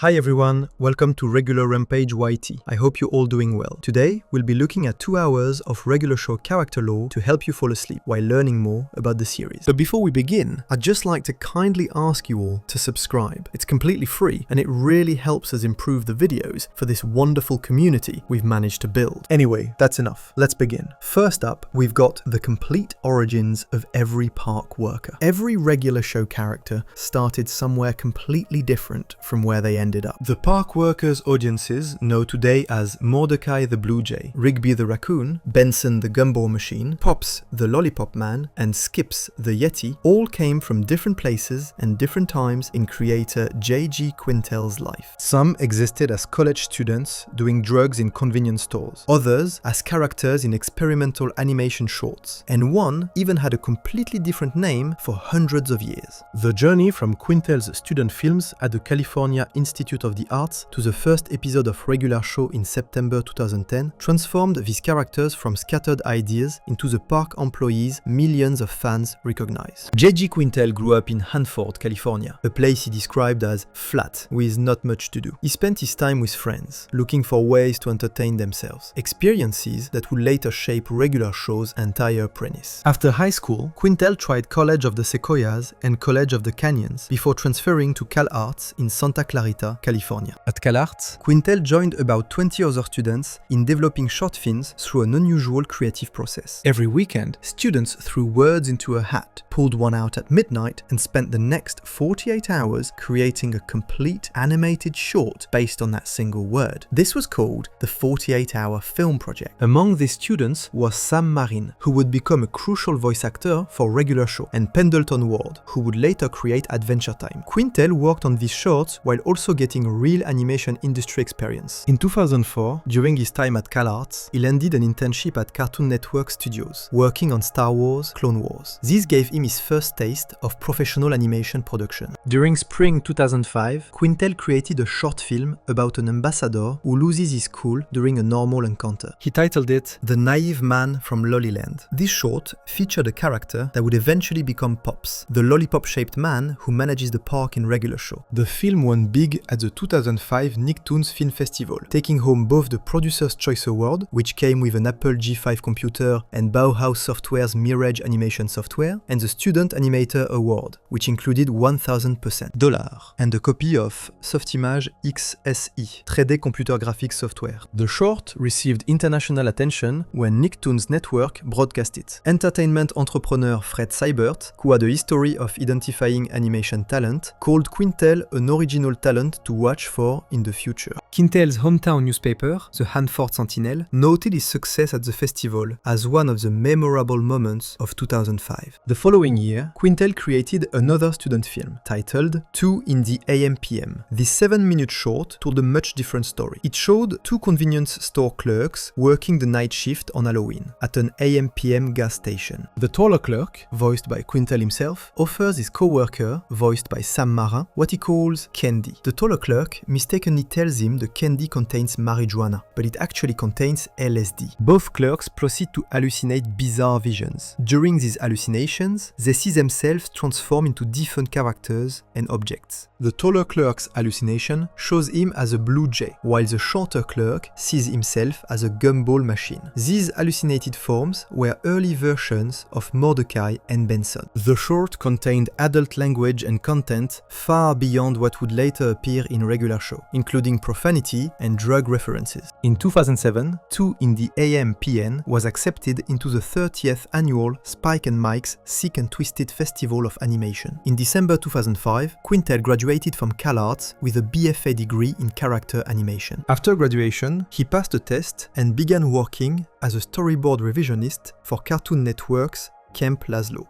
Hi everyone, welcome to Regular Rampage YT. I hope you're all doing well. Today, we'll be looking at 2 hours of regular show character lore to help you fall asleep while learning more about the series. But before we begin, I'd just like to kindly ask you all to subscribe. It's completely free and it really helps us improve the videos for this wonderful community we've managed to build. Anyway, that's enough. Let's begin. First up, we've got the complete origins of every park worker. Every regular show character started somewhere completely different from where they ended up. The park workers' audiences know today as Mordecai the Blue Jay, Rigby the Raccoon, Benson the Gumball Machine, Pops the Lollipop Man, and Skips the Yeti all came from different places and different times in creator J.G. Quintel's life. Some existed as college students doing drugs in convenience stores, others as characters in experimental animation shorts, and one even had a completely different name for hundreds of years. The journey from Quintel's student films at the California Institute of the Arts to the first episode of regular show in September 2010 transformed these characters from scattered ideas into the park employees millions of fans recognize. J.G. Quintel grew up in Hanford, California, a place he described as flat, with not much to do. He spent his time with friends, looking for ways to entertain themselves, experiences that would later shape regular show's entire premise. After high school, Quintel tried College of the Sequoias and College of the Canyons before transferring to CalArts in Santa Clarita, California. At CalArts, Quintel joined about 20 other students in developing short films through an unusual creative process. Every weekend, students threw words into a hat, pulled one out at midnight, and spent the next 48 hours creating a complete animated short based on that single word. This was called the 48-Hour Film Project. Among these students was Sam Marin, who would become a crucial voice actor for regular show, and Pendleton Ward, who would later create Adventure Time. Quintel worked on these shorts while also getting real animation industry experience. In 2004, during his time at CalArts, he landed an internship at Cartoon Network Studios, working on Star Wars: Clone Wars. This gave him his first taste of professional animation production. During spring 2005, Quintel created a short film about an ambassador who loses his cool during a normal encounter. He titled it The Naive Man from Lollyland. This short featured a character that would eventually become Pops, the lollipop-shaped man who manages the park in regular show. The film won big at the 2005 Nicktoons Film Festival, taking home both the Producer's Choice Award, which came with an Apple G5 computer and Bauhaus Software's Mirage animation software, and the Student Animator Award, which included $1,000 and a copy of Softimage XSE, 3D computer graphics software. The short received international attention when Nicktoons Network broadcast it. Entertainment entrepreneur Fred Seibert, who had a history of identifying animation talent, called Quintel an original talent to watch for in the future. Quintel's hometown newspaper, the Hanford Sentinel, noted his success at the festival as one of the memorable moments of 2005. The following year, Quintel created another student film, titled 2 in the AM/PM. This 7-minute short told a much different story. It showed 2 convenience store clerks working the night shift on Halloween at an AM/PM gas station. The taller clerk, voiced by Quintel himself, offers his co-worker, voiced by Sam Marin, what he calls candy. The taller clerk mistakenly tells him the candy contains marijuana, but it actually contains LSD. Both clerks proceed to hallucinate bizarre visions. During these hallucinations, they see themselves transform into different characters and objects. The taller clerk's hallucination shows him as a blue jay, while the shorter clerk sees himself as a gumball machine. These hallucinated forms were early versions of Mordecai and Benson. The short contained adult language and content far beyond what would later appear in regular show, including profanity and drug references. In 2007, 2 in the AM/PM was accepted into the 30th annual Spike and Mike's Sick and Twisted Festival of Animation. In December 2005, Quintel graduated from CalArts with a BFA degree in character animation. After graduation, he passed a test and began working as a storyboard revisionist for Cartoon Network's Camp Lazlo.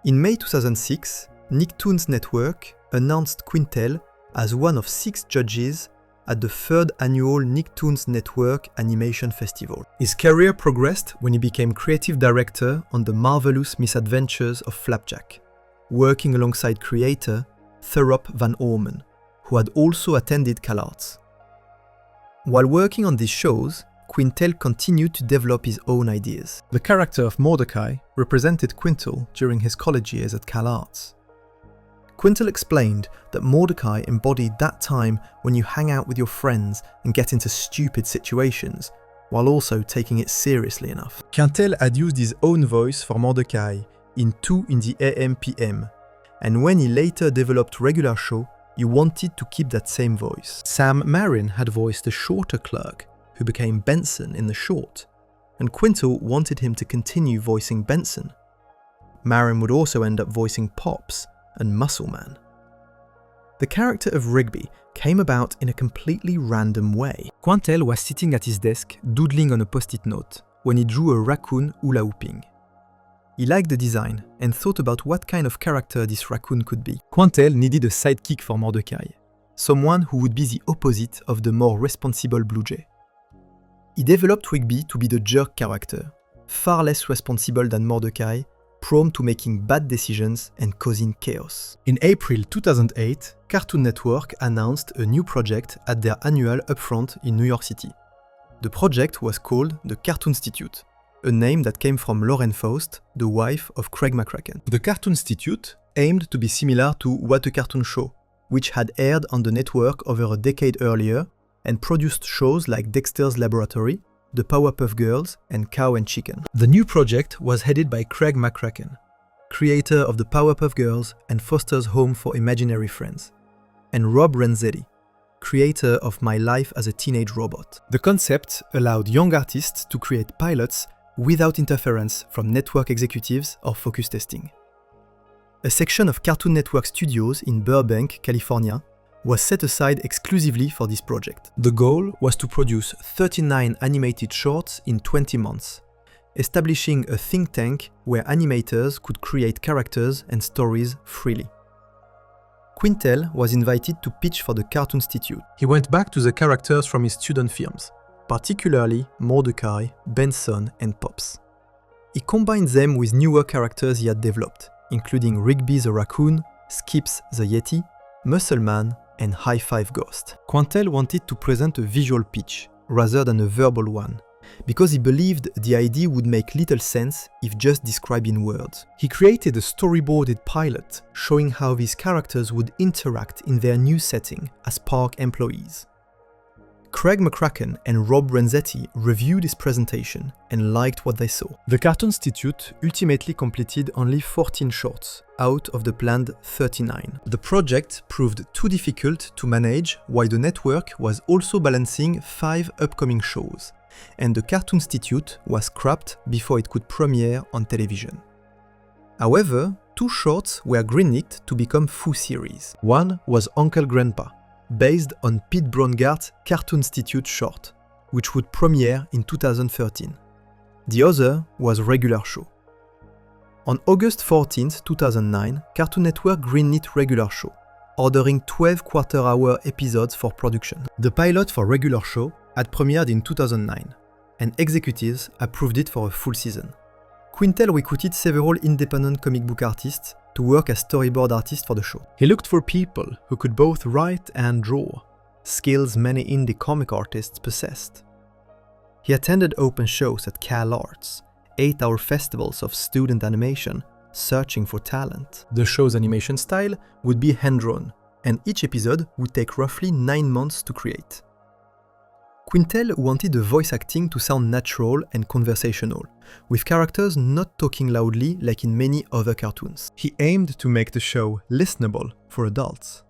In May 2006, Nicktoons Network announced Quintel as one of 6 judges at the 3rd annual Nicktoons Network Animation Festival. His career progressed when he became creative director on The Marvelous Misadventures of Flapjack, working alongside creator Thurop Van Orman, who had also attended CalArts. While working on these shows, Quintel continued to develop his own ideas. The character of Mordecai represented Quintel during his college years at CalArts. Quintel explained that Mordecai embodied that time when you hang out with your friends and get into stupid situations, while also taking it seriously enough. Quintel had used his own voice for Mordecai in 2 in the AM PM, and when he later developed Regular Show, he wanted to keep that same voice. Sam Marin had voiced the shorter clerk, who became Benson in the short, and Quintel wanted him to continue voicing Benson. Marin would also end up voicing Pops and Muscle Man. The character of Rigby came about in a completely random way. Quintel was sitting at his desk, doodling on a post-it note, when he drew a raccoon hula hooping. He liked the design and thought about what kind of character this raccoon could be. Quintel needed a sidekick for Mordecai, someone who would be the opposite of the more responsible Blue Jay. He developed Rigby to be the jerk character, far less responsible than Mordecai, prone to making bad decisions and causing chaos. In April 2008, Cartoon Network announced a new project at their annual Upfront in New York City. The project was called the Cartoonstitute, a name that came from Lauren Faust, the wife of Craig McCracken. The Cartoonstitute aimed to be similar to What a Cartoon Show, which had aired on the network over a decade earlier and produced shows like Dexter's Laboratory, The Powerpuff Girls, and Cow and Chicken. The new project was headed by Craig McCracken, creator of The Powerpuff Girls and Foster's Home for Imaginary Friends, and Rob Renzetti, creator of My Life as a Teenage Robot. The concept allowed young artists to create pilots without interference from network executives or focus testing. A section of Cartoon Network studios in Burbank, California, was set aside exclusively for this project. The goal was to produce 39 animated shorts in 20 months, establishing a think tank where animators could create characters and stories freely. Quintel was invited to pitch for the Cartoonstitute. He went back to the characters from his student films, particularly Mordecai, Benson, and Pops. He combined them with newer characters he had developed, including Rigby the Raccoon, Skips the Yeti, Muscle Man, and High Five Ghost. Quintel wanted to present a visual pitch, rather than a verbal one, because he believed the idea would make little sense if just described in words. He created a storyboarded pilot showing how these characters would interact in their new setting as park employees. Craig McCracken and Rob Renzetti reviewed his presentation and liked what they saw. The Cartoonstitute ultimately completed only 14 shorts out of the planned 39. The project proved too difficult to manage while the network was also balancing 5 upcoming shows, and the Cartoonstitute was scrapped before it could premiere on television. However, 2 shorts were greenlit to become full series. One was Uncle Grandpa, based on Pete Braungart's Cartoonstitute short, which would premiere in 2013. The other was Regular Show. On August 14, 2009, Cartoon Network greenlit Regular Show, ordering 12 quarter-hour episodes for production. The pilot for Regular Show had premiered in 2009, and executives approved it for a full season. Quintel recruited several independent comic book artists to work as storyboard artists for the show. He looked for people who could both write and draw, skills many indie comic artists possessed. He attended open shows at Cal Arts, 8-hour festivals of student animation, searching for talent. The show's animation style would be hand-drawn, and each episode would take roughly 9 months to create. Quintel wanted the voice acting to sound natural and conversational, with characters not talking loudly like in many other cartoons. He aimed to make the show listenable for adults.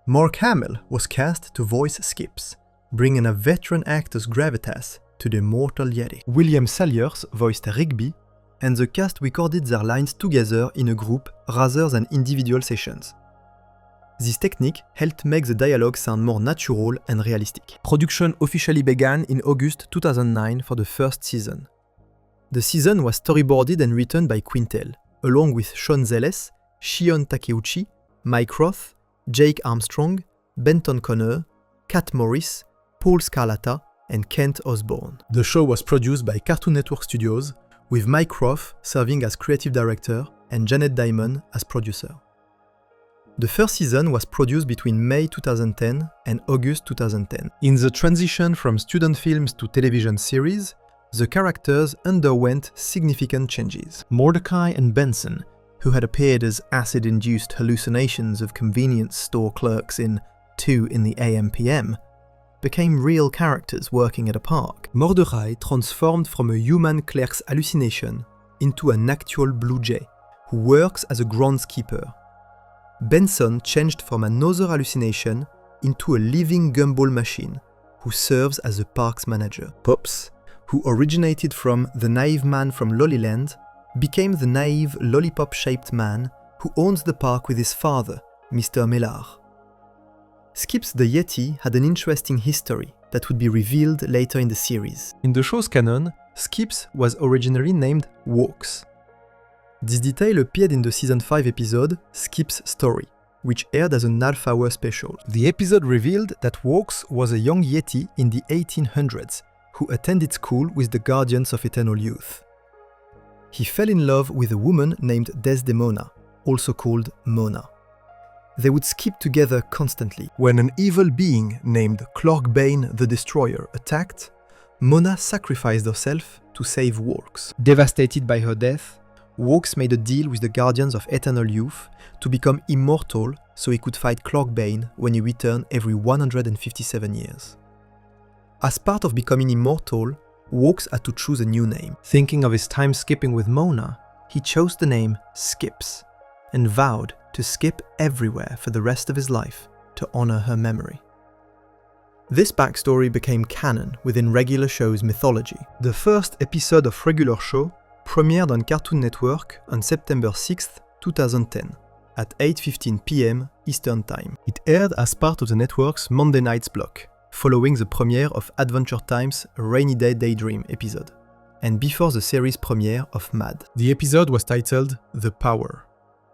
Mark Hamill was cast to voice Skips, bringing a veteran actor's gravitas to the immortal Yeti. William Salyers voiced Rigby, and the cast recorded their lines together in a group rather than individual sessions. This technique helped make the dialogue sound more natural and realistic. Production officially began in August 2009 for the first season. The season was storyboarded and written by Quintel, along with Sean Zeles, Shion Takeuchi, Mike Roth, Jake Armstrong, Benton Connor, Kat Morris, Paul Scarlatta, and Kent Osborne. The show was produced by Cartoon Network Studios, with Mike Roth serving as creative director and Janet Diamond as producer. The first season was produced between May 2010 and August 2010. In the transition from student films to television series, the characters underwent significant changes. Mordecai and Benson, who had appeared as acid-induced hallucinations of convenience store clerks in 2 in the AM/PM, became real characters working at a park. Mordecai transformed from a human clerk's hallucination into an actual blue jay, who works as a groundskeeper. Benson changed from another hallucination into a living gumball machine, who serves as the park's manager. Pops, who originated from the naive man from Lollyland, became the naive lollipop-shaped man who owns the park with his father, Mr. Mellard. Skips the Yeti had an interesting history that would be revealed later in the series. In the show's canon, Skips was originally named Walks. This detail appeared in the Season 5 episode Skip's Story, which aired as an half-hour special. The episode revealed that Walks was a young Yeti in the 1800s who attended school with the Guardians of Eternal Youth. He fell in love with a woman named Desdemona, also called Mona. They would skip together constantly. When an evil being named Clark Bane the Destroyer attacked, Mona sacrificed herself to save Walks. Devastated by her death, Walks made a deal with the Guardians of Eternal Youth to become immortal so he could fight Clark Bane when he returned every 157 years. As part of becoming immortal, Walks had to choose a new name. Thinking of his time skipping with Mona, he chose the name Skips and vowed to skip everywhere for the rest of his life to honor her memory. This backstory became canon within Regular Show's mythology. The first episode of Regular Show premiered on Cartoon Network on September 6, 2010, at 8:15 p.m. Eastern Time. It aired as part of the network's Monday Nights block, following the premiere of Adventure Time's Rainy Day Daydream episode, and before the series premiere of Mad. The episode was titled The Power,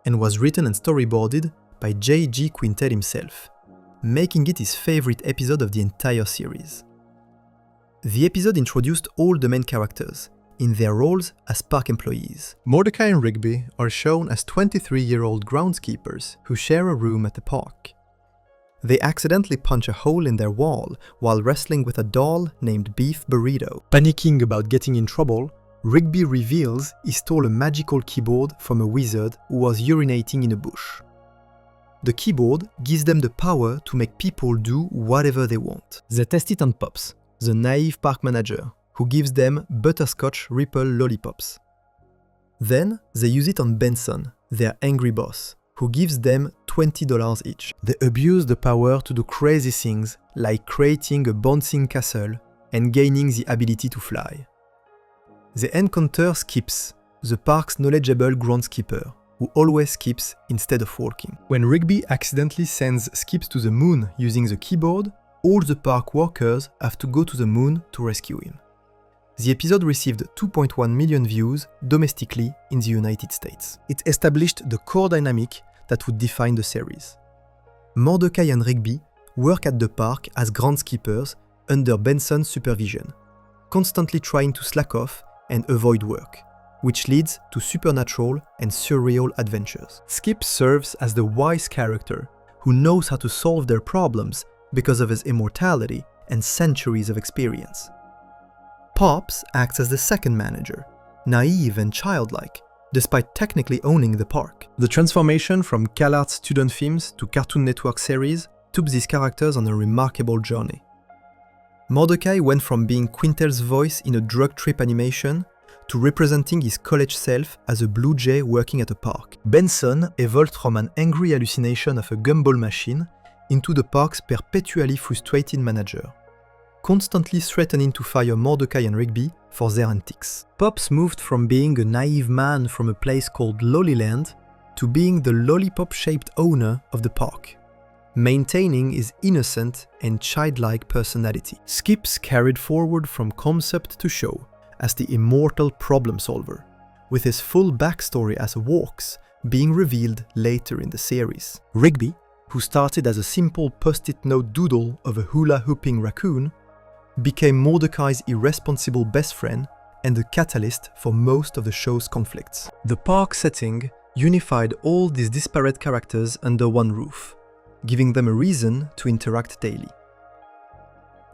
and was written and storyboarded by J.G. Quintel himself, making it his favorite episode of the entire series. The episode introduced all the main characters, in their roles as park employees. Mordecai and Rigby are shown as 23-year-old groundskeepers who share a room at the park. They accidentally punch a hole in their wall while wrestling with a doll named Beef Burrito. Panicking about getting in trouble, Rigby reveals he stole a magical keyboard from a wizard who was urinating in a bush. The keyboard gives them the power to make people do whatever they want. They test it on Pops, the naive park manager, who gives them butterscotch Ripple lollipops. Then they use it on Benson, their angry boss, who gives them $20 each. They abuse the power to do crazy things like creating a bouncing castle and gaining the ability to fly. They encounter Skips, the park's knowledgeable groundskeeper, who always skips instead of walking. When Rigby accidentally sends Skips to the moon using the keyboard, all the park workers have to go to the moon to rescue him. The episode received 2.1 million views domestically in the United States. It established the core dynamic that would define the series. Mordecai and Rigby work at the park as groundskeepers under Benson's supervision, constantly trying to slack off and avoid work, which leads to supernatural and surreal adventures. Skip serves as the wise character who knows how to solve their problems because of his immortality and centuries of experience. Pops acts as the second manager, naive and childlike, despite technically owning the park. The transformation from CalArts student films to Cartoon Network series took these characters on a remarkable journey. Mordecai went from being Quintel's voice in a drug trip animation to representing his college self as a blue jay working at a park. Benson evolved from an angry hallucination of a gumball machine into the park's perpetually frustrated manager, constantly threatening to fire Mordecai and Rigby for their antics. Pops moved from being a naive man from a place called Lollyland to being the lollipop-shaped owner of the park, maintaining his innocent and childlike personality. Skips carried forward from concept to show as the immortal problem solver, with his full backstory as Walks being revealed later in the series. Rigby, who started as a simple post-it note doodle of a hula-hooping raccoon, became Mordecai's irresponsible best friend and the catalyst for most of the show's conflicts. The park setting unified all these disparate characters under one roof, giving them a reason to interact daily.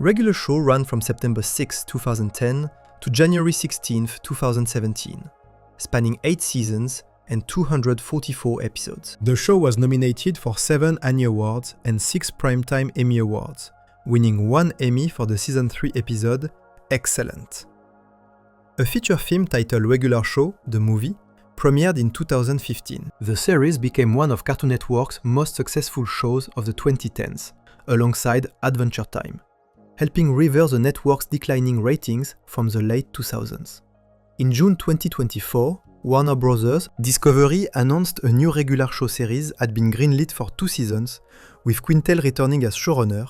Regular Show ran from September 6, 2010 to January 16, 2017, spanning 8 seasons and 244 episodes. The show was nominated for 7 Annie Awards and 6 Primetime Emmy Awards, winning 1 Emmy for the Season 3 episode Excellent. A feature film titled Regular Show, the movie, premiered in 2015. The series became one of Cartoon Network's most successful shows of the 2010s, alongside Adventure Time, helping reverse the network's declining ratings from the late 2000s. In June 2024, Warner Bros. Discovery announced a new Regular Show series had been greenlit for 2 seasons, with Quintel returning as showrunner,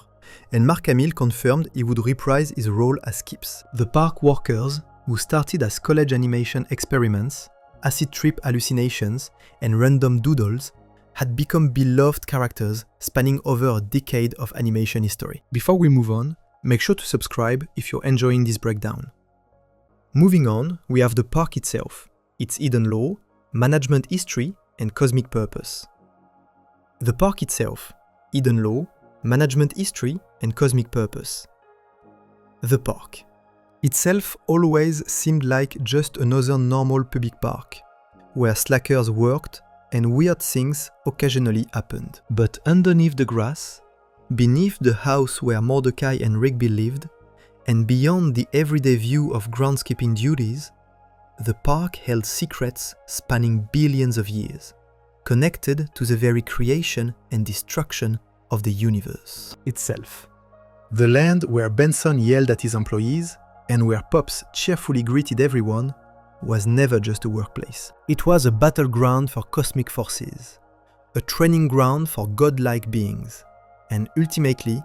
and Mark Hamill confirmed he would reprise his role as Skips. The park workers, who started as college animation experiments, acid trip hallucinations, and random doodles, had become beloved characters spanning over a decade of animation history. Before we move on, make sure to subscribe if you're enjoying this breakdown. Moving on, we have the park itself, its hidden lore, management history, and cosmic purpose. The park itself, hidden lore, management history, and cosmic purpose. The park itself always seemed like just another normal public park, where slackers worked and weird things occasionally happened. But underneath the grass, beneath the house where Mordecai and Rigby lived, and beyond the everyday view of groundskeeping duties, the park held secrets spanning billions of years, connected to the very creation and destruction of the universe itself. The land where Benson yelled at his employees, and where Pops cheerfully greeted everyone, was never just a workplace. It was a battleground for cosmic forces, a training ground for godlike beings, and ultimately,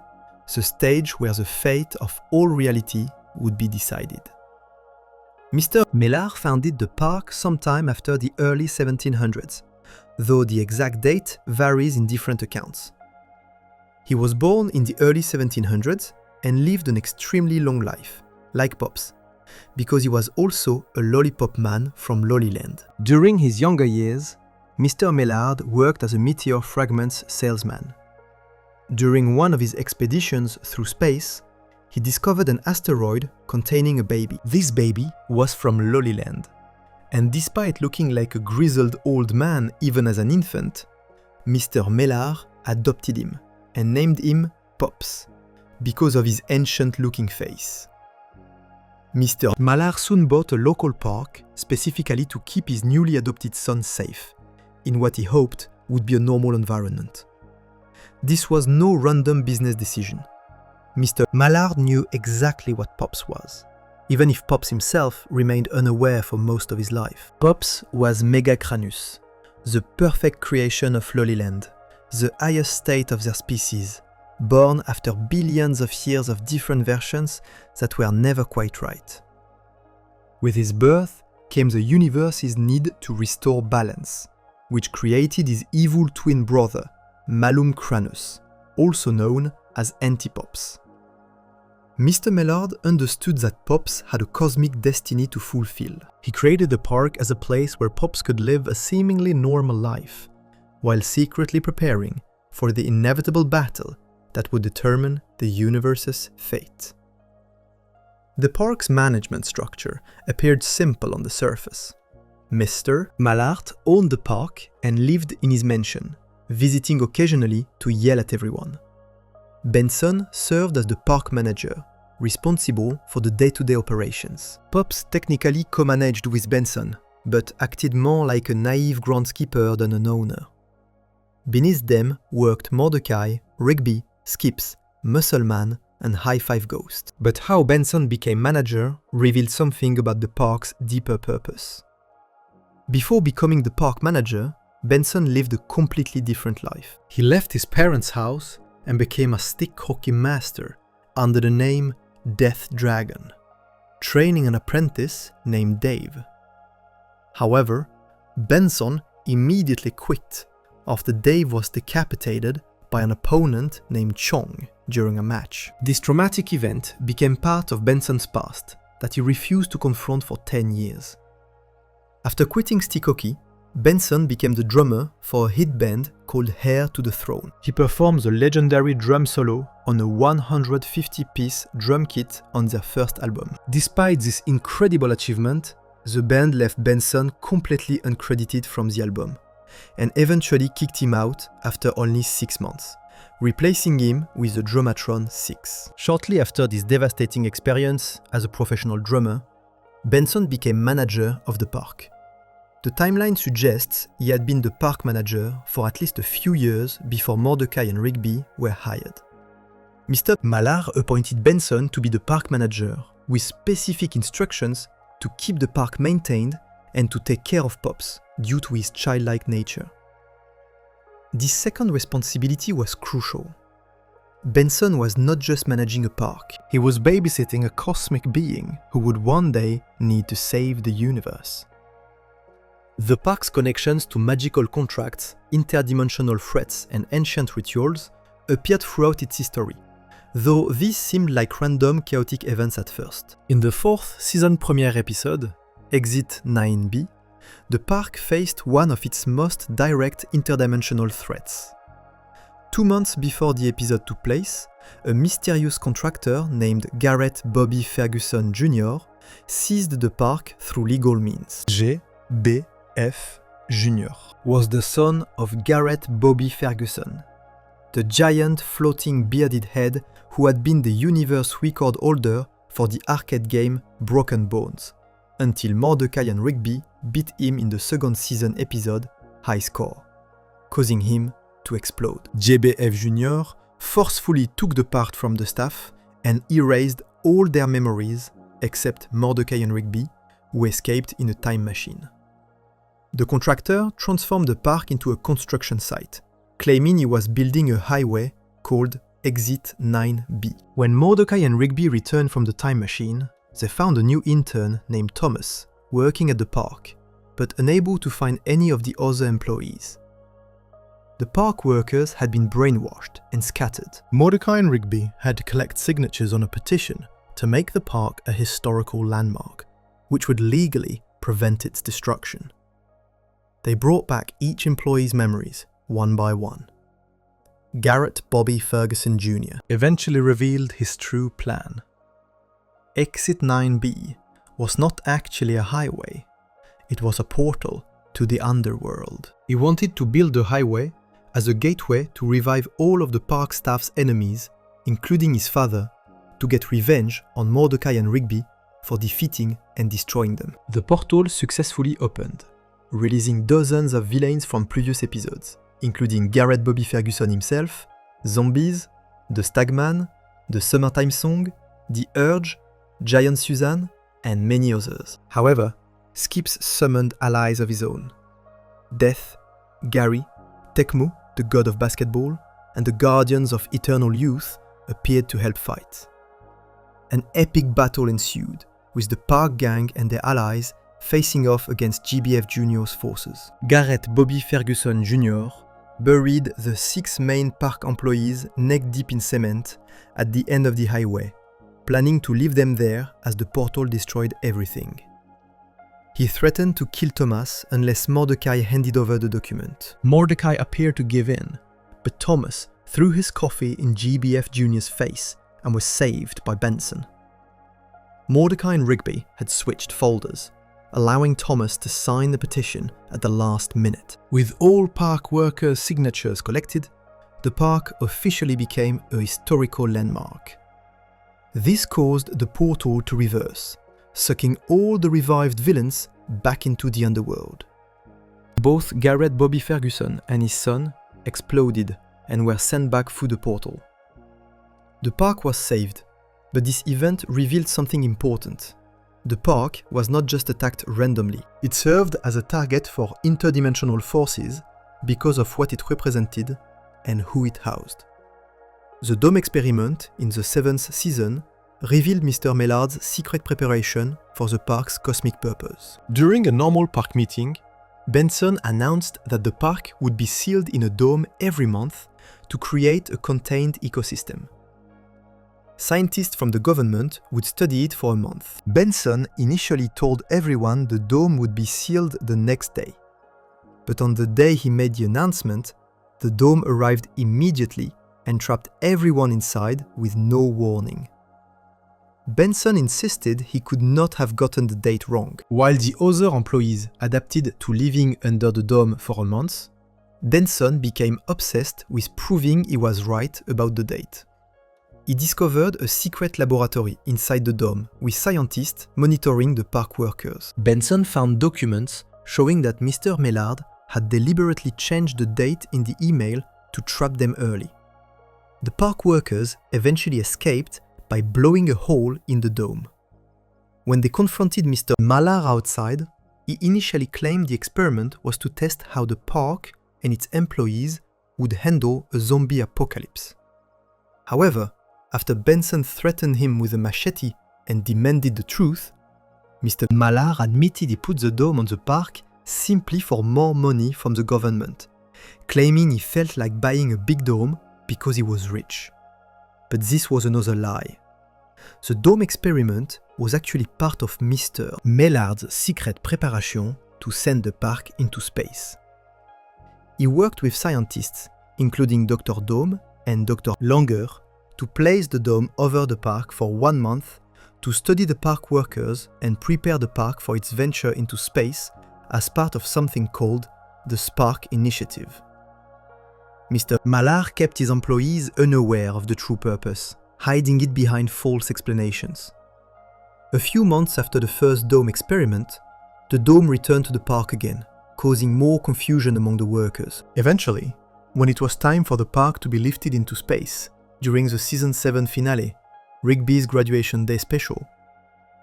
the stage where the fate of all reality would be decided. Mr. Mellard founded the park sometime after the early 1700s, though the exact date varies in different accounts. He was born in the early 1700s and lived an extremely long life, like Pops, because he was also a lollipop man from Lollyland. During his younger years, Mr. Mellard worked as a meteor fragments salesman. During one of his expeditions through space, he discovered an asteroid containing a baby. This baby was from Lollyland, and despite looking like a grizzled old man even as an infant, Mr. Mellard adopted him and named him Pops, because of his ancient-looking face. Mr. Mellard soon bought a local park specifically to keep his newly adopted son safe, in what he hoped would be a normal environment. This was no random business decision. Mr. Mellard knew exactly what Pops was, even if Pops himself remained unaware for most of his life. Pops was Megacranus, the perfect creation of Lollyland, the highest state of their species, born after billions of years of different versions that were never quite right. With his birth came the universe's need to restore balance, which created his evil twin brother, Malum Cranus, also known as Anti-Pops. Mr. Mellard understood that Pops had a cosmic destiny to fulfill. He created the park as a place where Pops could live a seemingly normal life, while secretly preparing for the inevitable battle that would determine the universe's fate. The park's management structure appeared simple on the surface. Mr. Mellard owned the park and lived in his mansion, visiting occasionally to yell at everyone. Benson served as the park manager, responsible for the day-to-day operations. Pops technically co-managed with Benson, but acted more like a naive groundskeeper than an owner. Beneath them worked Mordecai, Rigby, Skips, Muscleman, and High Five Ghost. But how Benson became manager revealed something about the park's deeper purpose. Before becoming the park manager, Benson lived a completely different life. He left his parents' house and became a stick hockey master under the name Death Dragon, training an apprentice named Dave. However, Benson immediately quit after Dave was decapitated by an opponent named Chong during a match. This traumatic event became part of Benson's past that he refused to confront for 10 years. After quitting stick hockey, Benson became the drummer for a hit band called Heir to the Throne. He performed the legendary drum solo on a 150-piece drum kit on their first album. Despite this incredible achievement, the band left Benson completely uncredited from the album, and eventually kicked him out after only 6 months, replacing him with the Drumatron 6. Shortly after this devastating experience as a professional drummer, Benson became manager of the park. The timeline suggests he had been the park manager for at least a few years before Mordecai and Rigby were hired. Mr. Mallard appointed Benson to be the park manager, with specific instructions to keep the park maintained and to take care of Pops, due to his childlike nature. This second responsibility was crucial. Benson was not just managing a park, he was babysitting a cosmic being who would one day need to save the universe. The park's connections to magical contracts, interdimensional threats, and ancient rituals appeared throughout its history, though these seemed like random, chaotic events at first. In the 4th season premiere episode, Exit 9B, the park faced one of its most direct interdimensional threats. 2 months before the episode took place, a mysterious contractor named Garrett Bobby Ferguson Jr. seized the park through legal means. GBF Jr. was the son of Garrett Bobby Ferguson, the giant floating bearded head who had been the universe record holder for the arcade game Broken Bones, until Mordecai and Rigby beat him in the 2nd season episode High Score, causing him to explode. JBF Jr. forcefully took the part from the staff and erased all their memories except Mordecai and Rigby, who escaped in a time machine. The contractor transformed the park into a construction site, claiming he was building a highway called Exit 9B. When Mordecai and Rigby returned from the time machine, they found a new intern named Thomas working at the park, but unable to find any of the other employees. The park workers had been brainwashed and scattered. Mordecai and Rigby had to collect signatures on a petition to make the park a historical landmark, which would legally prevent its destruction. They brought back each employee's memories, one by one. Garrett Bobby Ferguson Jr. eventually revealed his true plan. Exit 9B was not actually a highway, it was a portal to the underworld. He wanted to build the highway as a gateway to revive all of the park staff's enemies, including his father, to get revenge on Mordecai and Rigby for defeating and destroying them. The portal successfully opened, releasing dozens of villains from previous episodes, including Garrett Bobby Ferguson himself, zombies, the Stagman, the Summertime Song, the Urge, Giant Susan, and many others. However, Skips summoned allies of his own. Death, Gary, Tecmo, the god of basketball, and the Guardians of Eternal Youth appeared to help fight. An epic battle ensued, with the Park Gang and their allies facing off against GBF Jr.'s forces. Garrett Bobby Ferguson Jr. buried the 6 main park employees neck deep in cement at the end of the highway, planning to leave them there as the portal destroyed everything. He threatened to kill Thomas unless Mordecai handed over the document. Mordecai appeared to give in, but Thomas threw his coffee in GBF Jr.'s face and was saved by Benson. Mordecai and Rigby had switched folders, allowing Thomas to sign the petition at the last minute. With all park workers' signatures collected, the park officially became a historical landmark. This caused the portal to reverse, sucking all the revived villains back into the underworld. Both Garrett Bobby Ferguson and his son exploded and were sent back through the portal. The park was saved, but this event revealed something important. The park was not just attacked randomly. It served as a target for interdimensional forces because of what it represented and who it housed. The Dome experiment in the 7th season revealed Mr. Mellard's secret preparation for the park's cosmic purpose. During a normal park meeting, Benson announced that the park would be sealed in a dome every month to create a contained ecosystem. Scientists from the government would study it for a month. Benson initially told everyone the dome would be sealed the next day. But on the day he made the announcement, the dome arrived immediately and trapped everyone inside with no warning. Benson insisted he could not have gotten the date wrong. While the other employees adapted to living under the dome for a month, Benson became obsessed with proving he was right about the date. He discovered a secret laboratory inside the dome with scientists monitoring the park workers. Benson found documents showing that Mr. Mellard had deliberately changed the date in the email to trap them early. The park workers eventually escaped by blowing a hole in the dome. When they confronted Mr. Mallard outside, he initially claimed the experiment was to test how the park and its employees would handle a zombie apocalypse. However, after Benson threatened him with a machete and demanded the truth, Mr. Mallard admitted he put the dome on the park simply for more money from the government, claiming he felt like buying a big dome because he was rich. But this was another lie. The dome experiment was actually part of Mr. Mellard's secret preparation to send the park into space. He worked with scientists, including Dr. Dome and Dr. Langer, to place the dome over the park for 1 month to study the park workers and prepare the park for its venture into space as part of something called the Spark Initiative. Mr. Mallard kept his employees unaware of the true purpose, hiding it behind false explanations. A few months after the first dome experiment, the dome returned to the park again, causing more confusion among the workers. Eventually, when it was time for the park to be lifted into space, during the Season 7 finale, Rigby's graduation day special,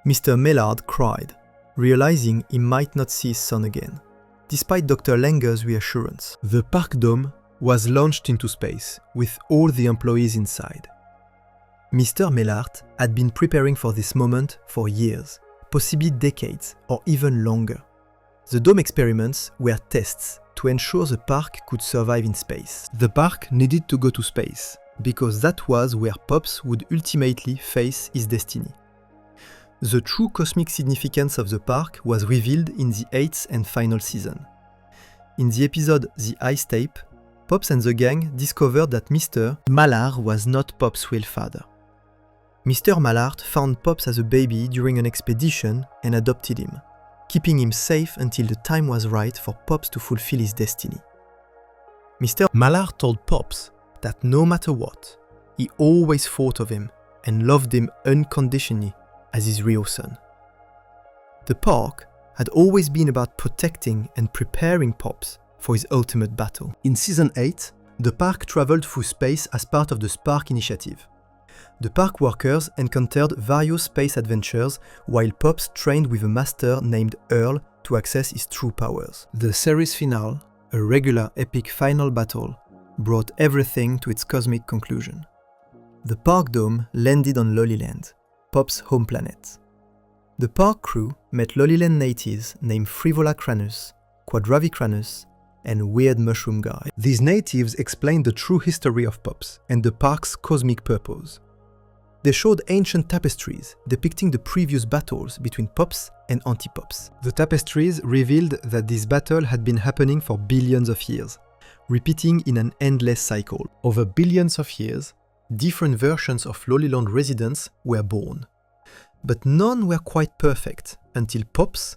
Mr. Mellard cried, realizing he might not see his son again. Despite Dr. Langer's reassurance, the park dome was launched into space with all the employees inside. Mr. Mellard had been preparing for this moment for years, possibly decades or even longer. The dome experiments were tests to ensure the park could survive in space. The park needed to go to space, because that was where Pops would ultimately face his destiny. The true cosmic significance of the park was revealed in the 8th and final season. In the episode The Ice Tape, Pops and the gang discovered that Mr. Mallard was not Pops' real father. Mr. Mallard found Pops as a baby during an expedition and adopted him, keeping him safe until the time was right for Pops to fulfill his destiny. Mr. Mallard told Pops that no matter what, he always thought of him and loved him unconditionally as his real son. The park had always been about protecting and preparing Pops for his ultimate battle. In Season 8, the park traveled through space as part of the Spark Initiative. The park workers encountered various space adventures while Pops trained with a master named Earl to access his true powers. The series finale, a regular epic final battle, brought everything to its cosmic conclusion. The park dome landed on Lollyland, Pop's home planet. The park crew met Lollyland natives named Frivola Cranus, Quadravicranus, and Weird Mushroom Guy. These natives explained the true history of Pops and the park's cosmic purpose. They showed ancient tapestries depicting the previous battles between Pops and Anti-Pops. The tapestries revealed that this battle had been happening for billions of years, repeating in an endless cycle. Over billions of years, different versions of Lollyland residents were born. But none were quite perfect until Pops,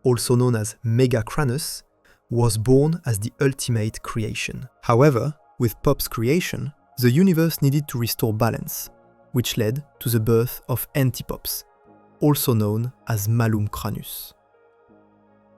also known as Mega Cranus, was born as the ultimate creation. However, with Pop's creation, the universe needed to restore balance, which led to the birth of Anti-Pops, also known as Malum Cranus.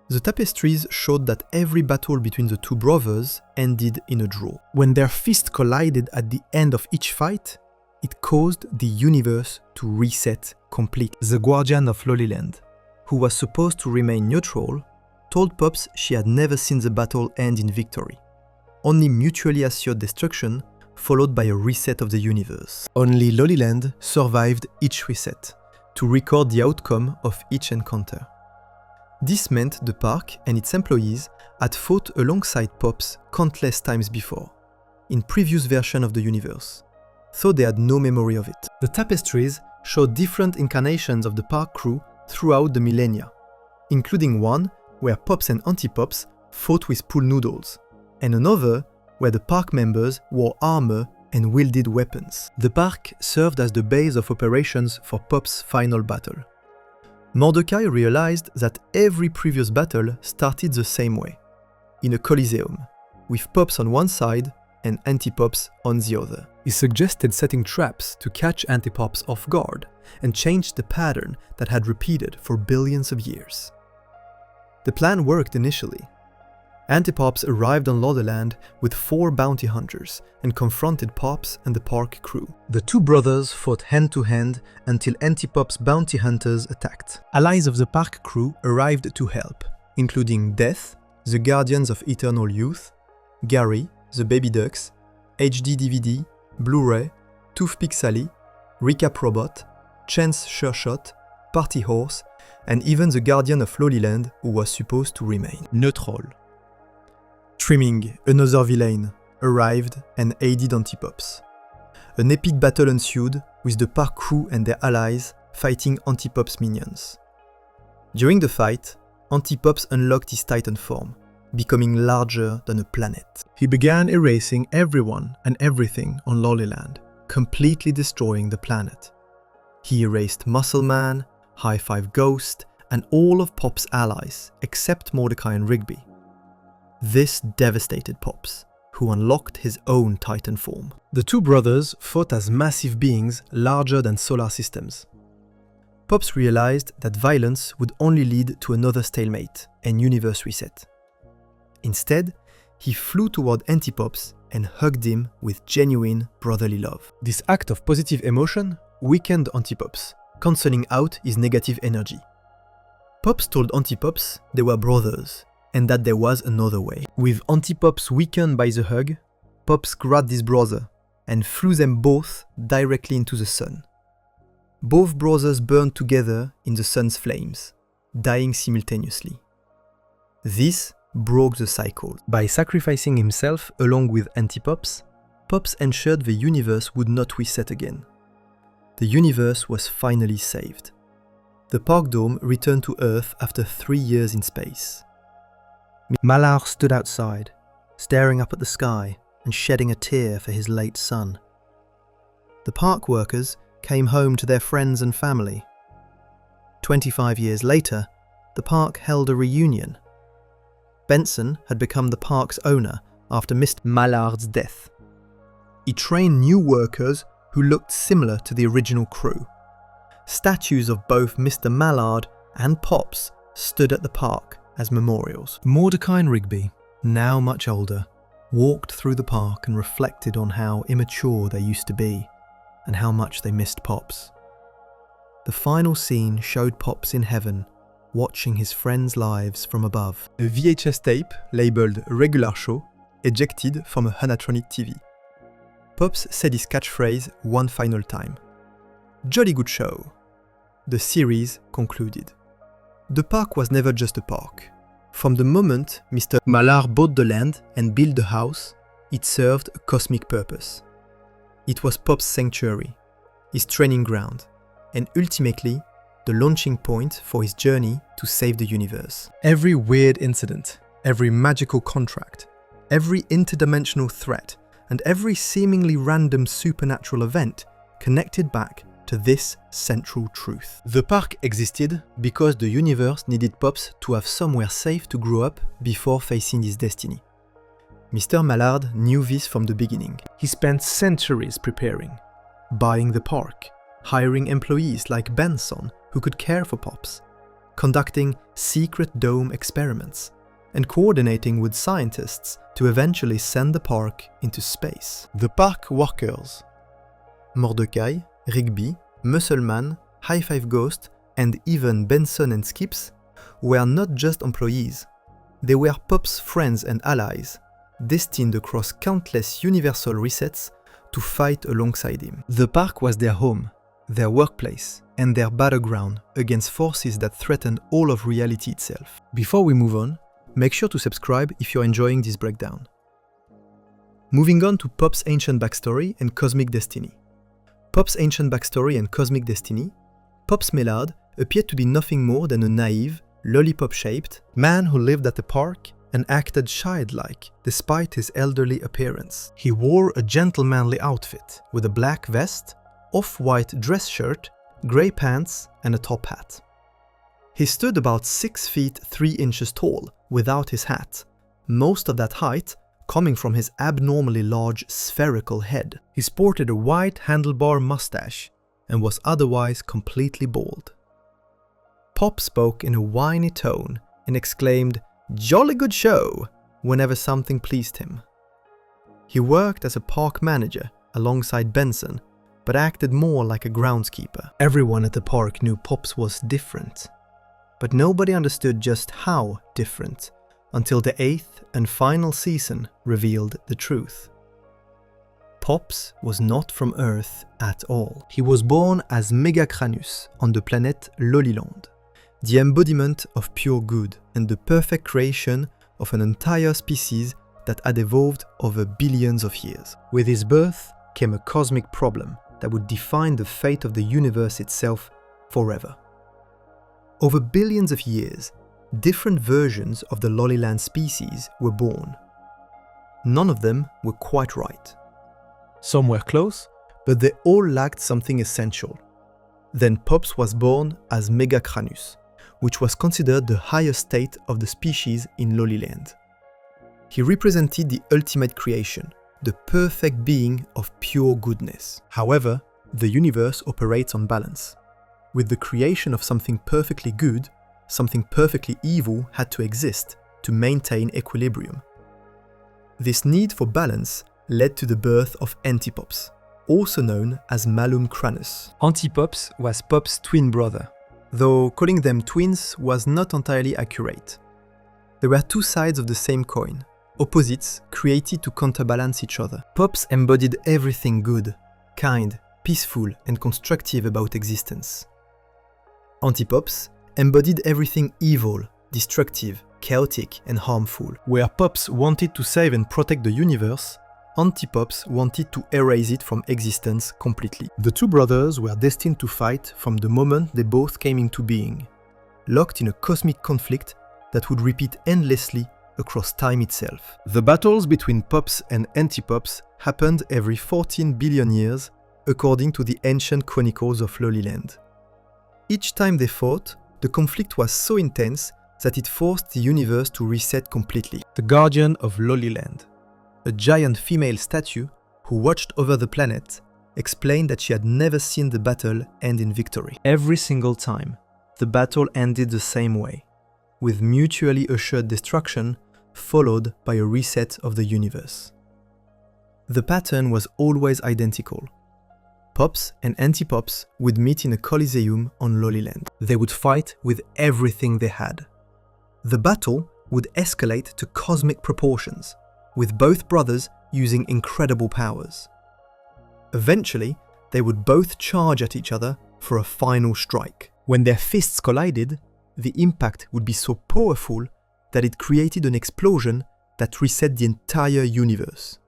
The tapestries showed that every battle between the two brothers ended in a draw. When their fists collided at the end of each fight, it caused the universe to reset completely. The guardian of Lollyland, who was supposed to remain neutral, told Pops she had never seen the battle end in victory. Only mutually assured destruction, followed by a reset of the universe. Only Lollyland survived each reset, to record the outcome of each encounter. This meant the park and its employees had fought alongside Pops countless times before, in previous versions of the universe, though they had no memory of it. The tapestries showed different incarnations of the park crew throughout the millennia, including one where Pops and Anti-Pops fought with pool noodles, and another where the park members wore armor and wielded weapons. The park served as the base of operations for Pop's final battle. Mordecai realized that every previous battle started the same way, in a coliseum, with Pops on one side and Antipops on the other. He suggested setting traps to catch Antipops off guard and changed the pattern that had repeated for billions of years. The plan worked initially. Antipops arrived on Lordaeland with 4 bounty hunters and confronted Pops and the park crew. The two brothers fought hand-to-hand until Antipop's bounty hunters attacked. Allies of the park crew arrived to help, including Death, the Guardians of Eternal Youth, Gary, the Baby Ducks, HD DVD, Blu-ray, Toothpick Sally, Recap Robot, Chance Shershot, Party Horse, and even the Guardian of Loliland, who was supposed to remain neutral. Trimming, another villain, arrived and aided Antipops. An epic battle ensued, with the park crew and their allies fighting Antipops' minions. During the fight, Antipops unlocked his Titan form, becoming larger than a planet. He began erasing everyone and everything on Loliland, completely destroying the planet. He erased Muscle Man, High Five Ghost, and all of Pop's allies, except Mordecai and Rigby. This devastated Pops, who unlocked his own Titan form. The two brothers fought as massive beings larger than solar systems. Pops realized that violence would only lead to another stalemate and universe reset. Instead, he flew toward Antipops and hugged him with genuine brotherly love. This act of positive emotion weakened Antipops, cancelling out his negative energy. Pops told Antipops they were brothers, and that there was another way. With Antipops weakened by the hug, Pops grabbed his brother and threw them both directly into the sun. Both brothers burned together in the sun's flames, dying simultaneously. This broke the cycle. By sacrificing himself along with Antipops, Pops ensured the universe would not reset again. The universe was finally saved. The Park Dome returned to Earth after 3 years in space. Malar stood outside, staring up at the sky and shedding a tear for his late son. The park workers came home to their friends and family. 25 years later, the park held a reunion. Benson had become the park's owner after Mr. Mallard's death. He trained new workers who looked similar to the original crew. Statues of both Mr. Mallard and Pops stood at the park as memorials. Mordecai and Rigby, now much older, walked through the park and reflected on how immature they used to be and how much they missed Pops. The final scene showed Pops in heaven, watching his friends' lives from above. A VHS tape labeled Regular Show ejected from a Hanatronic TV. Pops said his catchphrase one final time. Jolly good show. The series concluded. The park was never just a park. From the moment Mr. Mallard bought the land and built the house, it served a cosmic purpose. It was Pop's sanctuary, his training ground, and ultimately, the launching point for his journey to save the universe. Every weird incident, every magical contract, every interdimensional threat, and every seemingly random supernatural event connected back to this central truth. The park existed because the universe needed Pops to have somewhere safe to grow up before facing his destiny. Mr. Mallard knew this from the beginning. He spent centuries preparing, buying the park, hiring employees like Benson who could care for Pops, conducting secret dome experiments, and coordinating with scientists to eventually send the park into space. The park workers, Mordecai, Rigby, Muscleman, High Five Ghost, and even Benson and Skips, were not just employees. They were Pop's friends and allies, destined across countless universal resets to fight alongside him. The park was their home, their workplace, and their battleground against forces that threatened all of reality itself. Before we move on, make sure to subscribe if you're enjoying this breakdown. Moving on to Pop's ancient backstory and cosmic destiny. Pop's ancient backstory and cosmic destiny, Pops Mallard appeared to be nothing more than a naive, lollipop-shaped man who lived at the park and acted childlike despite his elderly appearance. He wore a gentlemanly outfit with a black vest, off-white dress shirt, grey pants and a top hat. He stood about 6 feet 3 inches tall without his hat, most of that height coming from his abnormally large spherical head. He sported a white handlebar mustache and was otherwise completely bald. Pop spoke in a whiny tone and exclaimed, "Jolly good show," whenever something pleased him. He worked as a park manager alongside Benson, but acted more like a groundskeeper. Everyone at the park knew Pops was different, but nobody understood just how different until the 8th and final season revealed the truth. Pops was not from Earth at all. He was born as Megacranus on the planet Loliland, the embodiment of pure good and the perfect creation of an entire species that had evolved over billions of years. With his birth came a cosmic problem that would define the fate of the universe itself forever. Over billions of years, different versions of the Loliland species were born. None of them were quite right. Some were close, but they all lacked something essential. Then Pops was born as Megacranus, which was considered the highest state of the species in Loliland. He represented the ultimate creation, the perfect being of pure goodness. However, the universe operates on balance. With the creation of something perfectly good, something perfectly evil had to exist to maintain equilibrium. This need for balance led to the birth of Antipops, also known as Malum Cranus. Antipops was Pop's twin brother, though calling them twins was not entirely accurate. There were two sides of the same coin, opposites created to counterbalance each other. Pops embodied everything good, kind, peaceful and constructive about existence. Antipops embodied everything evil, destructive, chaotic and harmful. Where Pops wanted to save and protect the universe, Antipops wanted to erase it from existence completely. The two brothers were destined to fight from the moment they both came into being, locked in a cosmic conflict that would repeat endlessly across time itself. The battles between Pops and Antipops happened every 14 billion years, according to the ancient chronicles of Loliland. Each time they fought, the conflict was so intense that it forced the universe to reset completely. The Guardian of Loliland, a giant female statue who watched over the planet, explained that she had never seen the battle end in victory. Every single time, the battle ended the same way, with mutually assured destruction followed by a reset of the universe. The pattern was always identical. Pops and Antipops would meet in a coliseum on Loliland. They would fight with everything they had. The battle would escalate to cosmic proportions, with both brothers using incredible powers. Eventually, they would both charge at each other for a final strike. When their fists collided, the impact would be so powerful that it created an explosion that reset the entire universe.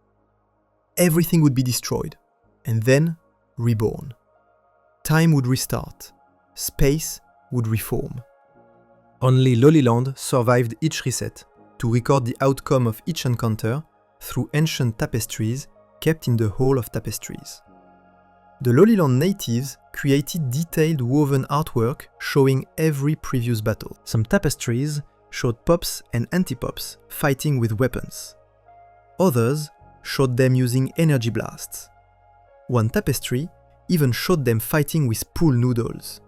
Everything would be destroyed, and then reborn. Time would restart. Space would reform. Only Loliland survived each reset to record the outcome of each encounter through ancient tapestries kept in the Hall of Tapestries. The Loliland natives created detailed woven artwork showing every previous battle. Some tapestries showed Pops and Antipops fighting with weapons. Others showed them using energy blasts. One tapestry even showed them fighting with pool noodles,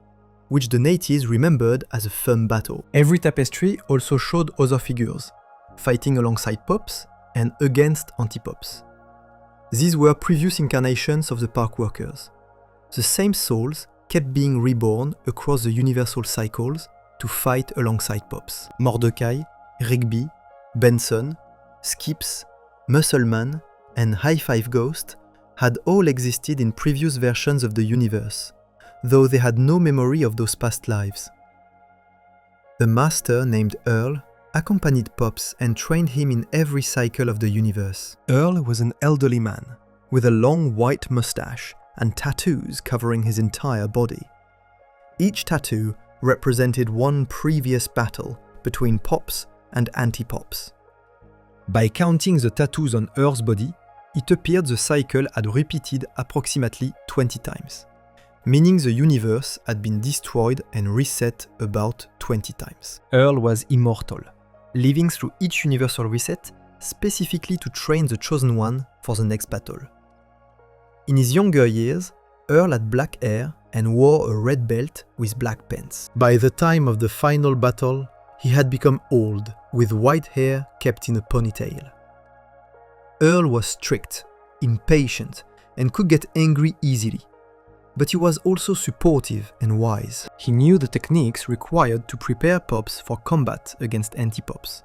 which the natives remembered as a fun battle. Every tapestry also showed other figures, fighting alongside Pops and against Antipops. These were previous incarnations of the park workers. The same souls kept being reborn across the universal cycles to fight alongside Pops. Mordecai, Rigby, Benson, Skips, Muscleman, and High Five Ghost had all existed in previous versions of the universe, though they had no memory of those past lives. A master named Earl accompanied Pops and trained him in every cycle of the universe. Earl was an elderly man, with a long white mustache and tattoos covering his entire body. Each tattoo represented one previous battle between Pops and Antipops. By counting the tattoos on Earl's body, it appeared the cycle had repeated approximately 20 times, meaning the universe had been destroyed and reset about 20 times. Earl was immortal, living through each universal reset specifically to train the Chosen One for the next battle. In his younger years, Earl had black hair and wore a red belt with black pants. By the time of the final battle, he had become old, with white hair kept in a ponytail. Earl was strict, impatient, and could get angry easily. But he was also supportive and wise. He knew the techniques required to prepare Pops for combat against anti-Pops.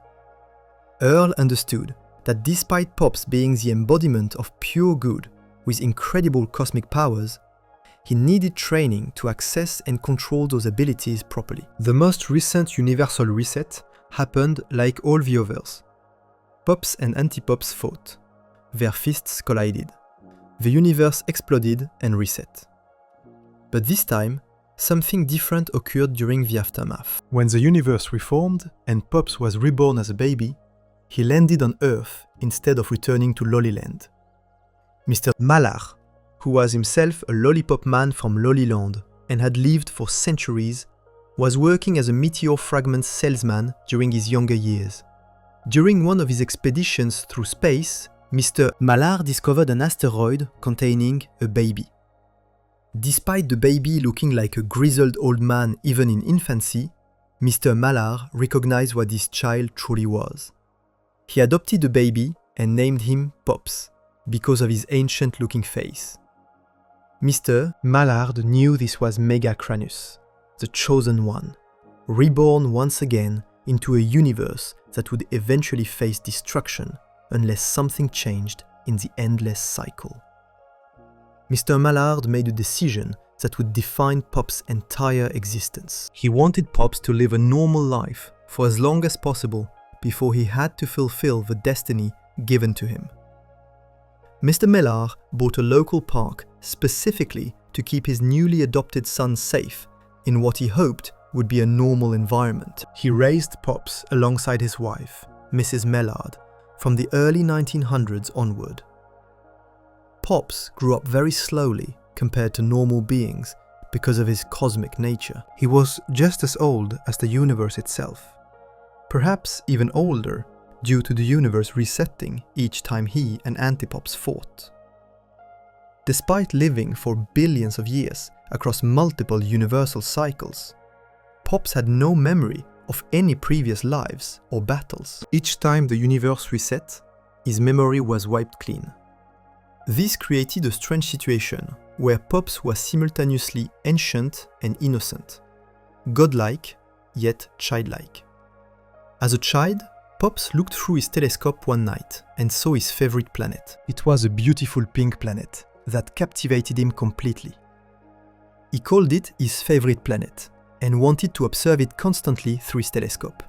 Earl understood that despite Pops being the embodiment of pure good with incredible cosmic powers, he needed training to access and control those abilities properly. The most recent universal reset happened like all the others. Pops and anti-Pops fought. Their fists collided. The universe exploded and reset. But this time, something different occurred during the aftermath. When the universe reformed and Pops was reborn as a baby, he landed on Earth instead of returning to Lollyland. Mr. Malar, who was himself a lollipop man from Lollyland and had lived for centuries, was working as a meteor fragment salesman during his younger years. During one of his expeditions through space, Mr. Malar discovered an asteroid containing a baby. Despite the baby looking like a grizzled old man even in infancy, Mr. Malar recognized what this child truly was. He adopted the baby and named him Pops because of his ancient-looking face. Mr. Mallard knew this was Megacranus, the Chosen One, reborn once again into a universe that would eventually face destruction unless something changed in the endless cycle. Mr. Mallard made a decision that would define Pop's entire existence. He wanted Pops to live a normal life for as long as possible before he had to fulfill the destiny given to him. Mr. Mallard bought a local park specifically to keep his newly adopted son safe in what he hoped would be a normal environment. He raised Pops alongside his wife, Mrs. Mallard, from the early 1900s onward. Pops grew up very slowly compared to normal beings because of his cosmic nature. He was just as old as the universe itself, perhaps even older, due to the universe resetting each time he and Antipops fought. Despite living for billions of years across multiple universal cycles, Pops had no memory of any previous lives or battles. Each time the universe reset, his memory was wiped clean. This created a strange situation where Pops was simultaneously ancient and innocent, godlike yet childlike. As a child, Pops looked through his telescope one night and saw his favorite planet. It was a beautiful pink planet that captivated him completely. He called it his favorite planet and wanted to observe it constantly through his telescope.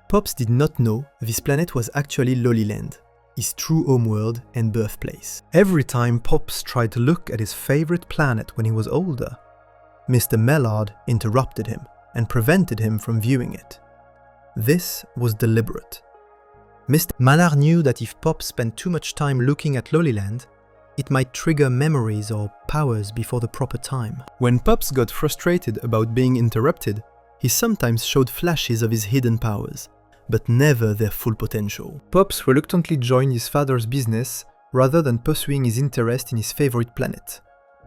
Pops did not know this planet was actually Lollyland, his true homeworld and birthplace. Every time Pops tried to look at his favorite planet when he was older, Mr. Mallard interrupted him and prevented him from viewing it. This was deliberate. Mr. Mallard knew that if Pops spent too much time looking at Lollyland, it might trigger memories or powers before the proper time. When Pops got frustrated about being interrupted, he sometimes showed flashes of his hidden powers, but never their full potential. Pops reluctantly joined his father's business rather than pursuing his interest in his favorite planet,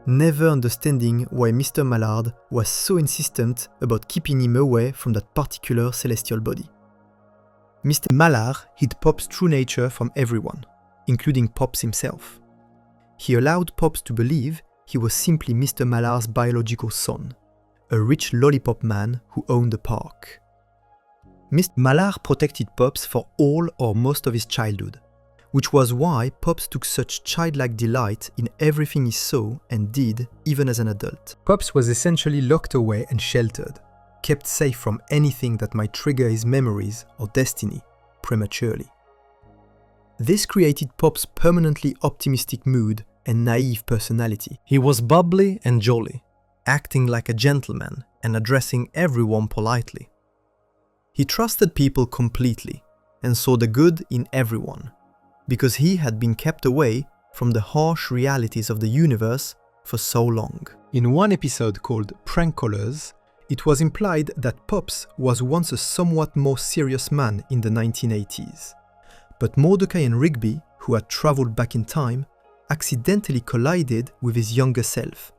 never understanding why Mr. Mallard was so insistent about keeping him away from that particular celestial body. Mr. Mallard hid Pop's true nature from everyone, including Pops himself. He allowed Pops to believe he was simply Mr. Mallard's biological son, a rich lollipop man who owned a park. Mr. Mallard protected Pops for all or most of his childhood, which was why Pops took such childlike delight in everything he saw and did even as an adult. Pops was essentially locked away and sheltered, kept safe from anything that might trigger his memories or destiny prematurely. This created Pop's permanently optimistic mood and naive personality. He was bubbly and jolly, acting like a gentleman and addressing everyone politely. He trusted people completely, and saw the good in everyone, because he had been kept away from the harsh realities of the universe for so long. In one episode called Prank Callers, it was implied that Pops was once a somewhat more serious man in the 1980s. But Mordecai and Rigby, who had traveled back in time, accidentally collided with his younger self,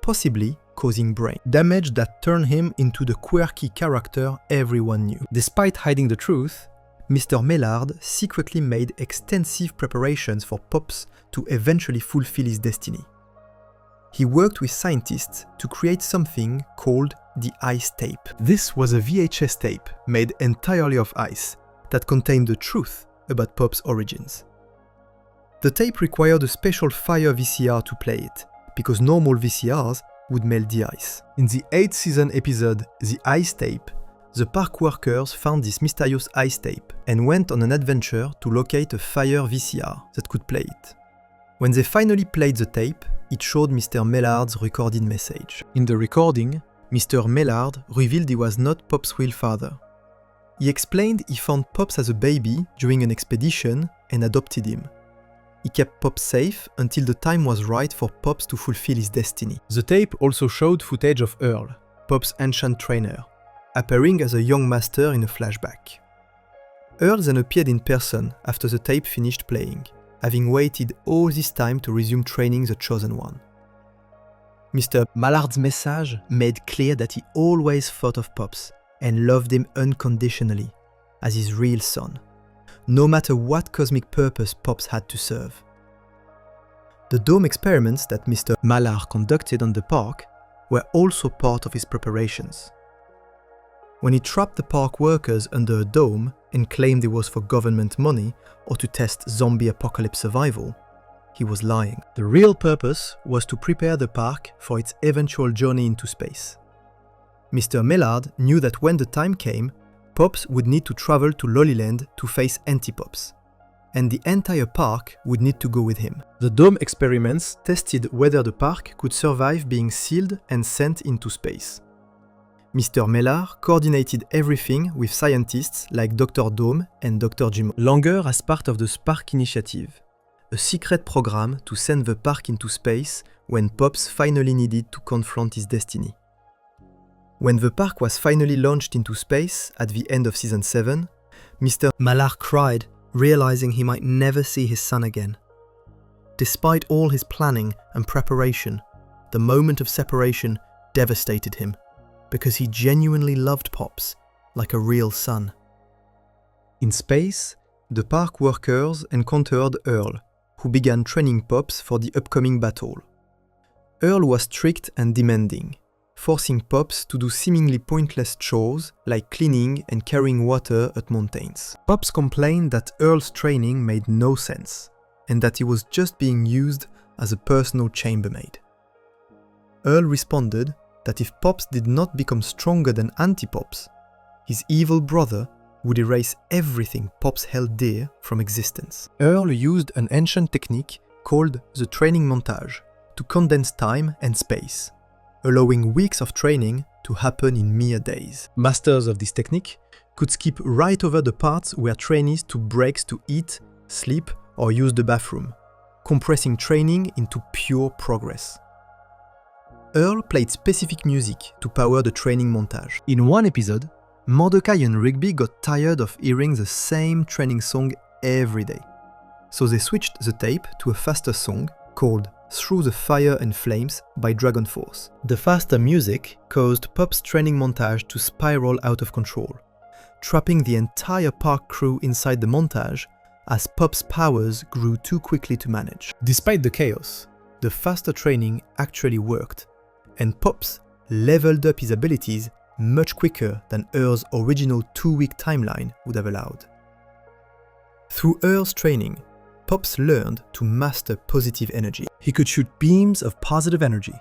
possibly causing brain damage that turned him into the quirky character everyone knew. Despite hiding the truth, Mr. Mellard secretly made extensive preparations for Pops to eventually fulfill his destiny. He worked with scientists to create something called the ice tape. This was a VHS tape made entirely of ice that contained the truth about Pop's origins. The tape required a special Fire VCR to play it, because normal VCRs would melt the ice. In the 8th season episode The Ice Tape, the park workers found this mysterious ice tape and went on an adventure to locate a Fire VCR that could play it. When they finally played the tape, it showed Mr. Mellard's recorded message. In the recording, Mr. Mellard revealed he was not Pop's real father. He explained he found Pops as a baby during an expedition and adopted him. He kept Pops safe until the time was right for Pops to fulfill his destiny. The tape also showed footage of Earl, Pop's ancient trainer, appearing as a young master in a flashback. Earl then appeared in person after the tape finished playing, having waited all this time to resume training the Chosen One. Mr. Mallard's message made clear that he always thought of Pops and loved him unconditionally, as his real son, no matter what cosmic purpose Pops had to serve. The dome experiments that Mr. Mallard conducted on the park were also part of his preparations. When he trapped the park workers under a dome and claimed it was for government money or to test zombie apocalypse survival, he was lying. The real purpose was to prepare the park for its eventual journey into space. Mr. Mellard knew that when the time came, Pops would need to travel to Lollyland to face Anti-Pops, and the entire park would need to go with him. The dome experiments tested whether the park could survive being sealed and sent into space. Mr. Mellard coordinated everything with scientists like Dr. Dome and Dr. Jim Langer as part of the Spark Initiative, a secret program to send the park into space when Pops finally needed to confront his destiny. When the park was finally launched into space at the end of Season 7, Mr. Mallard cried, realizing he might never see his son again. Despite all his planning and preparation, the moment of separation devastated him, because he genuinely loved Pops like a real son. In space, the park workers encountered Earl, who began training Pops for the upcoming battle. Earl was strict and demanding, forcing Pops to do seemingly pointless chores like cleaning and carrying water at mountains. Pops complained that Earl's training made no sense, and that he was just being used as a personal chambermaid. Earl responded that if Pops did not become stronger than Anti-Pops, his evil brother would erase everything Pops held dear from existence. Earl used an ancient technique called the training montage to condense time and space, allowing weeks of training to happen in mere days. Masters of this technique could skip right over the parts where trainees took breaks to eat, sleep, or use the bathroom, compressing training into pure progress. Earl played specific music to power the training montage. In one episode, Mordecai and Rigby got tired of hearing the same training song every day, so they switched the tape to a faster song called Through the Fire and Flames by Dragon Force. The faster music caused Pop's training montage to spiral out of control, trapping the entire park crew inside the montage as Pop's powers grew too quickly to manage. Despite the chaos, the faster training actually worked, and Pops leveled up his abilities much quicker than Earl's original 2-week timeline would have allowed. Through Earl's training, Pops learned to master positive energy. He could shoot beams of positive energy,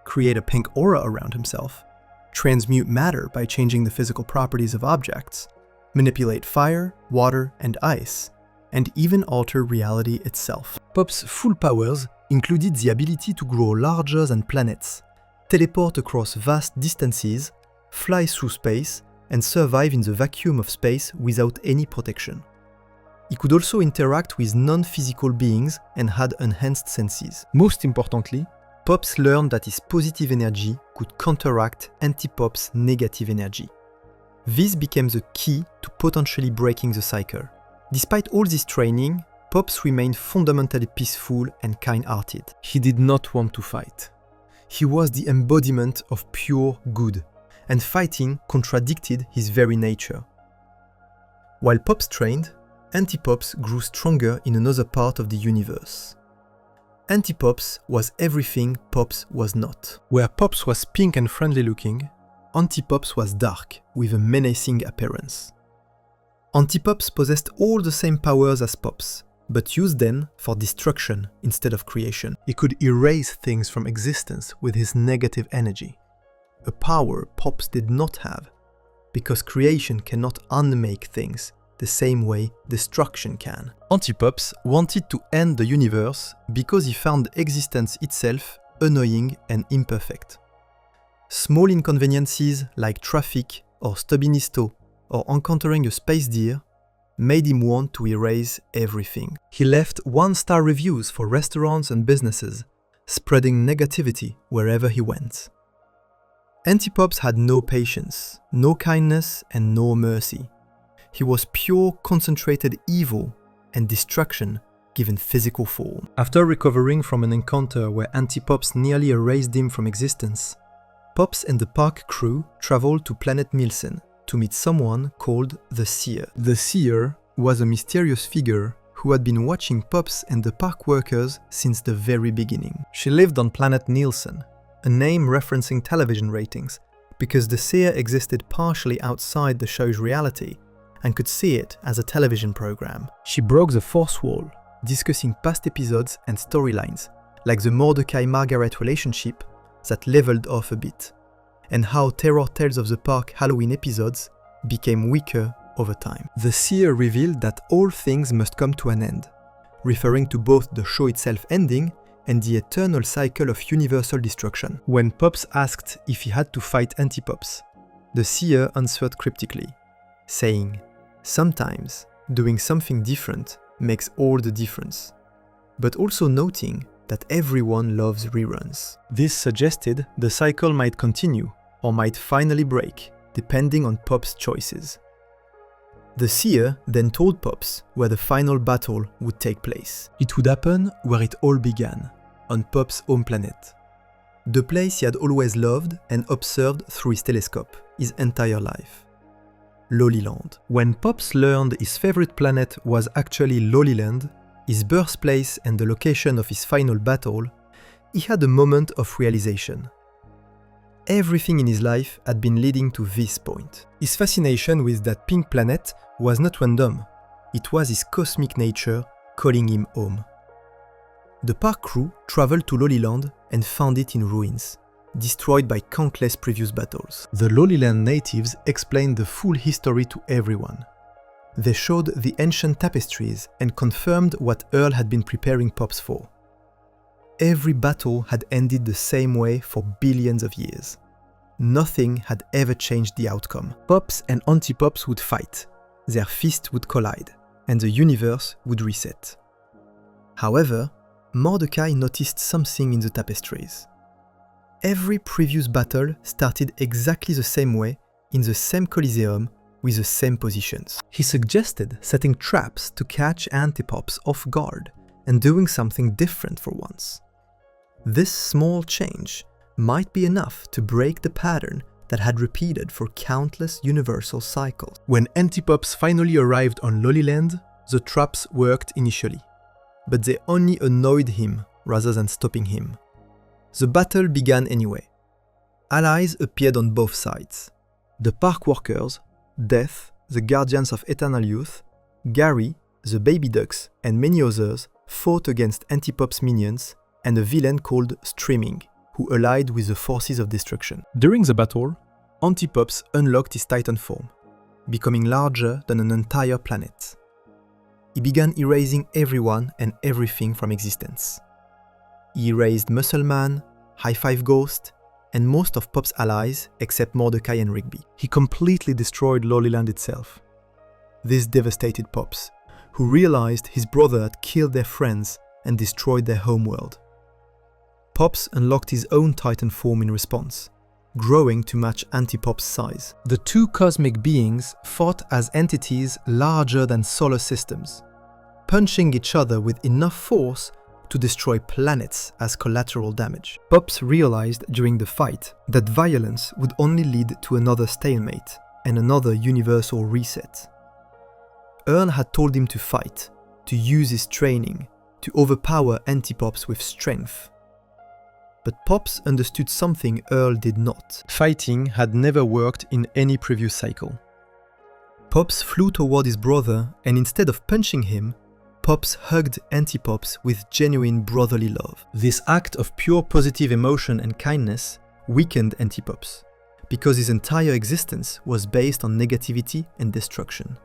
create a pink aura around himself, transmute matter by changing the physical properties of objects, manipulate fire, water, and ice, and even alter reality itself. Pop's full powers included the ability to grow larger than planets, teleport across vast distances, fly through space, and survive in the vacuum of space without any protection. He could also interact with non-physical beings and had enhanced senses. Most importantly, Pops learned that his positive energy could counteract Antipop's negative energy. This became the key to potentially breaking the cycle. Despite all this training, Pops remained fundamentally peaceful and kind-hearted. He did not want to fight. He was the embodiment of pure good, and fighting contradicted his very nature. While Pops trained, Antipops grew stronger in another part of the universe. Antipops was everything Pops was not. Where Pops was pink and friendly looking, Antipops was dark, with a menacing appearance. Antipops possessed all the same powers as Pops, but used them for destruction instead of creation. He could erase things from existence with his negative energy, a power Pops did not have, because creation cannot unmake things the same way destruction can. Antipops wanted to end the universe because he found existence itself annoying and imperfect. Small inconveniences like traffic or stubbing his toe or encountering a space deer made him want to erase everything. He left one-star reviews for restaurants and businesses, spreading negativity wherever he went. Antipops had no patience, no kindness, and no mercy. He was pure concentrated evil and destruction given physical form. After recovering from an encounter where Antipops nearly erased him from existence, Pops and the park crew traveled to planet Milsen to meet someone called the Seer. The Seer was a mysterious figure who had been watching Pops and the park workers since the very beginning. She lived on planet Nielsen, a name referencing television ratings, because the Seer existed partially outside the show's reality and could see it as a television program. She broke the fourth wall, discussing past episodes and storylines, like the Mordecai-Margaret relationship that leveled off a bit, and how Terror Tales of the Park Halloween episodes became weaker over time. The Seer revealed that all things must come to an end, referring to both the show itself ending and the eternal cycle of universal destruction. When Pops asked if he had to fight Antipops, the Seer answered cryptically, saying, "Sometimes doing something different makes all the difference," but also noting that everyone loves reruns. This suggested the cycle might continue or might finally break, depending on Pops' choices. The Seer then told Pops where the final battle would take place. It would happen where it all began, on Pops' home planet. The place he had always loved and observed through his telescope his entire life. Loliland. When Pops learned his favorite planet was actually Loliland, his birthplace and the location of his final battle, he had a moment of realization. Everything in his life had been leading to this point. His fascination with that pink planet was not random. It was his cosmic nature calling him home. The park crew traveled to Loliland and found it in ruins, destroyed by countless previous battles. The Loliland natives explained the full history to everyone. They showed the ancient tapestries and confirmed what Earl had been preparing Pops for. Every battle had ended the same way for billions of years. Nothing had ever changed the outcome. Pops and Antipops would fight, their fists would collide, and the universe would reset. However, Mordecai noticed something in the tapestries. Every previous battle started exactly the same way, in the same Coliseum, with the same positions. He suggested setting traps to catch Antipops off guard and doing something different for once. This small change might be enough to break the pattern that had repeated for countless universal cycles. When Antipops finally arrived on Loliland, the traps worked initially, but they only annoyed him rather than stopping him. The battle began anyway. Allies appeared on both sides. The park workers, Death, the Guardians of Eternal Youth, Gary, the Baby Ducks, and many others fought against Antipop's minions and a villain called Streaming, who allied with the forces of destruction. During the battle, Antipops unlocked his Titan form, becoming larger than an entire planet. He began erasing everyone and everything from existence. He erased Muscleman, High Five Ghost, and most of Pop's allies except Mordecai and Rigby. He completely destroyed Loliland itself. This devastated Pops, who realized his brother had killed their friends and destroyed their homeworld. Pops unlocked his own Titan form in response, growing to match Antipop's size. The two cosmic beings fought as entities larger than solar systems, punching each other with enough force to destroy planets as collateral damage. Pops realized during the fight that violence would only lead to another stalemate and another universal reset. Earl had told him to fight, to use his training, to overpower Antipops with strength. But Pops understood something Earl did not. Fighting had never worked in any previous cycle. Pops flew toward his brother, and instead of punching him, Pops hugged Antipops with genuine brotherly love. This act of pure positive emotion and kindness weakened Antipops, because his entire existence was based on negativity and destruction.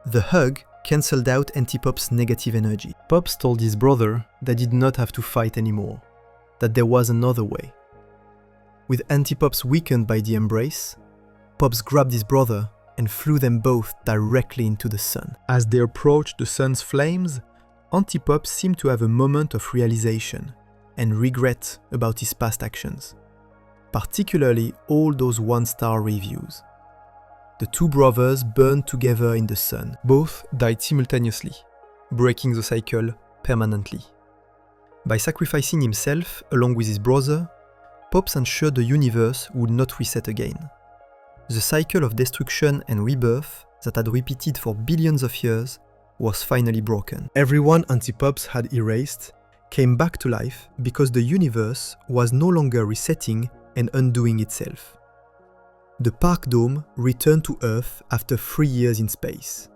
The hug cancelled out Antipop's negative energy. Pops told his brother that he did not have to fight anymore, that there was another way. With Antipops weakened by the embrace, Pops grabbed his brother and flew them both directly into the sun. As they approached the sun's flames, Antipops seemed to have a moment of realization and regret about his past actions, particularly all those one-star reviews. The two brothers burned together in the sun. Both died simultaneously, breaking the cycle permanently. By sacrificing himself along with his brother, Pops ensured the universe would not reset again. The cycle of destruction and rebirth that had repeated for billions of years was finally broken. Everyone Antipops had erased came back to life because the universe was no longer resetting and undoing itself. The Park Dome returned to Earth after 3 years in space.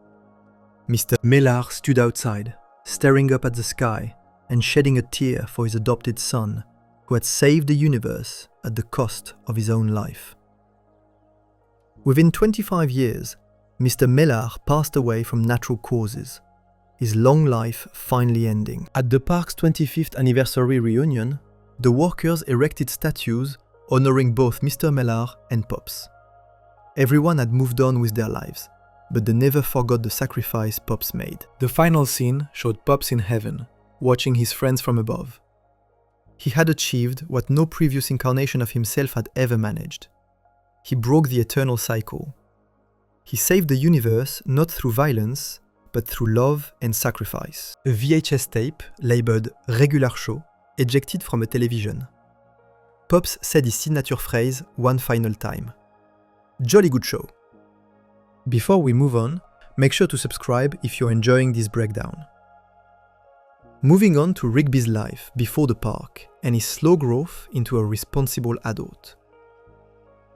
Mr. Mellar stood outside, staring up at the sky and shedding a tear for his adopted son, who had saved the universe at the cost of his own life. Within 25 years, Mr. Mellar passed away from natural causes, his long life finally ending. At the park's 25th anniversary reunion, the workers erected statues honoring both Mr. Mellar and Pops. Everyone had moved on with their lives, but they never forgot the sacrifice Pops made. The final scene showed Pops in heaven, watching his friends from above. He had achieved what no previous incarnation of himself had ever managed. He broke the eternal cycle. He saved the universe not through violence, but through love and sacrifice. A VHS tape, labeled Regular Show, ejected from a television. Pops said his signature phrase one final time. Jolly good show. Before we move on, make sure to subscribe if you're enjoying this breakdown. Moving on to Rigby's life before the park and his slow growth into a responsible adult.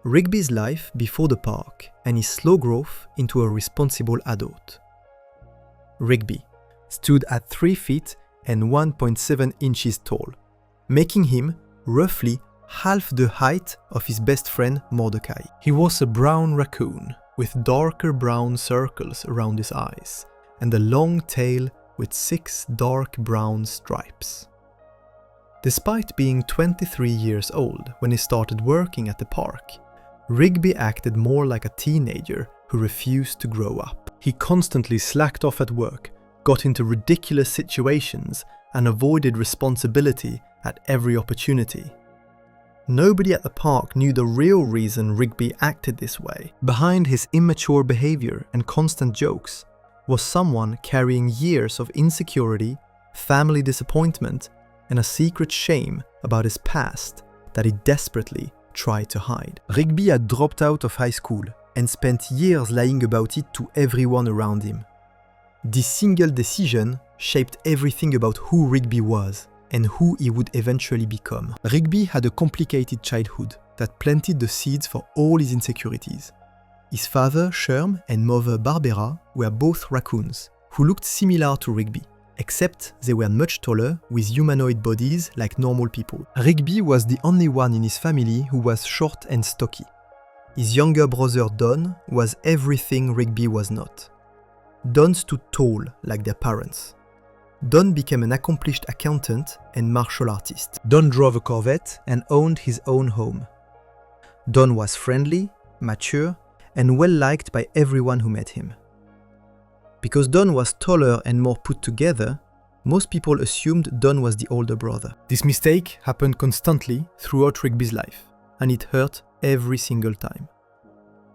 Rigby's life before the park and his slow growth into a responsible adult. Rigby stood at 3 feet and 1.7 inches tall, making him roughly half the height of his best friend Mordecai. He was a brown raccoon with darker brown circles around his eyes and a long tail with 6 dark brown stripes. Despite being 23 years old when he started working at the park, Rigby acted more like a teenager who refused to grow up. He constantly slacked off at work, got into ridiculous situations, and avoided responsibility at every opportunity. Nobody at the park knew the real reason Rigby acted this way. Behind his immature behavior and constant jokes was someone carrying years of insecurity, family disappointment, and a secret shame about his past that he desperately tried to hide. Rigby had dropped out of high school and spent years lying about it to everyone around him. This single decision shaped everything about who Rigby was and who he would eventually become. Rigby had a complicated childhood that planted the seeds for all his insecurities. His father, Sherm, and mother, Barbara, were both raccoons, who looked similar to Rigby, except they were much taller with humanoid bodies like normal people. Rigby was the only one in his family who was short and stocky. His younger brother Don was everything Rigby was not. Don stood tall like their parents. Don became an accomplished accountant and martial artist. Don drove a Corvette and owned his own home. Don was friendly, mature, and well liked by everyone who met him. Because Don was taller and more put together, most people assumed Don was the older brother. This mistake happened constantly throughout Rigby's life, and it hurt every single time.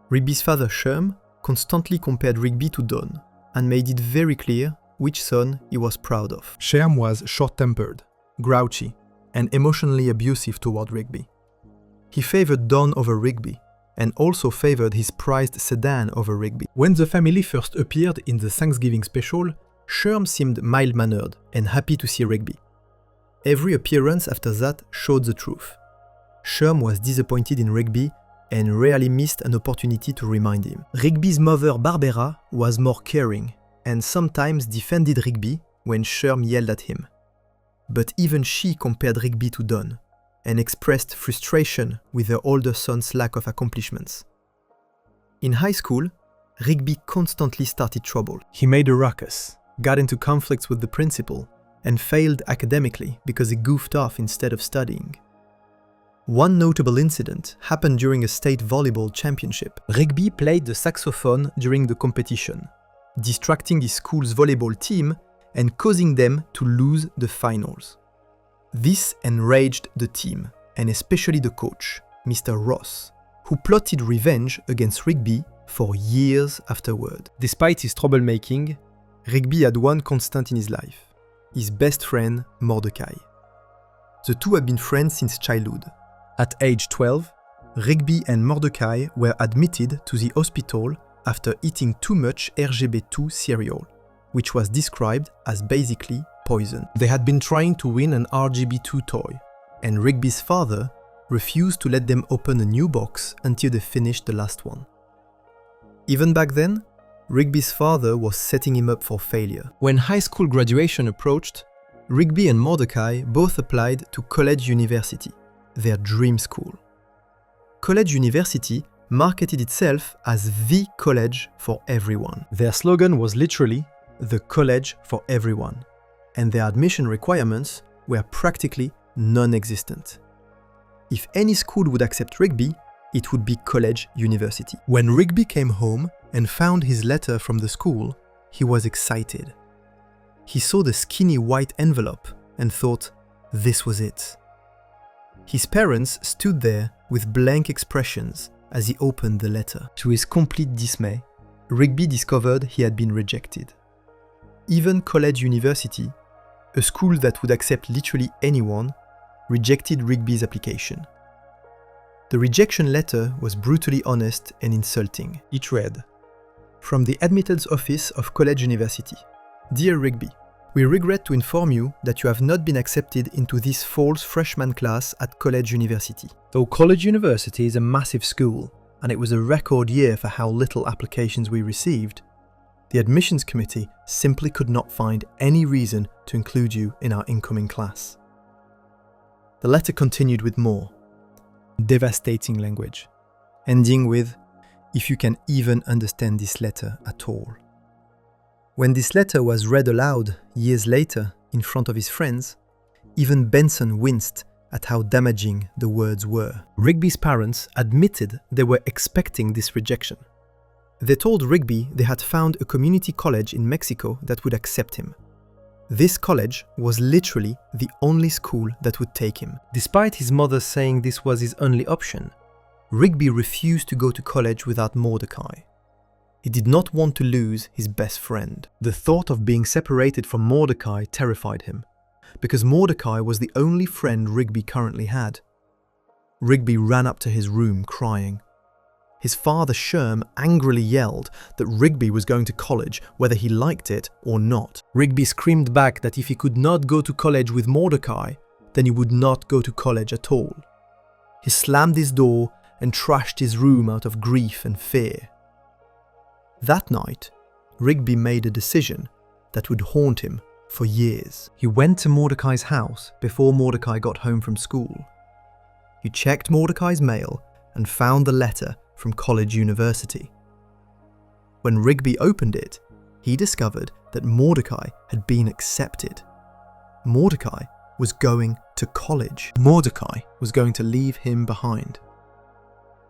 Rigby's father, Sherm, constantly compared Rigby to Don, and made it very clear which son he was proud of. Sherm was short-tempered, grouchy, and emotionally abusive toward Rigby. He favored Don over Rigby, and also favored his prized sedan over Rigby. When the family first appeared in the Thanksgiving special, Sherm seemed mild-mannered and happy to see Rigby. Every appearance after that showed the truth. Sherm was disappointed in Rigby and rarely missed an opportunity to remind him. Rigby's mother, Barbara, was more caring and sometimes defended Rigby when Sherm yelled at him. But even she compared Rigby to Don and expressed frustration with her older son's lack of accomplishments. In high school, Rigby constantly started trouble. He made a ruckus, got into conflicts with the principal, and failed academically because he goofed off instead of studying. One notable incident happened during a state volleyball championship. Rigby played the saxophone during the competition, distracting his school's volleyball team and causing them to lose the finals. This enraged the team, and especially the coach, Mr. Ross, who plotted revenge against Rigby for years afterward. Despite his troublemaking, Rigby had one constant in his life: his best friend, Mordecai. The two had been friends since childhood. At age 12, Rigby and Mordecai were admitted to the hospital after eating too much RGB2 cereal, which was described as basically poison. They had been trying to win an RGB2 toy, and Rigby's father refused to let them open a new box until they finished the last one. Even back then, Rigby's father was setting him up for failure. When high school graduation approached, Rigby and Mordecai both applied to College University, their dream school. College University marketed itself as the college for everyone. Their slogan was literally the college for everyone, and their admission requirements were practically non-existent. If any school would accept Rigby, it would be College University. When Rigby came home and found his letter from the school, he was excited. He saw the skinny white envelope and thought, this was it. His parents stood there with blank expressions as he opened the letter. To his complete dismay, Rigby discovered he had been rejected. Even College University, a school that would accept literally anyone, rejected Rigby's application. The rejection letter was brutally honest and insulting. It read, "From the admittance office of College University. Dear Rigby, we regret to inform you that you have not been accepted into this fall's freshman class at College University. Though College University is a massive school, and it was a record year for how little applications we received, the admissions committee simply could not find any reason to include you in our incoming class." The letter continued with more devastating language, ending with, "If you can even understand this letter at all." When this letter was read aloud years later in front of his friends, even Benson winced at how damaging the words were. Rigby's parents admitted they were expecting this rejection. They told Rigby they had found a community college in Mexico that would accept him. This college was literally the only school that would take him. Despite his mother saying this was his only option, Rigby refused to go to college without Mordecai. He did not want to lose his best friend. The thought of being separated from Mordecai terrified him, because Mordecai was the only friend Rigby currently had. Rigby ran up to his room crying. His father, Sherm, angrily yelled that Rigby was going to college whether he liked it or not. Rigby screamed back that if he could not go to college with Mordecai, then he would not go to college at all. He slammed his door and trashed his room out of grief and fear. That night, Rigby made a decision that would haunt him for years. He went to Mordecai's house before Mordecai got home from school. He checked Mordecai's mail and found the letter from College University. When Rigby opened it, he discovered that Mordecai had been accepted. Mordecai was going to college. Mordecai was going to leave him behind.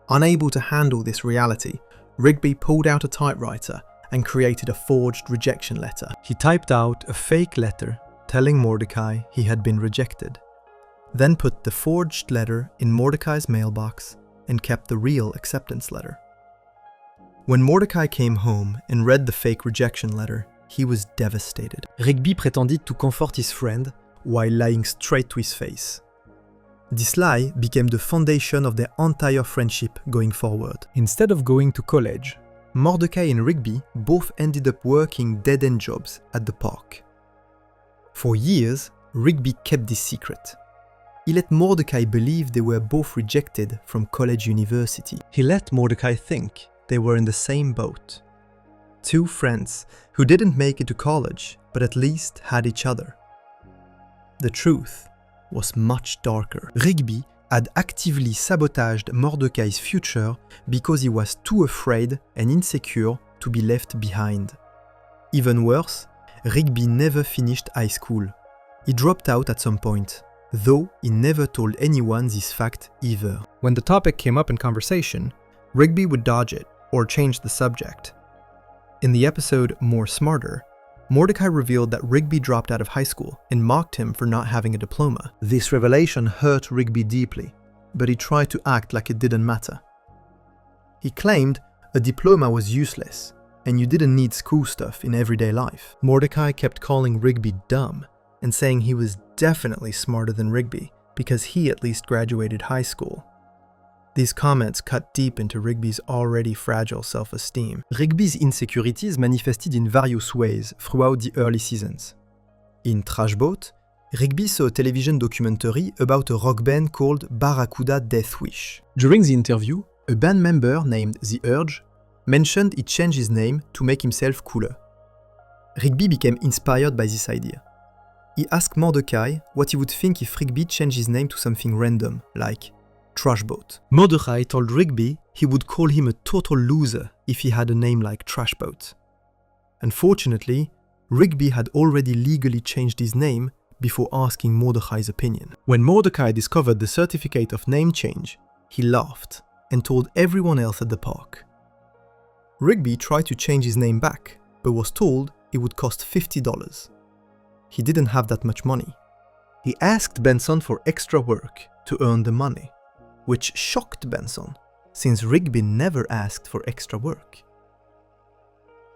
Unable to handle this reality, Rigby pulled out a typewriter and created a forged rejection letter. He typed out a fake letter telling Mordecai he had been rejected, then put the forged letter in Mordecai's mailbox and kept the real acceptance letter. When Mordecai came home and read the fake rejection letter, he was devastated. Rigby pretended to comfort his friend while lying straight to his face. This lie became the foundation of their entire friendship going forward. Instead of going to college, Mordecai and Rigby both ended up working dead-end jobs at the park. For years, Rigby kept this secret. He let Mordecai believe they were both rejected from college university. He let Mordecai think they were in the same boat. Two friends who didn't make it to college, but at least had each other. The truth was much darker. Rigby had actively sabotaged Mordecai's future because he was too afraid and insecure to be left behind. Even worse, Rigby never finished high school. He dropped out at some point, though he never told anyone this fact either. When the topic came up in conversation, Rigby would dodge it or change the subject. In the episode More Smarter, Mordecai revealed that Rigby dropped out of high school and mocked him for not having a diploma. This revelation hurt Rigby deeply, but he tried to act like it didn't matter. He claimed a diploma was useless and you didn't need school stuff in everyday life. Mordecai kept calling Rigby dumb and saying he was definitely smarter than Rigby because he at least graduated high school. These comments cut deep into Rigby's already fragile self-esteem. Rigby's insecurities manifested in various ways throughout the early seasons. In Trash Boat, Rigby saw a television documentary about a rock band called Barracuda Death Wish. During the interview, a band member named The Urge mentioned he changed his name to make himself cooler. Rigby became inspired by this idea. He asked Mordecai what he would think if Rigby changed his name to something random, like Trash Boat. Mordecai told Rigby he would call him a total loser if he had a name like Trash Boat. Unfortunately, Rigby had already legally changed his name before asking Mordecai's opinion. When Mordecai discovered the certificate of name change, he laughed and told everyone else at the park. Rigby tried to change his name back, but was told it would cost $50. He didn't have that much money. He asked Benson for extra work to earn the money, which shocked Benson, since Rigby never asked for extra work.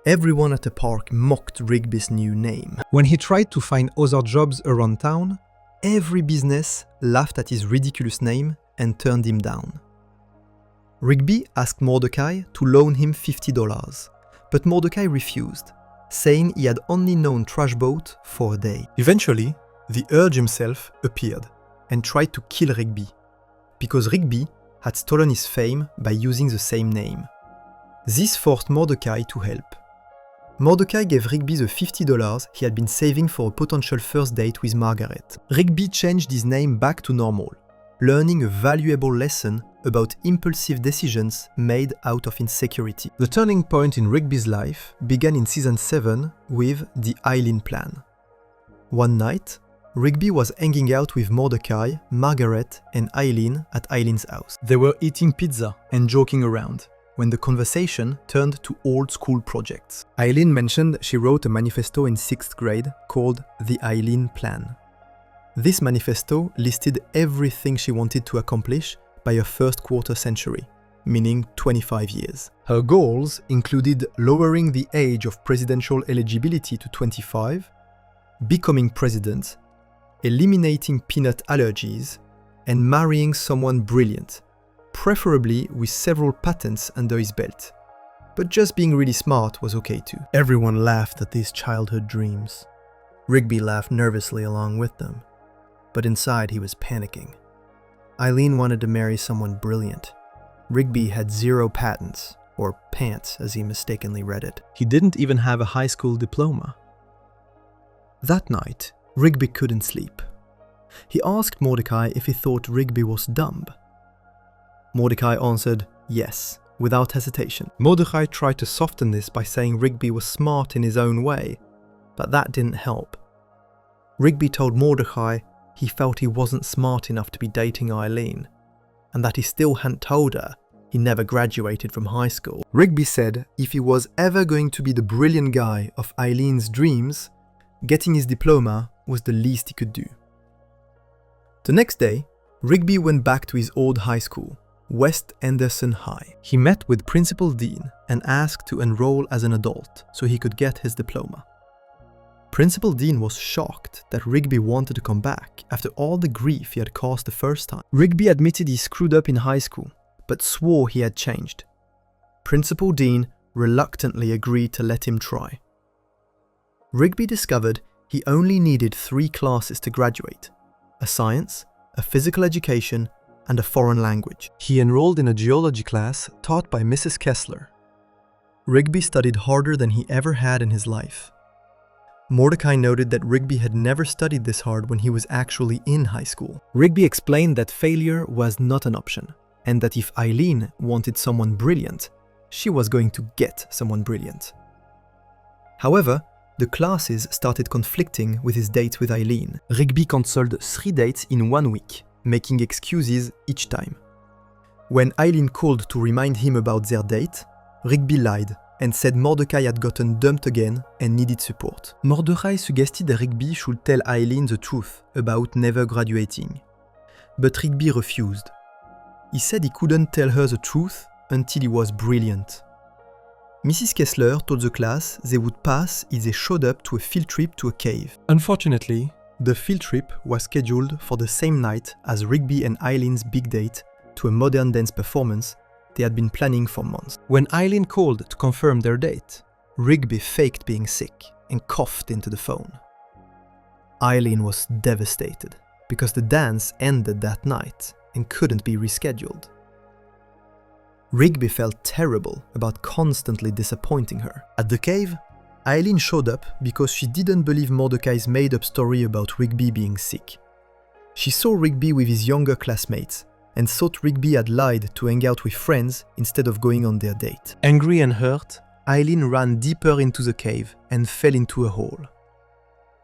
Everyone at the park mocked Rigby's new name. When he tried to find other jobs around town, every business laughed at his ridiculous name and turned him down. Rigby asked Mordecai to loan him $50, but Mordecai refused, saying he had only known Trash Boat for a day. Eventually, the Urge himself appeared and tried to kill Rigby, because Rigby had stolen his fame by using the same name. This forced Mordecai to help. Mordecai gave Rigby the $50 he had been saving for a potential first date with Margaret. Rigby changed his name back to normal, learning a valuable lesson about impulsive decisions made out of insecurity. The turning point in Rigby's life began in season 7 with the Eileen plan. One night, Rigby was hanging out with Mordecai, Margaret, and Eileen at Eileen's house. They were eating pizza and joking around when the conversation turned to old school projects. Eileen mentioned she wrote a manifesto in 6th grade called the Eileen Plan. This manifesto listed everything she wanted to accomplish by a first quarter century, meaning 25 years. Her goals included lowering the age of presidential eligibility to 25, becoming president, eliminating peanut allergies, and marrying someone brilliant, preferably with several patents under his belt. But just being really smart was okay too. Everyone laughed at these childhood dreams. Rigby laughed nervously along with them, but inside he was panicking. Eileen wanted to marry someone brilliant. Rigby had 0 patents, or pants as he mistakenly read it. He didn't even have a high school diploma. That night, Rigby couldn't sleep. He asked Mordecai if he thought Rigby was dumb. Mordecai answered yes, without hesitation. Mordecai tried to soften this by saying Rigby was smart in his own way, but that didn't help. Rigby told Mordecai he felt he wasn't smart enough to be dating Eileen, and that he still hadn't told her he he never graduated from high school. Rigby said if he was ever going to be the brilliant guy of Eileen's dreams, getting his diploma was the least he could do. The next day, Rigby went back to his old high school, West Henderson High. He met with Principal Dean and asked to enroll as an adult so he could get his diploma. Principal Dean was shocked that Rigby wanted to come back after all the grief he had caused the first time. Rigby admitted he screwed up in high school, but swore he had changed. Principal Dean reluctantly agreed to let him try. Rigby discovered he only needed 3 classes to graduate: a science, a physical education, and a foreign language. He enrolled in a geology class taught by Mrs. Kessler. Rigby studied harder than he ever had in his life. Mordecai noted that Rigby had never studied this hard when he was actually in high school. Rigby explained that failure was not an option, and that if Eileen wanted someone brilliant, she was going to get someone brilliant. However, the classes started conflicting with his dates with Eileen. Rigby cancelled 3 dates in 1 week, making excuses each time. When Eileen called to remind him about their date, Rigby lied and said Mordecai had gotten dumped again and needed support. Mordecai suggested Rigby should tell Eileen the truth about never graduating, but Rigby refused. He said he couldn't tell her the truth until he was brilliant. Mrs. Kessler told the class they would pass if they showed up to a field trip to a cave. Unfortunately, the field trip was scheduled for the same night as Rigby and Eileen's big date to a modern dance performance they had been planning for months. When Eileen called to confirm their date, Rigby faked being sick and coughed into the phone. Eileen was devastated because the dance ended that night and couldn't be rescheduled. Rigby felt terrible about constantly disappointing her. At the cave, Eileen showed up because she didn't believe Mordecai's made-up story about Rigby being sick. She saw Rigby with his younger classmates and thought Rigby had lied to hang out with friends instead of going on their date. Angry and hurt, Eileen ran deeper into the cave and fell into a hole.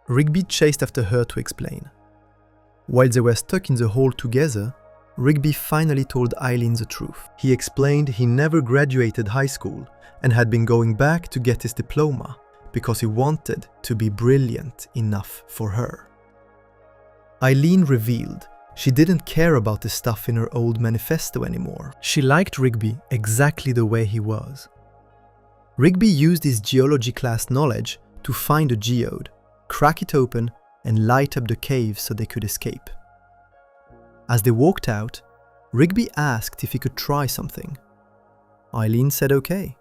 Rigby chased after her to explain. While they were stuck in the hole together, Rigby finally told Eileen the truth. He explained he never graduated high school and had been going back to get his diploma because he wanted to be brilliant enough for her. Eileen revealed she didn't care about the stuff in her old manifesto anymore. She liked Rigby exactly the way he was. Rigby used his geology class knowledge to find a geode, crack it open, and light up the cave so they could escape. As they walked out, Rigby asked if he could try something. Eileen said okay.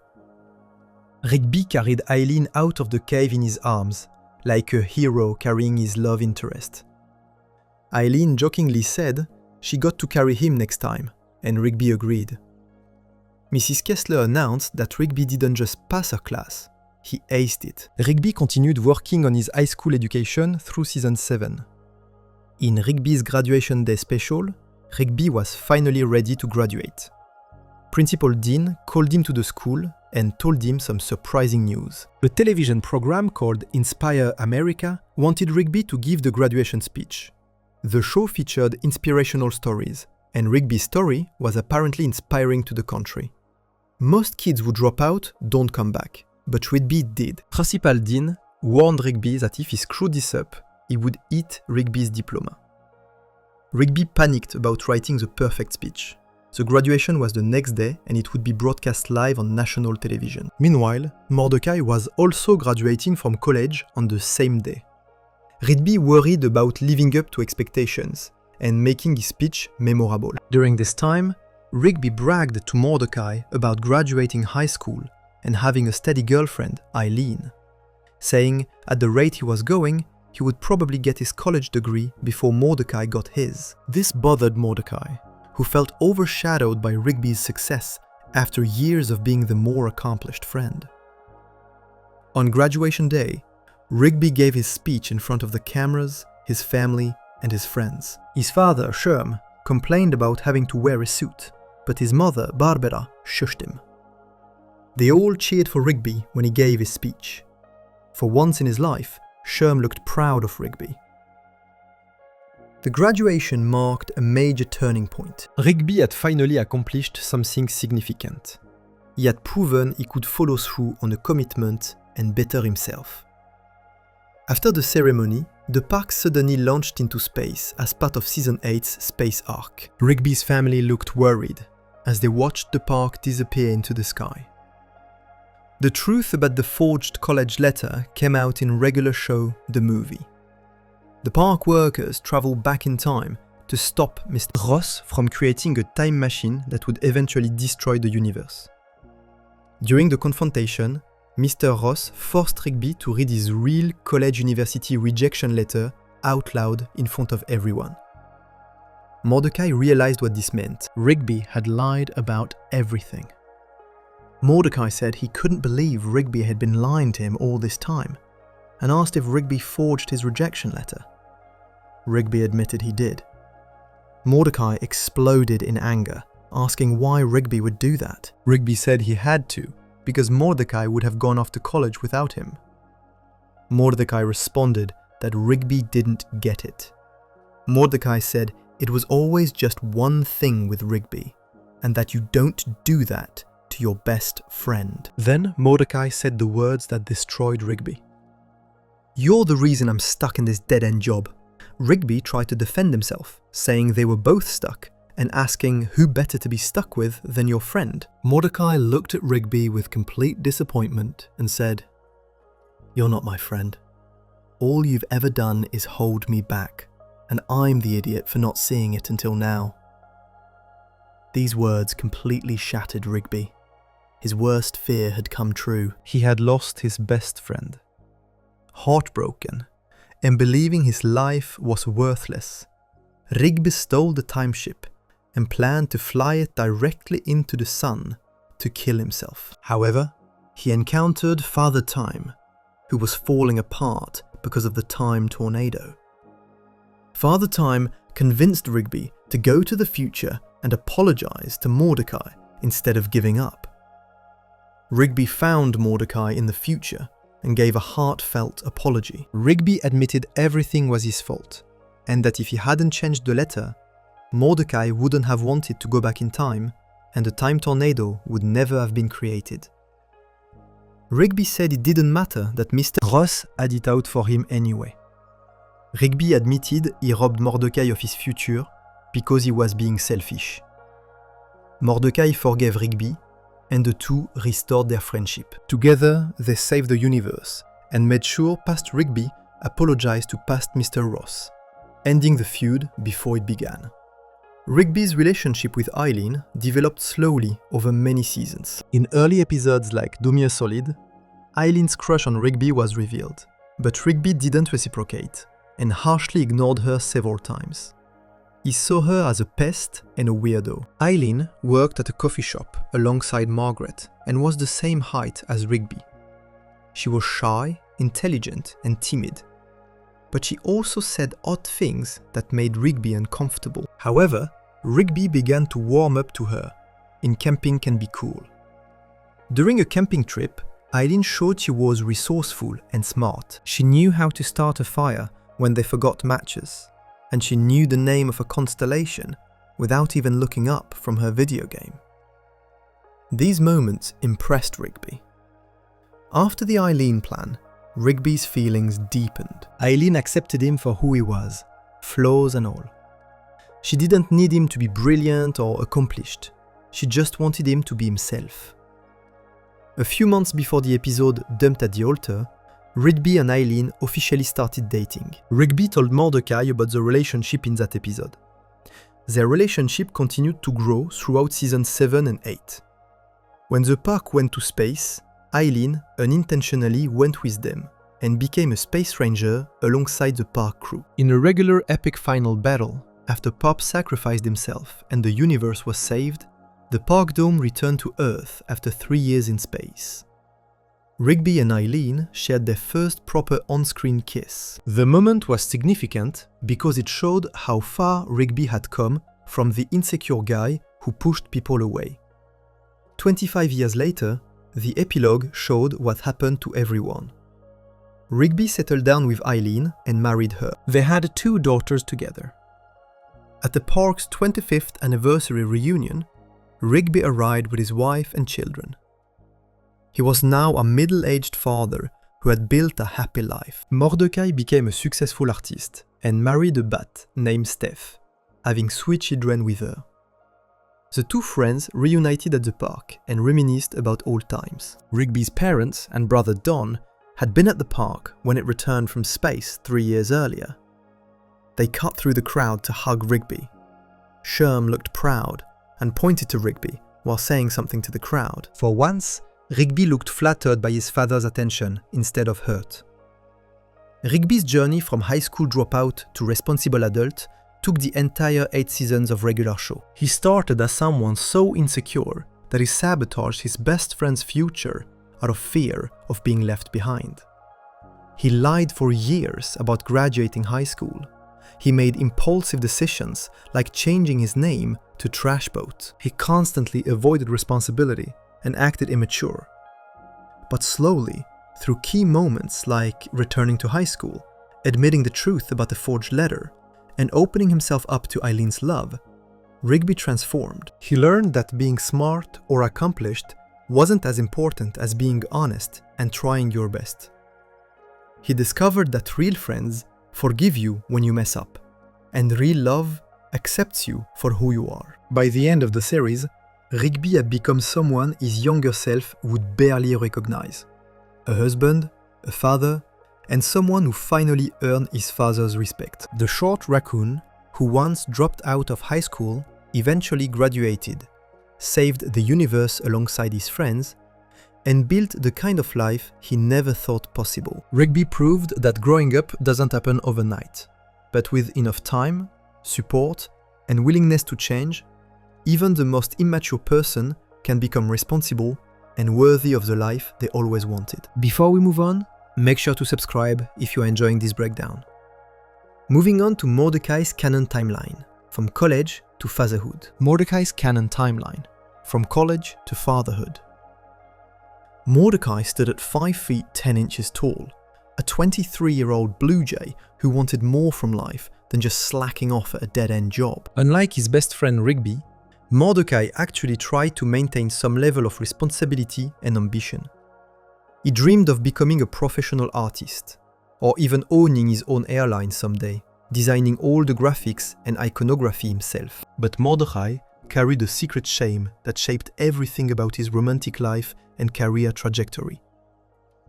Rigby carried Eileen out of the cave in his arms, like a hero carrying his love interest. Eileen jokingly said she got to carry him next time, and Rigby agreed. Mrs. Kessler announced that Rigby didn't just pass her class, he aced it. Rigby continued working on his high school education through season 7. In Rigby's graduation day special, Rigby was finally ready to graduate. Principal Dean called him to the school and told him some surprising news. A television program called Inspire America wanted Rigby to give the graduation speech. The show featured inspirational stories, and Rigby's story was apparently inspiring to the country. Most kids who drop out don't come back, but Rigby did. Principal Dean warned Rigby that if he screwed this up, he would eat Rigby's diploma. Rigby panicked about writing the perfect speech. The graduation was the next day and it would be broadcast live on national television. Meanwhile, Mordecai was also graduating from college on the same day. Rigby worried about living up to expectations and making his speech memorable. During this time, Rigby bragged to Mordecai about graduating high school and having a steady girlfriend, Eileen, saying at the rate he was going, he would probably get his college degree before Mordecai got his. This bothered Mordecai, who felt overshadowed by Rigby's success after years of being the more accomplished friend. On graduation day, Rigby gave his speech in front of the cameras, his family, and his friends. His father, Sherm, complained about having to wear a suit, but his mother, Barbara, shushed him. They all cheered for Rigby when he gave his speech. For once in his life, Sherm looked proud of Rigby. The graduation marked a major turning point. Rigby had finally accomplished something significant. He had proven he could follow through on a commitment and better himself. After the ceremony, the park suddenly launched into space as part of Season 8's space arc. Rigby's family looked worried as they watched the park disappear into the sky. The truth about the forged college letter came out in Regular Show, the movie. The park workers traveled back in time to stop Mr. Ross from creating a time machine that would eventually destroy the universe. During the confrontation, Mr. Ross forced Rigby to read his real college-university rejection letter out loud in front of everyone. Mordecai realized what this meant. Rigby had lied about everything. Mordecai said he couldn't believe Rigby had been lying to him all this time, and asked if Rigby forged his rejection letter. Rigby admitted he did. Mordecai exploded in anger, asking why Rigby would do that. Rigby said he had to, because Mordecai would have gone off to college without him. Mordecai responded that Rigby didn't get it. Mordecai said it was always just one thing with Rigby, and that you don't do that to your best friend. Then Mordecai said the words that destroyed Rigby. "You're the reason I'm stuck in this dead-end job." Rigby tried to defend himself, saying they were both stuck, and asking who better to be stuck with than your friend. Mordecai looked at Rigby with complete disappointment and said, "You're not my friend. All you've ever done is hold me back, and I'm the idiot for not seeing it until now." These words completely shattered Rigby. His worst fear had come true. He had lost his best friend. Heartbroken, and believing his life was worthless, Rigby stole the timeship and planned to fly it directly into the sun to kill himself. However, he encountered Father Time, who was falling apart because of the time tornado. Father Time convinced Rigby to go to the future and apologize to Mordecai instead of giving up. Rigby found Mordecai in the future and gave a heartfelt apology. Rigby admitted everything was his fault, and that if he hadn't changed the letter, Mordecai wouldn't have wanted to go back in time, and the time tornado would never have been created. Rigby said it didn't matter that Mr. Ross had it out for him anyway. Rigby admitted he robbed Mordecai of his future because he was being selfish. Mordecai forgave Rigby, and the two restored their friendship. Together, they saved the universe and made sure past Rigby apologized to past Mr. Ross, ending the feud before it began. Rigby's relationship with Eileen developed slowly over many seasons. In early episodes like Do Me a Solid, Eileen's crush on Rigby was revealed, but Rigby didn't reciprocate and harshly ignored her several times. He saw her as a pest and a weirdo. Eileen worked at a coffee shop alongside Margaret and was the same height as Rigby. She was shy, intelligent, and timid, but she also said odd things that made Rigby uncomfortable. However, Rigby began to warm up to her, and camping can be cool. During a camping trip, Eileen showed she was resourceful and smart. She knew how to start a fire when they forgot matches, and she knew the name of a constellation without even looking up from her video game. These moments impressed Rigby. After the Eileen plan, Rigby's feelings deepened. Eileen accepted him for who he was, flaws and all. She didn't need him to be brilliant or accomplished. She just wanted him to be himself. A few months before the episode Dumped at the Altar, Rigby and Eileen officially started dating. Rigby told Mordecai about the relationship in that episode. Their relationship continued to grow throughout seasons 7 and 8. When the park went to space, Eileen unintentionally went with them and became a space ranger alongside the park crew. In a regular epic final battle, after Pop sacrificed himself and the universe was saved, the park dome returned to Earth after 3 years in space. Rigby and Eileen shared their first proper on-screen kiss. The moment was significant because it showed how far Rigby had come from the insecure guy who pushed people away. 25 years later, the epilogue showed what happened to everyone. Rigby settled down with Eileen and married her. They had 2 daughters together, At the park's 25th anniversary reunion, Rigby arrived with his wife and children. He was now a middle-aged father who had built a happy life. Mordecai became a successful artist and married a bat named Steph, having 3 children with her. The two friends reunited at the park and reminisced about old times. Rigby's parents and brother Don had been at the park when it returned from space 3 years earlier. They cut through the crowd to hug Rigby. Sherm looked proud and pointed to Rigby while saying something to the crowd. For once, Rigby looked flattered by his father's attention instead of hurt. Rigby's journey from high school dropout to responsible adult took the entire 8 seasons of regular show. He started as someone so insecure that he sabotaged his best friend's future out of fear of being left behind. He lied for years about graduating high school. He made impulsive decisions like changing his name to Trashboat. He constantly avoided responsibility and acted immature. But slowly, through key moments like returning to high school, admitting the truth about the forged letter, and opening himself up to Eileen's love, Rigby transformed. He learned that being smart or accomplished wasn't as important as being honest and trying your best. He discovered that real friends forgive you when you mess up, and real love accepts you for who you are. By the end of the series, Rigby had become someone his younger self would barely recognize. A husband, a father, and someone who finally earned his father's respect. The short raccoon, who once dropped out of high school, eventually graduated, saved the universe alongside his friends, and built the kind of life he never thought possible. Rigby proved that growing up doesn't happen overnight, but with enough time, support, and willingness to change, even the most immature person can become responsible and worthy of the life they always wanted. Before we move on, make sure to subscribe if you are enjoying this breakdown. Moving on to Mordecai's canon timeline, from college to fatherhood. Mordecai's canon timeline, from college to fatherhood. Mordecai stood at 5 feet 10 inches tall, a 23-year-old blue jay who wanted more from life than just slacking off at a dead-end job. Unlike his best friend Rigby, Mordecai actually tried to maintain some level of responsibility and ambition. He dreamed of becoming a professional artist, or even owning his own airline someday, designing all the graphics and iconography himself. But Mordecai carried a secret shame that shaped everything about his romantic life and career trajectory.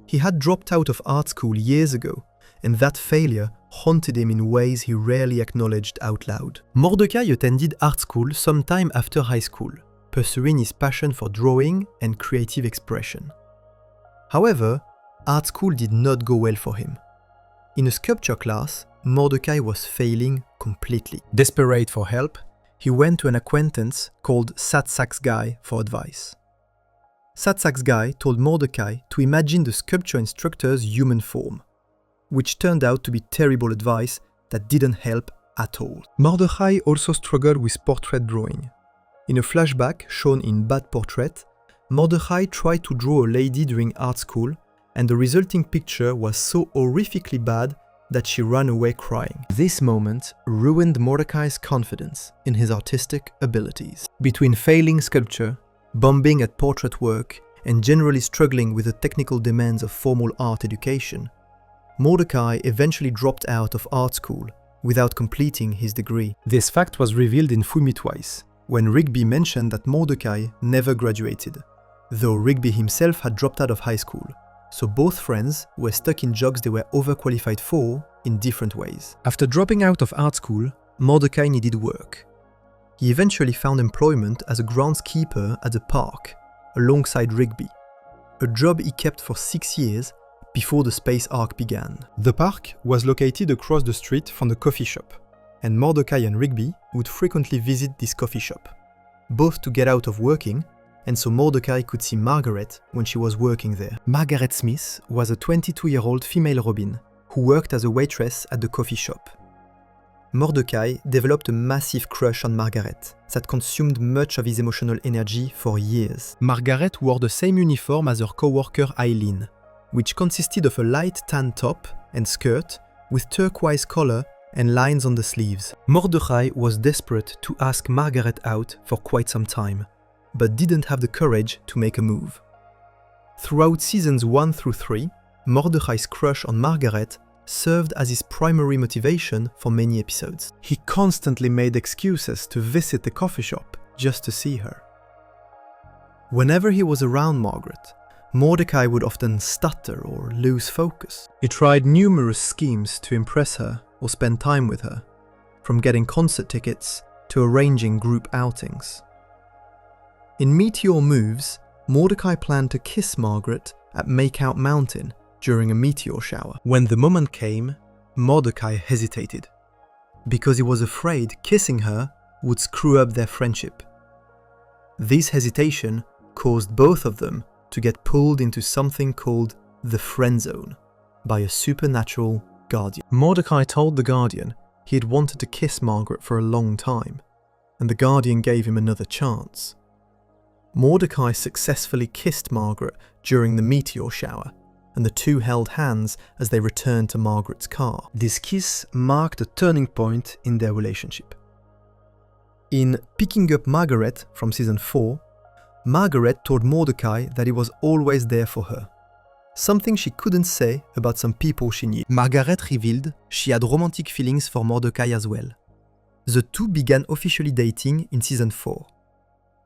He had dropped out of art school years ago, and that failure haunted him in ways he rarely acknowledged out loud. Mordecai attended art school sometime after high school, pursuing his passion for drawing and creative expression. However, art school did not go well for him. In a sculpture class, Mordecai was failing completely. Desperate for help, he went to an acquaintance called Satsak's Guy for advice. Satsak's Guy told Mordecai to imagine the sculpture instructor's human form, which turned out to be terrible advice that didn't help at all. Mordecai also struggled with portrait drawing. In a flashback shown in Bad Portrait, Mordecai tried to draw a lady during art school, and the resulting picture was so horrifically bad that she ran away crying. This moment ruined Mordecai's confidence in his artistic abilities. Between failing sculpture, bombing at portrait work, and generally struggling with the technical demands of formal art education, Mordecai eventually dropped out of art school without completing his degree. This fact was revealed in Fouille-moi Twice, when Rigby mentioned that Mordecai never graduated, though Rigby himself had dropped out of high school, so both friends were stuck in jobs they were overqualified for in different ways. After dropping out of art school, Mordecai needed work. He eventually found employment as a groundskeeper at the park, alongside Rigby, a job he kept for 6 years before the space arc began. The park was located across the street from the coffee shop, and Mordecai and Rigby would frequently visit this coffee shop, both to get out of working, and so Mordecai could see Margaret when she was working there. Margaret Smith was a 22-year-old female Robin who worked as a waitress at the coffee shop. Mordecai developed a massive crush on Margaret that consumed much of his emotional energy for years. Margaret wore the same uniform as her co-worker Eileen, which consisted of a light tan top and skirt with turquoise collar and lines on the sleeves. Mordechai was desperate to ask Margaret out for quite some time, but didn't have the courage to make a move. Throughout seasons 1 through 3, Mordechai's crush on Margaret served as his primary motivation for many episodes. He constantly made excuses to visit the coffee shop just to see her. Whenever he was around Margaret, Mordecai would often stutter or lose focus. He tried numerous schemes to impress her or spend time with her, from getting concert tickets to arranging group outings. In Meteor Moves, Mordecai planned to kiss Margaret at Makeout Mountain during a meteor shower. When the moment came, Mordecai hesitated, because he was afraid kissing her would screw up their friendship. This hesitation caused both of them to get pulled into something called the friend zone by a supernatural guardian. Mordecai told the guardian he had wanted to kiss Margaret for a long time, and the guardian gave him another chance. Mordecai successfully kissed Margaret during the meteor shower, and the two held hands as they returned to Margaret's car. This kiss marked a turning point in their relationship. In Picking Up Margaret from season 4, Margaret told Mordecai that he was always there for her, something she couldn't say about some people she knew. Margaret revealed she had romantic feelings for Mordecai as well. The two began officially dating in season 4.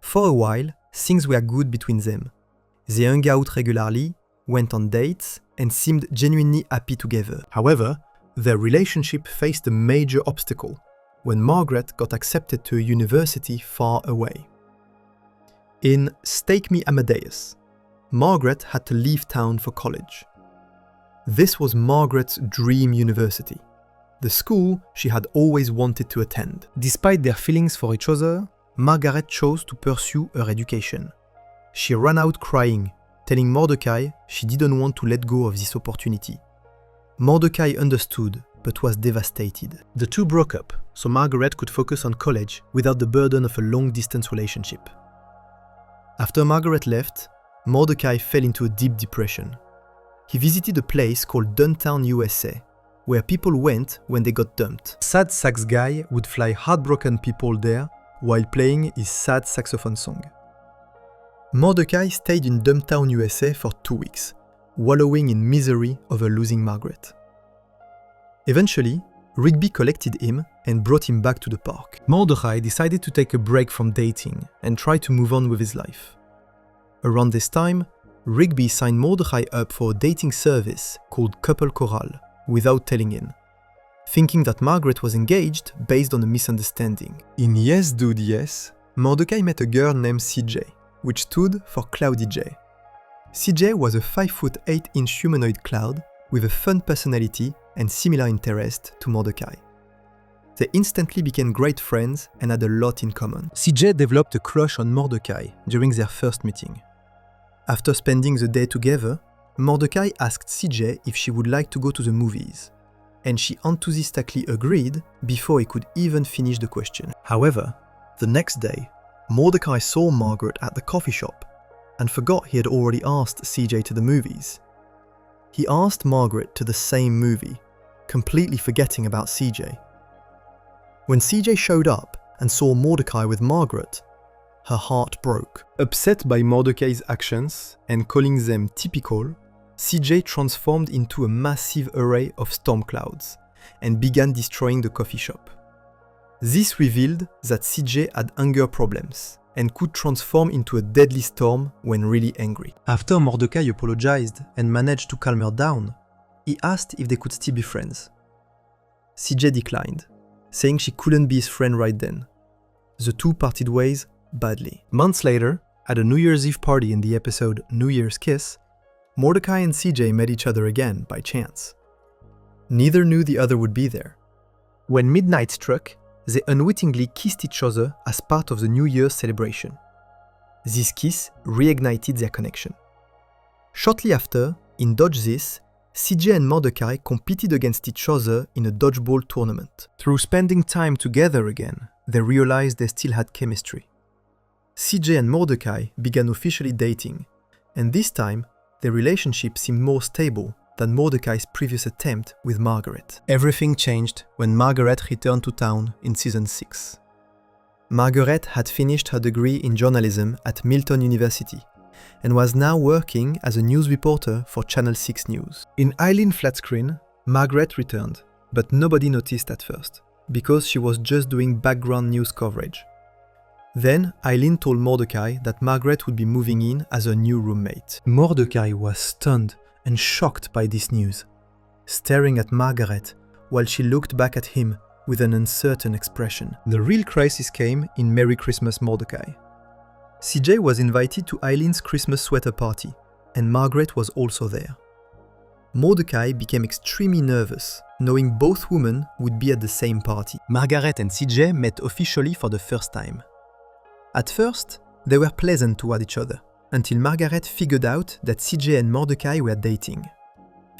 For a while, things were good between them. They hung out regularly, went on dates, and seemed genuinely happy together. However, their relationship faced a major obstacle when Margaret got accepted to a university far away. In Stake Me Amadeus, Margaret had to leave town for college. This was Margaret's dream university, the school she had always wanted to attend. Despite their feelings for each other, Margaret chose to pursue her education. She ran out crying, telling Mordecai she didn't want to let go of this opportunity. Mordecai understood, but was devastated. The two broke up, so Margaret could focus on college without the burden of a long-distance relationship. After Margaret left, Mordecai fell into a deep depression. He visited a place called Downtown USA, where people went when they got dumped. Sad sax guy would fly heartbroken people there while playing his sad saxophone song. Mordecai stayed in Downtown USA for 2 weeks, wallowing in misery over losing Margaret. Eventually, Rigby collected him and brought him back to the park. Mordecai decided to take a break from dating and try to move on with his life. Around this time, Rigby signed Mordecai up for a dating service called Couple Coral without telling him, thinking that Margaret was engaged based on a misunderstanding. In Yes Dude Yes, Mordecai met a girl named CJ, which stood for Cloudy J. CJ was a 5'8" humanoid cloud with a fun personality and similar interest to Mordecai. They instantly became great friends and had a lot in common. CJ developed a crush on Mordecai during their first meeting. After spending the day together, Mordecai asked CJ if she would like to go to the movies, and she enthusiastically agreed before he could even finish the question. However, the next day, Mordecai saw Margaret at the coffee shop and forgot he had already asked CJ to the movies. He asked Margaret to the same movie, completely forgetting about CJ. When CJ showed up and saw Mordecai with Margaret, her heart broke. Upset by Mordecai's actions and calling them typical, CJ transformed into a massive array of storm clouds and began destroying the coffee shop. This revealed that CJ had anger problems and could transform into a deadly storm when really angry. After Mordecai apologized and managed to calm her down, he asked if they could still be friends. CJ declined, saying she couldn't be his friend right then. The two parted ways badly. Months later, at a New Year's Eve party in the episode New Year's Kiss, Mordecai and CJ met each other again by chance. Neither knew the other would be there. When midnight struck, they unwittingly kissed each other as part of the New Year's celebration. This kiss reignited their connection. Shortly after, in Dodge This, CJ and Mordecai competed against each other in a dodgeball tournament. Through spending time together again, they realized they still had chemistry. CJ and Mordecai began officially dating, and this time, their relationship seemed more stable than Mordecai's previous attempt with Margaret. Everything changed when Margaret returned to town in season 6. Margaret had finished her degree in journalism at Milton University and was now working as a news reporter for Channel 6 News. In Eileen Flatscreen, Margaret returned, but nobody noticed at first, because she was just doing background news coverage. Then Eileen told Mordecai that Margaret would be moving in as her new roommate. Mordecai was stunned and shocked by this news, staring at Margaret while she looked back at him with an uncertain expression. The real crisis came in Merry Christmas, Mordecai. CJ was invited to Eileen's Christmas sweater party, and Margaret was also there. Mordecai became extremely nervous, knowing both women would be at the same party. Margaret and CJ met officially for the first time. At first, they were pleasant toward each other, until Margaret figured out that CJ and Mordecai were dating.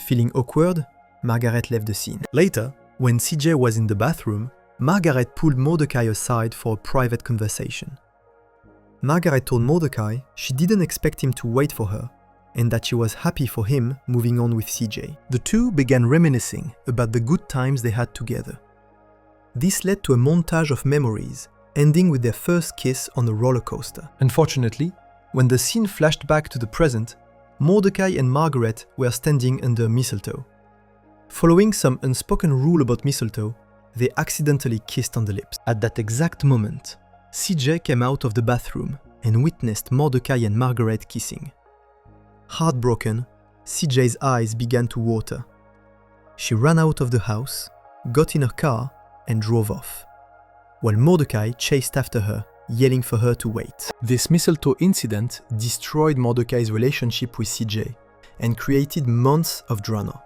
Feeling awkward, Margaret left the scene. Later, when CJ was in the bathroom, Margaret pulled Mordecai aside for a private conversation. Margaret told Mordecai she didn't expect him to wait for her, and that she was happy for him moving on with CJ. The two began reminiscing about the good times they had together. This led to a montage of memories, ending with their first kiss on a roller coaster. Unfortunately, when the scene flashed back to the present, Mordecai and Margaret were standing under mistletoe. Following some unspoken rule about mistletoe, they accidentally kissed on the lips. At that exact moment, CJ came out of the bathroom and witnessed Mordecai and Margaret kissing. Heartbroken, CJ's eyes began to water. She ran out of the house, got in her car, and drove off, while Mordecai chased after her, yelling for her to wait. This mistletoe incident destroyed Mordecai's relationship with CJ and created months of drama.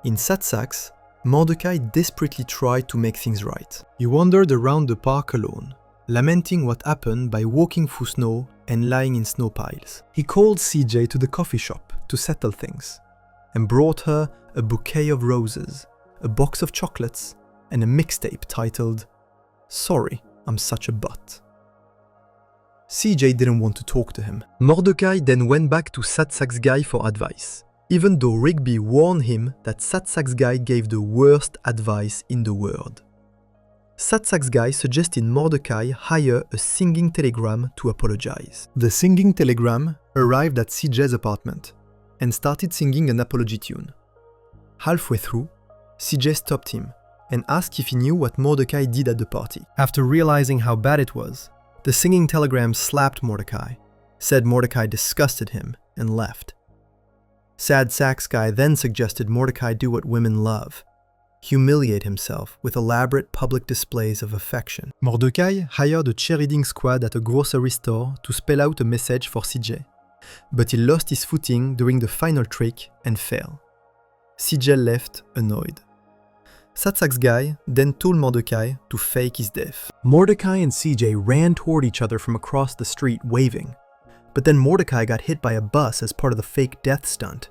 In Sad Sax, Mordecai desperately tried to make things right. He wandered around the park alone, lamenting what happened by walking through snow and lying in snow piles. He called CJ to the coffee shop to settle things, and brought her a bouquet of roses, a box of chocolates, and a mixtape titled "Sorry, I'm Such a Butt." CJ didn't want to talk to him. Mordecai then went back to Sad Sax Guy for advice, even though Rigby warned him that Sad Sax Guy gave the worst advice in the world. Sad Sax Guy suggested Mordecai hire a singing telegram to apologize. The singing telegram arrived at CJ's apartment and started singing an apology tune. Halfway through, CJ stopped him and asked if he knew what Mordecai did at the party. After realizing how bad it was, the singing telegram slapped Mordecai, said Mordecai disgusted him, and left. Sad Sax Guy then suggested Mordecai do what women love: humiliate himself with elaborate public displays of affection. Mordecai hired a cheerleading squad at a grocery store to spell out a message for CJ, but he lost his footing during the final trick and fell. CJ left annoyed. Sad Sax Guy then told Mordecai to fake his death. Mordecai and CJ ran toward each other from across the street waving, but then Mordecai got hit by a bus as part of the fake death stunt.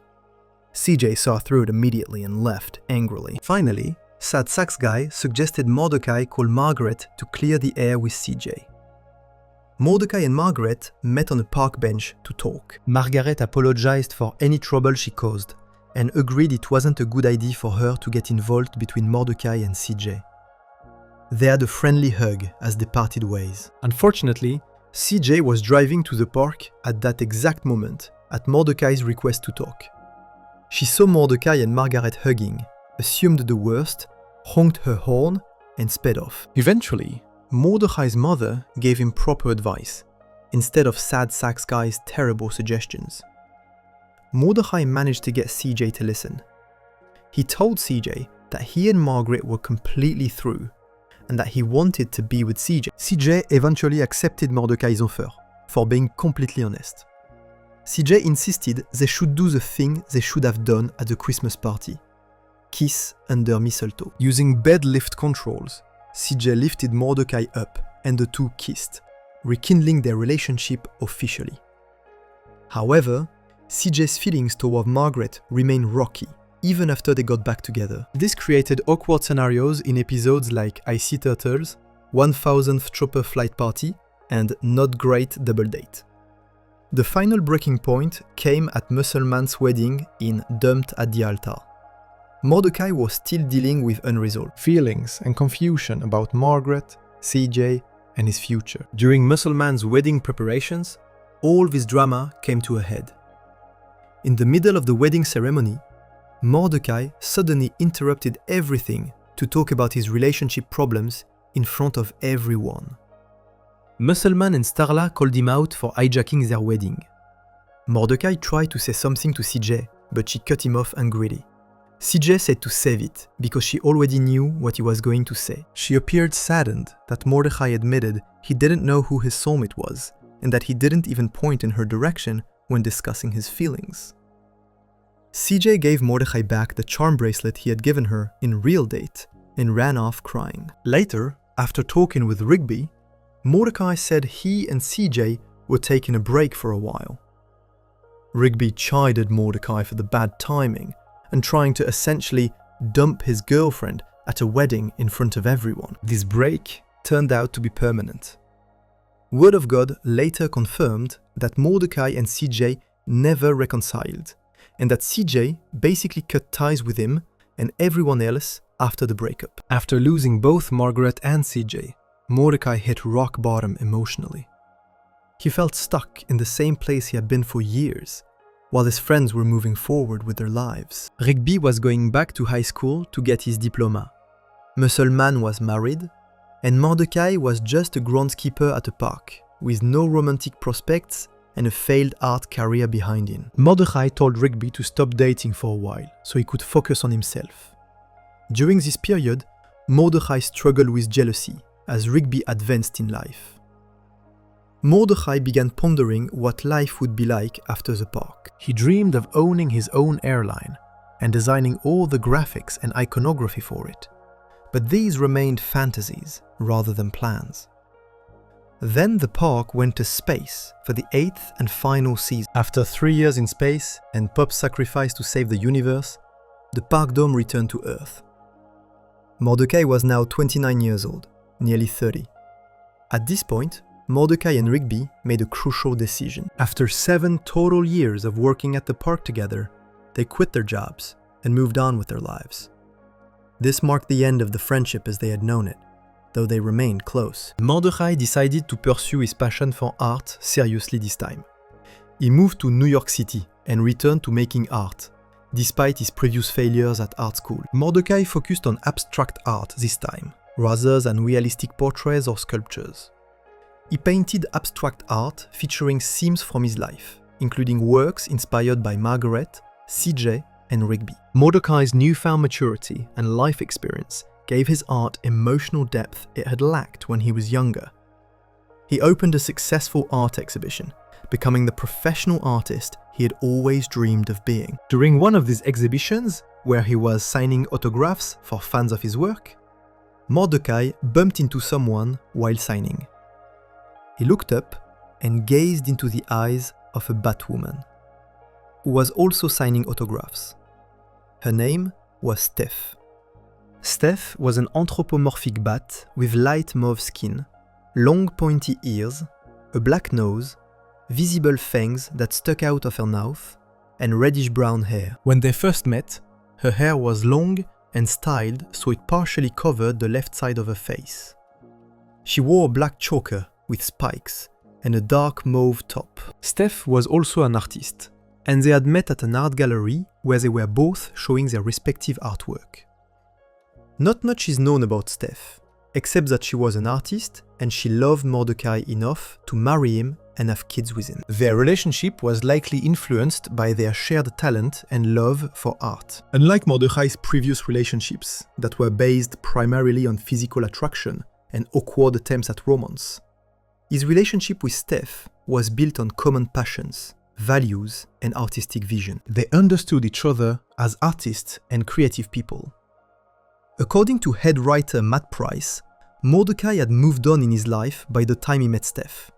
CJ saw through it immediately and left angrily. Finally, Sad Sax Guy suggested Mordecai call Margaret to clear the air with CJ. Mordecai and Margaret met on a park bench to talk. Margaret apologized for any trouble she caused and agreed it wasn't a good idea for her to get involved between Mordecai and CJ. They had a friendly hug as they parted ways. Unfortunately, CJ was driving to the park at that exact moment, at Mordecai's request to talk. She saw Mordecai and Margaret hugging, assumed the worst, honked her horn, and sped off. Eventually, Mordecai's mother gave him proper advice, instead of Sad Sax Guy's terrible suggestions. Mordecai managed to get CJ to listen. He told CJ that he and Margaret were completely through, and that he wanted to be with CJ. CJ eventually accepted Mordecai's offer, for being completely honest. CJ insisted they should do the thing they should have done at the Christmas party: kiss under mistletoe. Using bed lift controls, CJ lifted Mordecai up and the two kissed, rekindling their relationship officially. However, CJ's feelings toward Margaret remained rocky, even after they got back together. This created awkward scenarios in episodes like Icy Turtles, 1000th Chopper Flight Party, and Not Great Double Date. The final breaking point came at Musselman's wedding in Dumped at the Altar. Mordecai was still dealing with unresolved feelings and confusion about Margaret, CJ, and his future. During Musselman's wedding preparations, all this drama came to a head. In the middle of the wedding ceremony, Mordecai suddenly interrupted everything to talk about his relationship problems in front of everyone. Musselman and Starla called him out for hijacking their wedding. Mordecai tried to say something to CJ, but she cut him off angrily. CJ said to save it, because she already knew what he was going to say. She appeared saddened that Mordecai admitted he didn't know who his soulmate was, and that he didn't even point in her direction when discussing his feelings. CJ gave Mordecai back the charm bracelet he had given her in real date, and ran off crying. Later, after talking with Rigby, Mordecai said he and CJ were taking a break for a while. Rigby chided Mordecai for the bad timing and trying to essentially dump his girlfriend at a wedding in front of everyone. This break turned out to be permanent. Word of God later confirmed that Mordecai and CJ never reconciled, and that CJ basically cut ties with him and everyone else after the breakup. After losing both Margaret and CJ, Mordecai hit rock bottom emotionally. He felt stuck in the same place he had been for years, while his friends were moving forward with their lives. Rigby was going back to high school to get his diploma. Musselman was married, and Mordecai was just a groundskeeper at a park, with no romantic prospects and a failed art career behind him. Mordecai told Rigby to stop dating for a while, so he could focus on himself. During this period, Mordecai struggled with jealousy, as Rigby advanced in life. Mordecai began pondering what life would be like after the park. He dreamed of owning his own airline and designing all the graphics and iconography for it, but these remained fantasies rather than plans. Then the park went to space for the 8th and final season. After 3 years in space and Pop's sacrifice to save the universe, the park dome returned to Earth. Mordecai was now 29 years old, nearly 30. At this point, Mordecai and Rigby made a crucial decision. After 7 total years of working at the park together, they quit their jobs and moved on with their lives. This marked the end of the friendship as they had known it, though they remained close. Mordecai decided to pursue his passion for art seriously this time. He moved to New York City and returned to making art, despite his previous failures at art school. Mordecai focused on abstract art this time, rather than realistic portraits or sculptures. He painted abstract art featuring themes from his life, including works inspired by Margaret, CJ, and Rigby. Mordecai's newfound maturity and life experience gave his art emotional depth it had lacked when he was younger. He opened a successful art exhibition, becoming the professional artist he had always dreamed of being. During one of these exhibitions, where he was signing autographs for fans of his work, Mordecai bumped into someone while signing. He looked up and gazed into the eyes of a Batwoman, who was also signing autographs. Her name was Steph. Steph was an anthropomorphic bat with light mauve skin, long pointy ears, a black nose, visible fangs that stuck out of her mouth, and reddish-brown hair. When they first met, her hair was long and styled so it partially covered the left side of her face. She wore a black choker with spikes and a dark mauve top. Steph was also an artist, and they had met at an art gallery where they were both showing their respective artwork. Not much is known about Steph, except that she was an artist and she loved Mordecai enough to marry him and have kids with him. Their relationship was likely influenced by their shared talent and love for art. Unlike Mordecai's previous relationships that were based primarily on physical attraction and awkward attempts at romance, his relationship with Steph was built on common passions, values, and artistic vision. They understood each other as artists and creative people. According to head writer Matt Price, Mordecai had moved on in his life by the time he met Steph.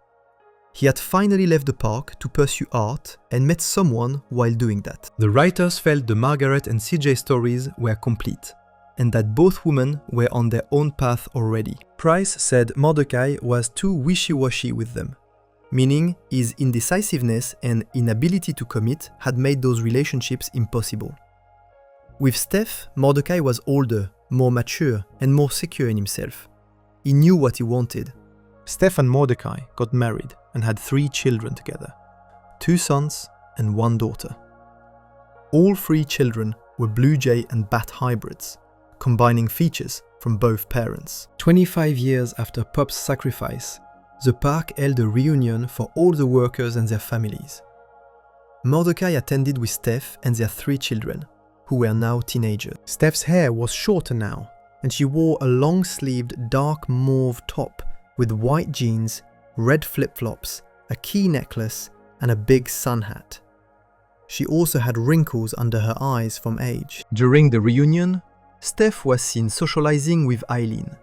He had finally left the park to pursue art and met someone while doing that. The writers felt the Margaret and CJ stories were complete, and that both women were on their own path already. Price said Mordecai was too wishy-washy with them. meaning his indecisiveness and inability to commit had made those relationships impossible. With Steph, Mordecai was older, more mature, and more secure in himself. He knew what he wanted. Steph and Mordecai got married and had 3 children together, 2 sons and 1 daughter. All 3 children were blue jay and bat hybrids, combining features from both parents. 25 years after Pop's sacrifice, the park held a reunion for all the workers and their families. Mordecai attended with Steph and their 3 children, who were now teenagers. Steph's hair was shorter now, and she wore a long-sleeved dark mauve top with white jeans, red flip-flops, a key necklace, and a big sun hat. She also had wrinkles under her eyes from age. During the reunion, Steph was seen socializing with Eileen,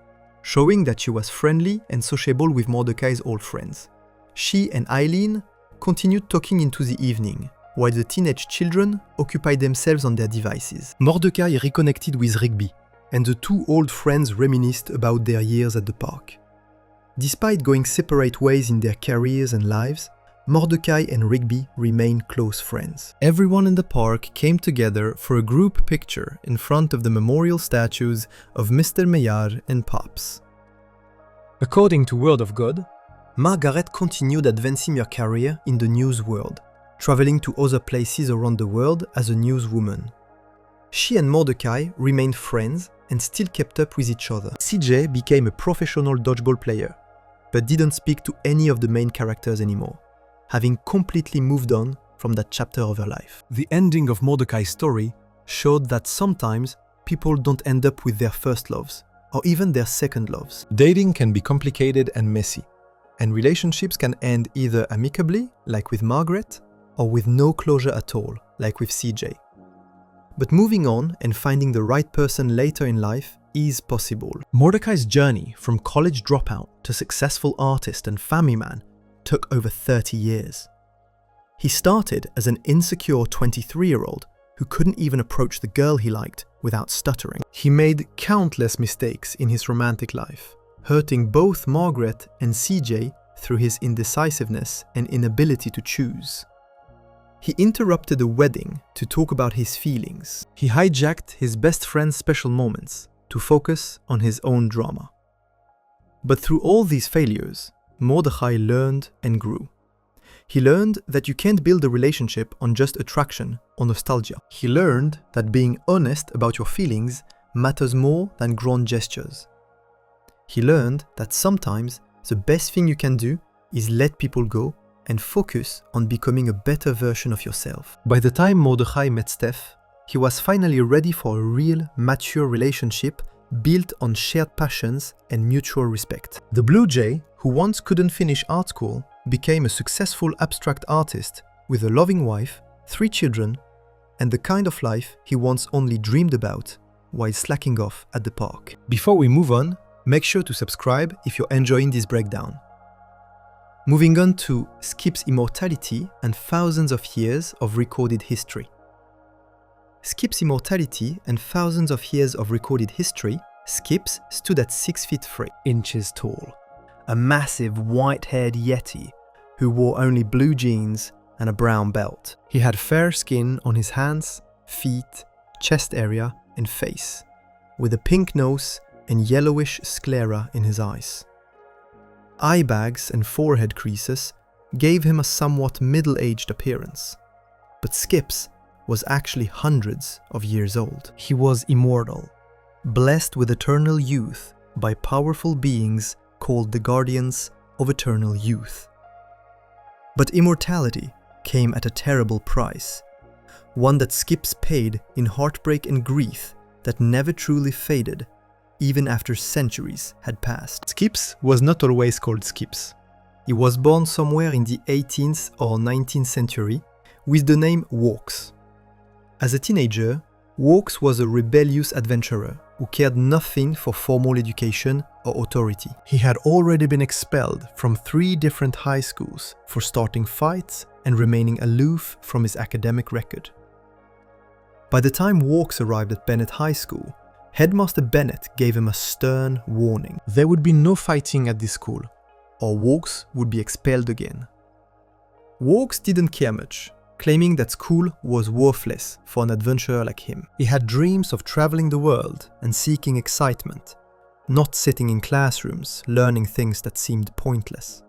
showing that she was friendly and sociable with Mordecai's old friends. She and Eileen continued talking into the evening, while the teenage children occupied themselves on their devices. Mordecai reconnected with Rigby, and the 2 old friends reminisced about their years at the park. Despite going separate ways in their careers and lives, Mordecai and Rigby remained close friends. Everyone in the park came together for a group picture in front of the memorial statues of Mr. Maillard and Pops. According to Word of God, Margaret continued advancing her career in the news world, traveling to other places around the world as a newswoman. She and Mordecai remained friends and still kept up with each other. CJ became a professional dodgeball player, but didn't speak to any of the main characters anymore, having completely moved on from that chapter of her life. The ending of Mordecai's story showed that sometimes people don't end up with their first loves, or even their second loves. Dating can be complicated and messy, and relationships can end either amicably, like with Margaret, or with no closure at all, like with CJ. But moving on and finding the right person later in life is possible. Mordecai's journey from college dropout to successful artist and family man took over 30 years. He started as an insecure 23-year-old who couldn't even approach the girl he liked without stuttering. He made countless mistakes in his romantic life, hurting both Margaret and CJ through his indecisiveness and inability to choose. He interrupted a wedding to talk about his feelings. He hijacked his best friend's special moments to focus on his own drama. But through all these failures, Mordecai learned and grew. He learned that you can't build a relationship on just attraction or nostalgia. He learned that being honest about your feelings matters more than grand gestures. He learned that sometimes the best thing you can do is let people go and focus on becoming a better version of yourself. By the time Mordecai met Steph, he was finally ready for a real, mature relationship built on shared passions and mutual respect. The Blue Jay, who once couldn't finish art school, became a successful abstract artist with a loving wife, 3 children, and the kind of life he once only dreamed about while slacking off at the park. Before we move on, make sure to subscribe if you're enjoying this breakdown. Moving on to Skip's immortality and thousands of years of recorded history. Skip's immortality and thousands of years of recorded history, Skips stood at 6 feet 3 inches tall, a massive white-haired yeti who wore only blue jeans and a brown belt. He had fair skin on his hands, feet, chest area and face, with a pink nose and yellowish sclera in his eyes. Eye bags and forehead creases gave him a somewhat middle-aged appearance, but Skips was actually hundreds of years old. He was immortal, blessed with eternal youth by powerful beings called the Guardians of Eternal Youth. But immortality came at a terrible price, one that Skips paid in heartbreak and grief that never truly faded, even after centuries had passed. Skips was not always called Skips. He was born somewhere in the 18th or 19th century with the name Walks. As a teenager, Walks was a rebellious adventurer who cared nothing for formal education or authority. He had already been expelled from 3 different high schools for starting fights and remaining aloof from his academic record. By the time Walks arrived at Bennett High School, Headmaster Bennett gave him a stern warning. There would be no fighting at this school, or Walks would be expelled again. Walks didn't care much, claiming that school was worthless for an adventurer like him. He had dreams of traveling the world and seeking excitement, not sitting in classrooms learning things that seemed pointless.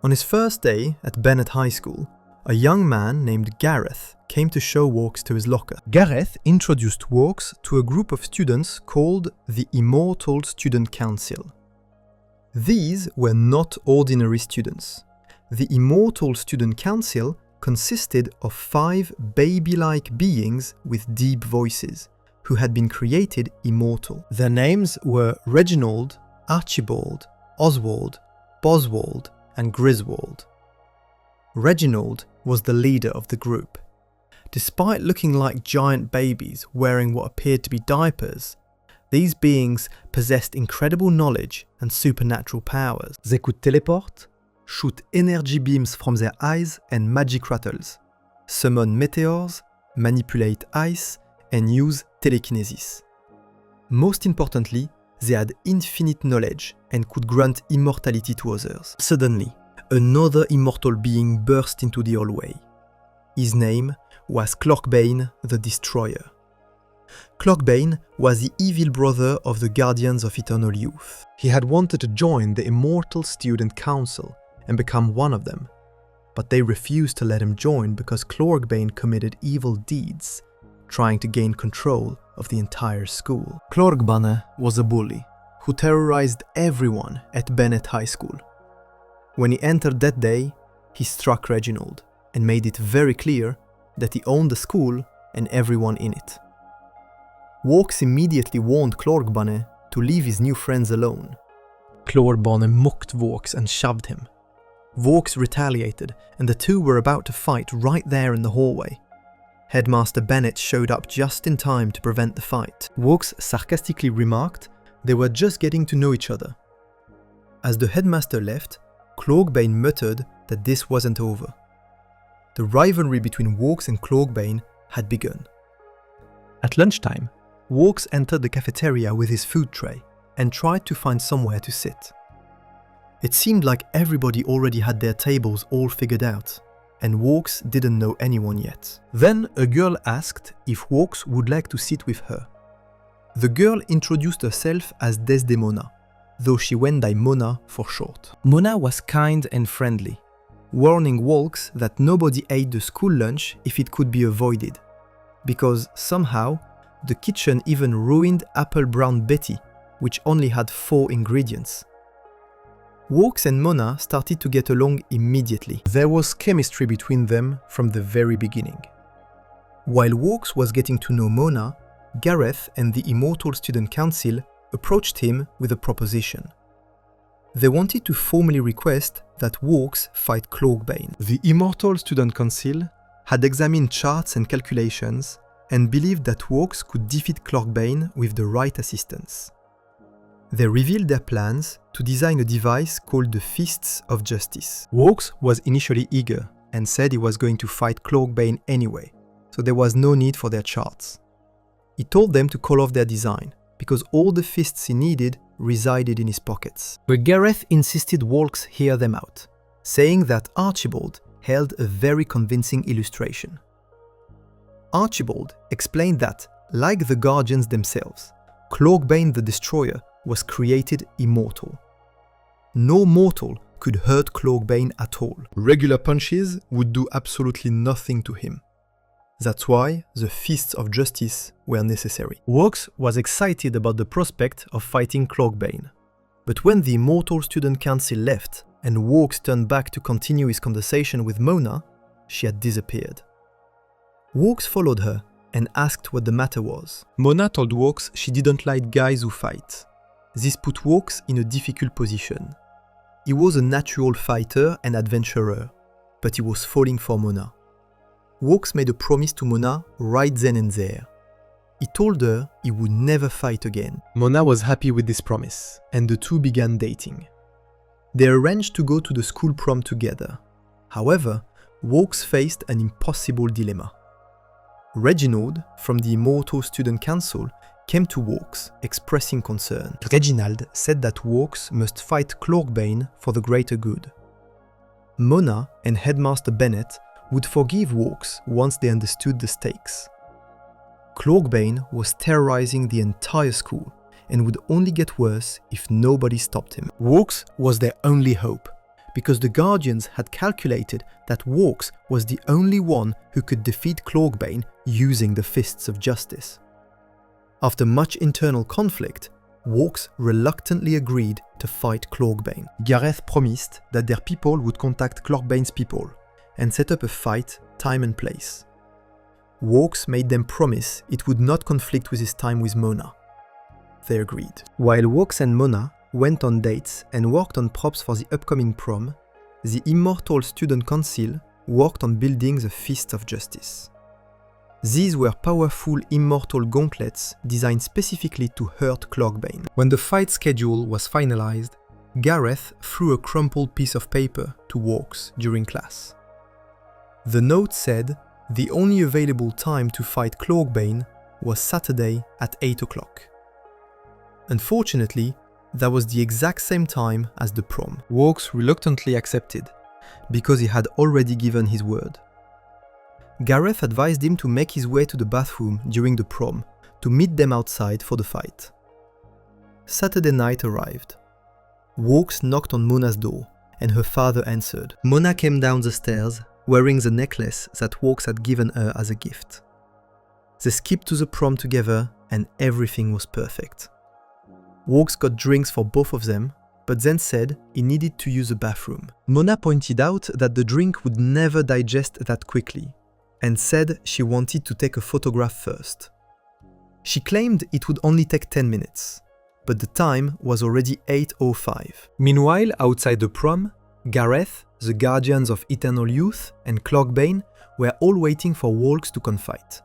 On his first day at Bennett High School, a young man named Gareth came to show Walks to his locker. Gareth introduced Walks to a group of students called the Immortal Student Council. These were not ordinary students. The Immortal Student Council consisted of 5 baby-like beings with deep voices, who had been created immortal. Their names were Reginald, Archibald, Oswald, Boswald, and Griswold. Reginald was the leader of the group. Despite looking like giant babies wearing what appeared to be diapers, these beings possessed incredible knowledge and supernatural powers. They could teleport, shoot energy beams from their eyes and magic rattles, summon meteors, manipulate ice, and use telekinesis. Most importantly, they had infinite knowledge and could grant immortality to others. Suddenly, another immortal being burst into the hallway. His name was Cloakbane the Destroyer. Cloakbane was the evil brother of the Guardians of Eternal Youth. He had wanted to join the Immortal Student Council and become one of them, but they refused to let him join because Cloakbane committed evil deeds, trying to gain control of the entire school. Cloakbane was a bully who terrorized everyone at Bennett High School. When he entered that day, he struck Reginald and made it very clear that he owned the school and everyone in it. Walks immediately warned Cloakbane to leave his new friends alone. Cloakbane mocked Walks and shoved him. Walks retaliated, and the two were about to fight right there in the hallway. Headmaster Bennett showed up just in time to prevent the fight. Walks sarcastically remarked they were just getting to know each other. As the headmaster left, Cloakbane muttered that this wasn't over. The rivalry between Walks and Cloakbane had begun. At lunchtime, Walks entered the cafeteria with his food tray and tried to find somewhere to sit. It seemed like everybody already had their tables all figured out, and Walks didn't know anyone yet. Then a girl asked if Walks would like to sit with her. The girl introduced herself as Desdemona, though she went by Mona for short. Mona was kind and friendly, warning Walks that nobody ate the school lunch if it could be avoided, because somehow the kitchen even ruined Apple Brown Betty, which only had 4 ingredients. Walks and Mona started to get along immediately. There was chemistry between them from the very beginning. While Walks was getting to know Mona, Gareth and the Immortal Student Council approached him with a proposition. They wanted to formally request that Walks fight Cloakbane. The Immortal Student Council had examined charts and calculations and believed that Walks could defeat Cloakbane with the right assistance. They revealed their plans to design a device called the Fists of Justice. Walks was initially eager and said he was going to fight Cloakbane anyway, so there was no need for their charts. He told them to call off their design, because all the fists he needed resided in his pockets. But Gareth insisted Walks hear them out, saying that Archibald held a very convincing illustration. Archibald explained that, like the Guardians themselves, Cloakbane the Destroyer was created immortal. No mortal could hurt Cloakbane at all. Regular punches would do absolutely nothing to him. That's why the Fists of Justice were necessary. Walks was excited about the prospect of fighting Cloakbane. But when the Immortal Student Council left and Walks turned back to continue his conversation with Mona, she had disappeared. Walks followed her and asked what the matter was. Mona told Walks she didn't like guys who fight. This put Walks in a difficult position. He was a natural fighter and adventurer, but he was falling for Mona. Walks made a promise to Mona right then and there. He told her he would never fight again. Mona was happy with this promise, and the two began dating. They arranged to go to the school prom together. However, Walks faced an impossible dilemma. Reginald, from the Immortal Student Council, came to Walks, expressing concern. Reginald said that Walks must fight Cloakbane for the greater good. Mona and Headmaster Bennet would forgive Walks once they understood the stakes. Clorkbane was terrorizing the entire school and would only get worse if nobody stopped him. Walks was their only hope, because the Guardians had calculated that Walks was the only one who could defeat Clorkbane using the Fists of Justice. After much internal conflict, Walks reluctantly agreed to fight Clorkbane. Gareth promised that their people would contact Clorkbane's people and set up a fight, time and place. Walks made them promise it would not conflict with his time with Mona. They agreed. While Walks and Mona went on dates and worked on props for the upcoming prom, the Immortal Student Council worked on building the Fists of Justice. These were powerful immortal gauntlets designed specifically to hurt Clorkbane. When the fight schedule was finalized, Gareth threw a crumpled piece of paper to Walks during class. The note said the only available time to fight Clorkbane was Saturday at 8 o'clock. Unfortunately, that was the exact same time as the prom. Walks reluctantly accepted, because he had already given his word. Gareth advised him to make his way to the bathroom during the prom to meet them outside for the fight. Saturday night arrived. Walks knocked on Mona's door, and her father answered. Mona came down the stairs, wearing the necklace that Walks had given her as a gift. They skipped to the prom together, and everything was perfect. Walks got drinks for both of them, but then said he needed to use the bathroom. Mona pointed out that the drink would never digest that quickly, and said she wanted to take a photograph first. She claimed it would only take 10 minutes, but the time was already 8:05. Meanwhile, outside the prom, Gareth, the Guardians of Eternal Youth, and Clorkbane were all waiting for Walks to confide.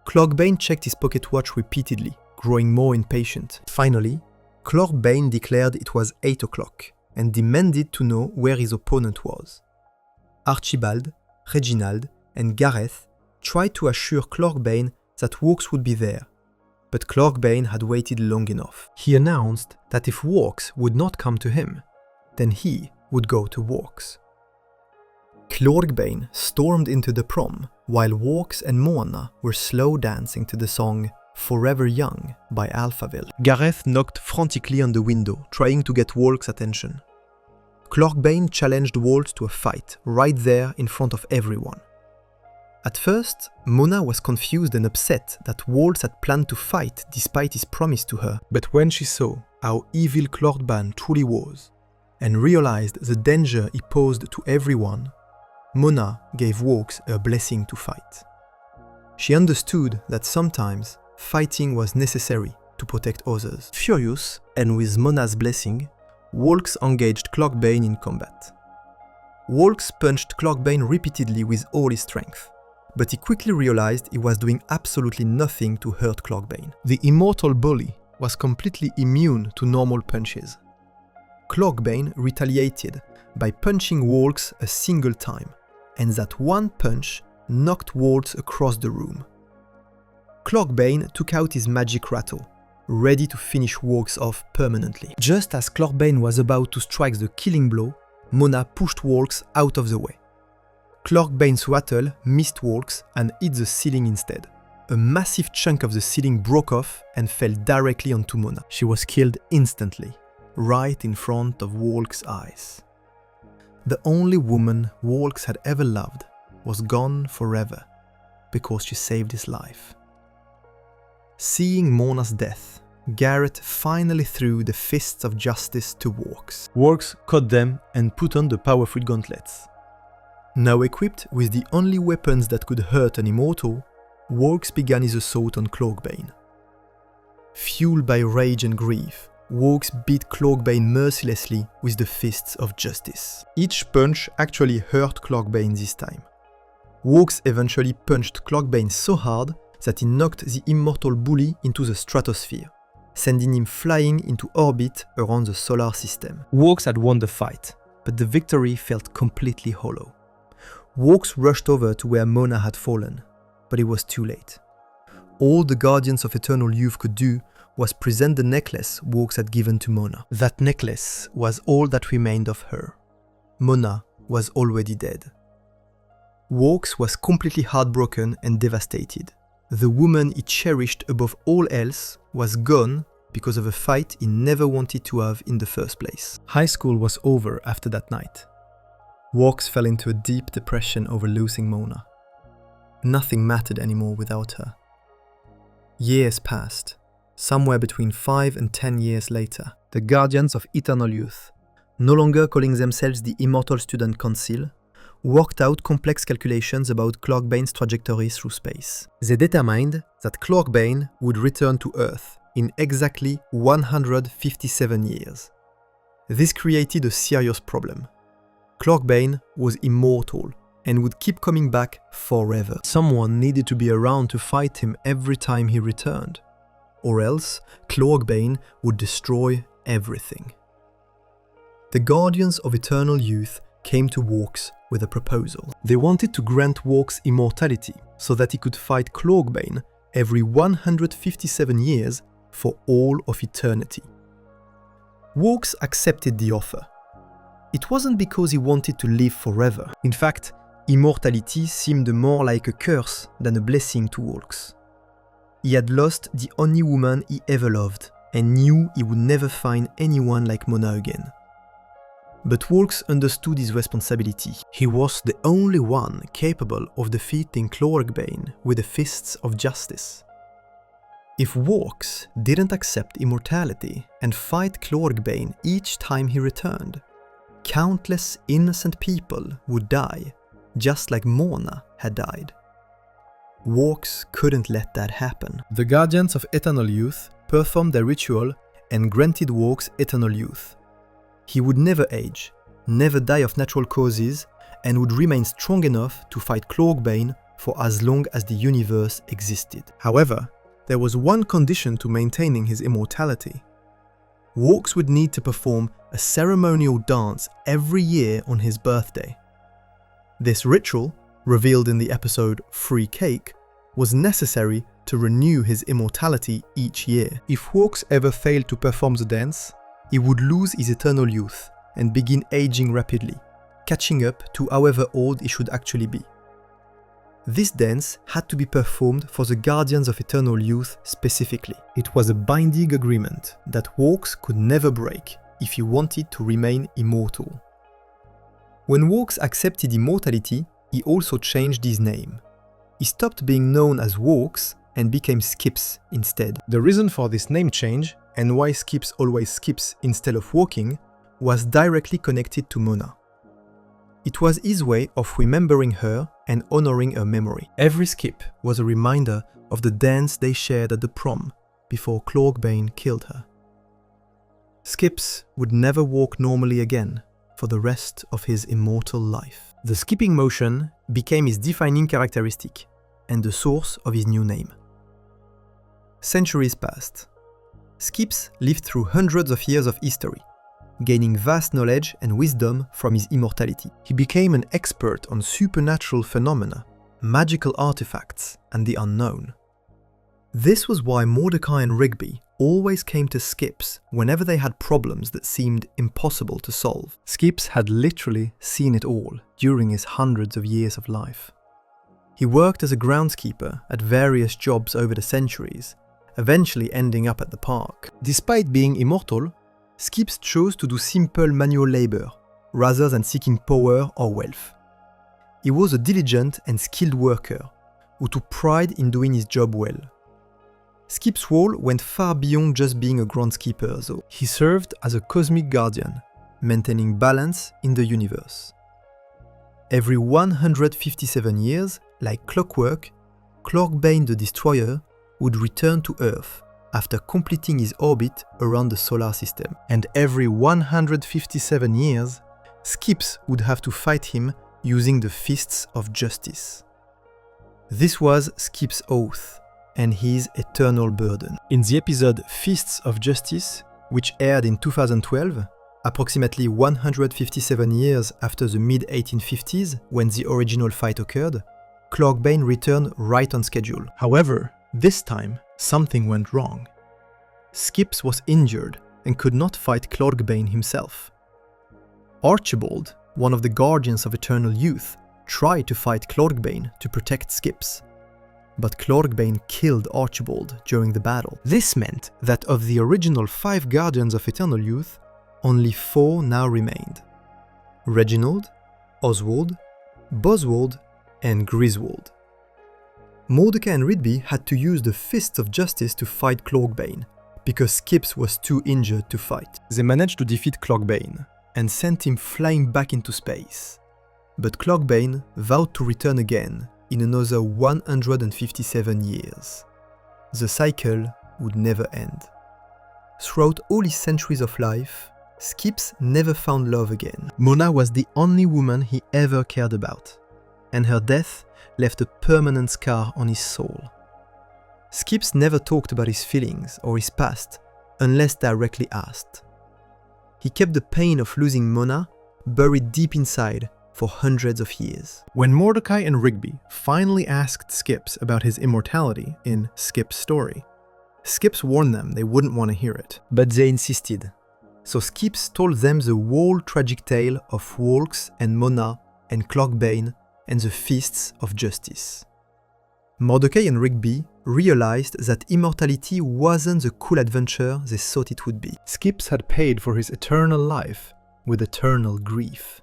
Clorkbane checked his pocket watch repeatedly, growing more impatient. Finally, Clorkbane declared it was 8 o'clock and demanded to know where his opponent was. Archibald, Reginald, and Gareth tried to assure Clorkbane that Walks would be there, but Clorkbane had waited long enough. He announced that if Walks would not come to him, then he would go to Walks. Clorkbane stormed into the prom while Walks and Mona were slow dancing to the song Forever Young by Alphaville. Gareth knocked frantically on the window, trying to get Walks' attention. Clorkbane challenged Walks to a fight right there in front of everyone. At first, Mona was confused and upset that Walks had planned to fight despite his promise to her. But when she saw how evil Clorkbane truly was, and realized the danger he posed to everyone, Mona gave Walks a blessing to fight. She understood that sometimes fighting was necessary to protect others. Furious, and with Mona's blessing, Walks engaged Clorkbane in combat. Walks punched Clorkbane repeatedly with all his strength, but he quickly realized he was doing absolutely nothing to hurt Clorkbane. The immortal bully was completely immune to normal punches. Clorkbane retaliated by punching Walks a single time, and that one punch knocked Walks across the room. Clorkbane took out his magic rattle, ready to finish Walks off permanently. Just as Clorkbane was about to strike the killing blow, Mona pushed Walks out of the way. Clorkbane's rattle missed Walks and hit the ceiling instead. A massive chunk of the ceiling broke off and fell directly onto Mona. She was killed instantly, right in front of Walks' eyes. The only woman Walks had ever loved was gone forever because she saved his life. Seeing Mona's death, Gareth finally threw the Fists of Justice to Walks. Walks caught them and put on the powerful gauntlets. Now equipped with the only weapons that could hurt an immortal, Walks began his assault on Clorkbane. Fueled by rage and grief, Walks beat Clorkbane mercilessly with the Fists of Justice. Each punch actually hurt Clorkbane this time. Walks eventually punched Clorkbane so hard that he knocked the immortal bully into the stratosphere, sending him flying into orbit around the solar system. Walks had won the fight, but the victory felt completely hollow. Walks rushed over to where Mona had fallen, but it was too late. All the Guardians of Eternal Youth could do was present the necklace Walks had given to Mona. That necklace was all that remained of her. Mona was already dead. Walkes was completely heartbroken and devastated. The woman he cherished above all else was gone because of a fight he never wanted to have in the first place. High school was over after that night. Walkes fell into a deep depression over losing Mona. Nothing mattered anymore without her. Years passed. Somewhere between 5 and 10 years later, the Guardians of Eternal Youth, no longer calling themselves the Immortal Student Council, worked out complex calculations about Clark Bain's trajectory through space. They determined that Clark Bain would return to Earth in exactly 157 years. This created a serious problem. Clark Bain was immortal and would keep coming back forever. Someone needed to be around to fight him every time he returned, or else Clark Bain would destroy everything. The Guardians of Eternal Youth came to Walkes with a proposal. They wanted to grant Walkes immortality so that he could fight Clark Bain every 157 years for all of eternity. Walkes accepted the offer. It wasn't because he wanted to live forever. In fact, immortality seemed more like a curse than a blessing to Walkes. He had lost the only woman he ever loved and knew he would never find anyone like Mona again. But Walkes understood his responsibility. He was the only one capable of defeating Clark Bain with the fists of justice. If Walkes didn't accept immortality and fight Clark Bain each time he returned, countless innocent people would die, just like Mona had died. Walkes couldn't let that happen. The Guardians of Eternal Youth performed their ritual and granted Walkes eternal youth. He would never age, never die of natural causes, and would remain strong enough to fight Clark Bain for as long as the universe existed. However, there was one condition to maintaining his immortality. Walkes would need to perform a ceremonial dance every year on his birthday. This ritual, revealed in the episode Free Cake, was necessary to renew his immortality each year. If Walkes ever failed to perform the dance, he would lose his eternal youth and begin aging rapidly, catching up to however old he should actually be. This dance had to be performed for the Guardians of Eternal Youth specifically. It was a binding agreement that Walkes could never break if he wanted to remain immortal. When Walkes accepted immortality, he also changed his name. He stopped being known as Walkes and became Skips instead. The reason for this name change, and why Skips always skips instead of walking, was directly connected to Mona. It was his way of remembering her and honoring her memory. Every skip was a reminder of the dance they shared at the prom before Clark Bain killed her. Skips would never walk normally again for the rest of his immortal life. The skipping motion became his defining characteristic and the source of his new name. Centuries passed. Skips lived through hundreds of years of history, gaining vast knowledge and wisdom from his immortality. He became an expert on supernatural phenomena, magical artifacts, and the unknown. This was why Mordecai and Rigby always came to Skips whenever they had problems that seemed impossible to solve. Skips had literally seen it all during his hundreds of years of life. He worked as a groundskeeper at various jobs over the centuries, eventually ending up at the park. Despite being immortal, Skips chose to do simple manual labor, rather than seeking power or wealth. He was a diligent and skilled worker, who took pride in doing his job well. Skips' role went far beyond just being a groundskeeper though. He served as a cosmic guardian, maintaining balance in the universe. Every 157 years, like clockwork, Clark Bain the Destroyer would return to Earth after completing his orbit around the solar system. And every 157 years, Skips would have to fight him using the Fists of Justice. This was Skips' oath and his eternal burden. In the episode Fists of Justice, which aired in 2012, approximately 157 years after the mid-1850s when the original fight occurred, Clark Bain returned right on schedule. However, this time, something went wrong. Skips was injured and could not fight Clark Bain himself. Archibald, one of the Guardians of Eternal Youth, tried to fight Clorgbane to protect Skips. But Clorgbane killed Archibald during the battle. This meant that of the original 5 Guardians of Eternal Youth, only 4 now remained: Reginald, Oswald, Boswald, and Griswold. Mordecai and Rigby had to use the Fists of Justice to fight Clorgbane, because Skips was too injured to fight. They managed to defeat Clorgbane, and sent him flying back into space. But Clorgbane vowed to return again in another 157 years. The cycle would never end. Throughout all his centuries of life, Skips never found love again. Mona was the only woman he ever cared about, and her death left a permanent scar on his soul. Skips never talked about his feelings or his past unless directly asked. He kept the pain of losing Mona buried deep inside for hundreds of years. When Mordecai and Rigby finally asked Skips about his immortality in Skip's story, Skips warned them they wouldn't want to hear it. But they insisted. So Skips told them the whole tragic tale of Walks and Mona and Clorgbane and the Fists of Justice. Mordecai and Rigby realized that immortality wasn't the cool adventure they thought it would be. Skips had paid for his eternal life with eternal grief.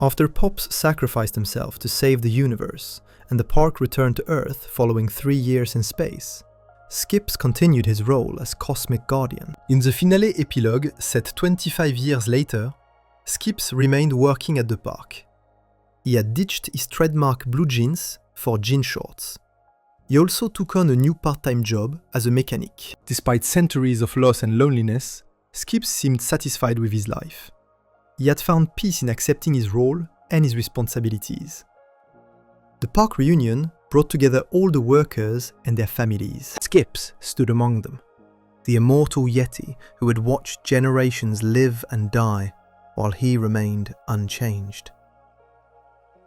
After Pops sacrificed himself to save the universe, and the park returned to Earth following 3 years in space, Skips continued his role as Cosmic Guardian. In the finale epilogue, set 25 years later, Skips remained working at the park. He had ditched his trademark blue jeans for jean shorts. He also took on a new part-time job as a mechanic. Despite centuries of loss and loneliness, Skips seemed satisfied with his life. He had found peace in accepting his role and his responsibilities. The park reunion brought together all the workers and their families. Skips stood among them, the immortal Yeti who had watched generations live and die while he remained unchanged.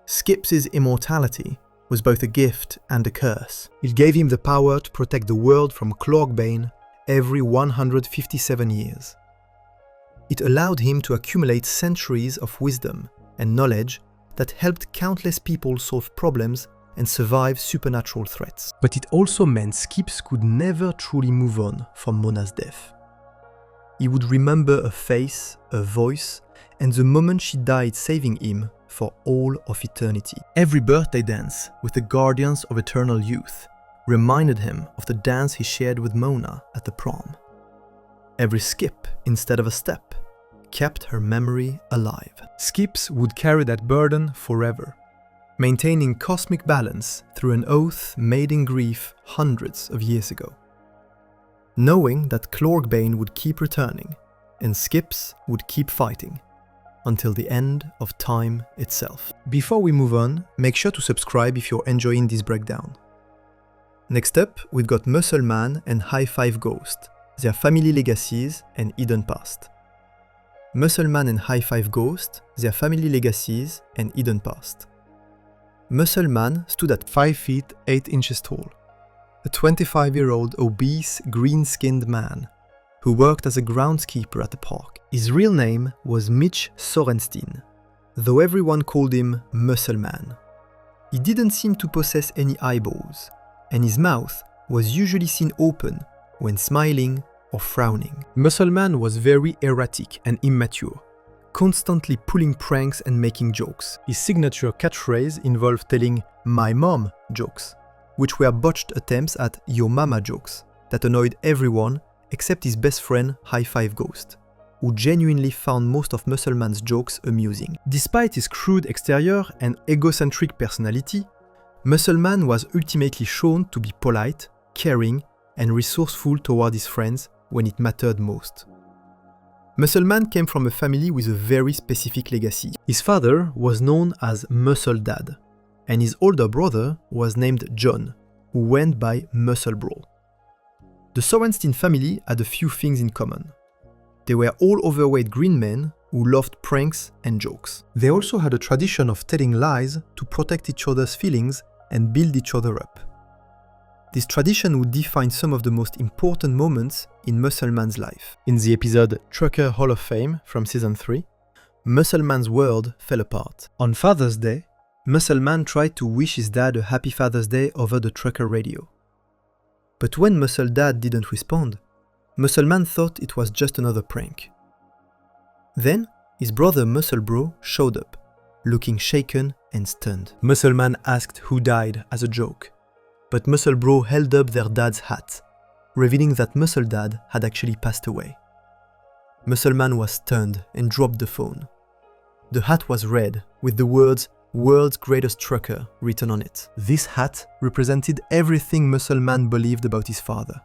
Skips' immortality was both a gift and a curse. It gave him the power to protect the world from Clorgbane every 157 years. It allowed him to accumulate centuries of wisdom and knowledge that helped countless people solve problems and survive supernatural threats. But it also meant Skips could never truly move on from Mona's death. He would remember a face, a voice, and the moment she died saving him for all of eternity. Every birthday dance with the Guardians of Eternal Youth reminded him of the dance he shared with Mona at the prom. Every skip instead of a step kept her memory alive. Skips would carry that burden forever, maintaining cosmic balance through an oath made in grief hundreds of years ago. Knowing that Clorgbane would keep returning, and Skips would keep fighting, until the end of time itself. Before we move on, make sure to subscribe if you're enjoying this breakdown. Next up, we've got Muscle Man and High Five Ghost, their family legacies and hidden past. Muscle Man and High Five Ghost, their family legacies and hidden past. Muscle Man stood at 5 feet 8 inches tall, a 25-year-old obese, green-skinned man who worked as a groundskeeper at the park. His real name was Mitch Sorenstein, though everyone called him Muscle Man. He didn't seem to possess any eyeballs, and his mouth was usually seen open when smiling or frowning. Muscle Man was very erratic and immature, constantly pulling pranks and making jokes. His signature catchphrase involved telling "my mom" jokes, which were botched attempts at "your mama" jokes that annoyed everyone except his best friend High Five Ghost, who genuinely found most of Muscle Man's jokes amusing. Despite his crude exterior and egocentric personality, Muscle Man was ultimately shown to be polite, caring, and resourceful toward his friends when it mattered most. Muscle Man came from a family with a very specific legacy. His father was known as Muscle Dad, and his older brother was named John, who went by Muscle Bro. The Sorenstein family had a few things in common. They were all overweight green men who loved pranks and jokes. They also had a tradition of telling lies to protect each other's feelings and build each other up. This tradition would define some of the most important moments in Muscle Man's life. In the episode Trucker Hall of Fame from Season 3, Musselman's world fell apart. On Father's Day, Musselman tried to wish his dad a happy Father's Day over the trucker radio. But when Muscle Dad didn't respond, Musselman thought it was just another prank. Then, his brother Muscle Bro showed up, looking shaken and stunned. Musselman asked who died as a joke, but Muscle Bro held up their dad's hat, revealing that Muscle Dad had actually passed away. Musselman was stunned and dropped the phone. The hat was red, with the words "World's Greatest Trucker" written on it. This hat represented everything Musselman believed about his father.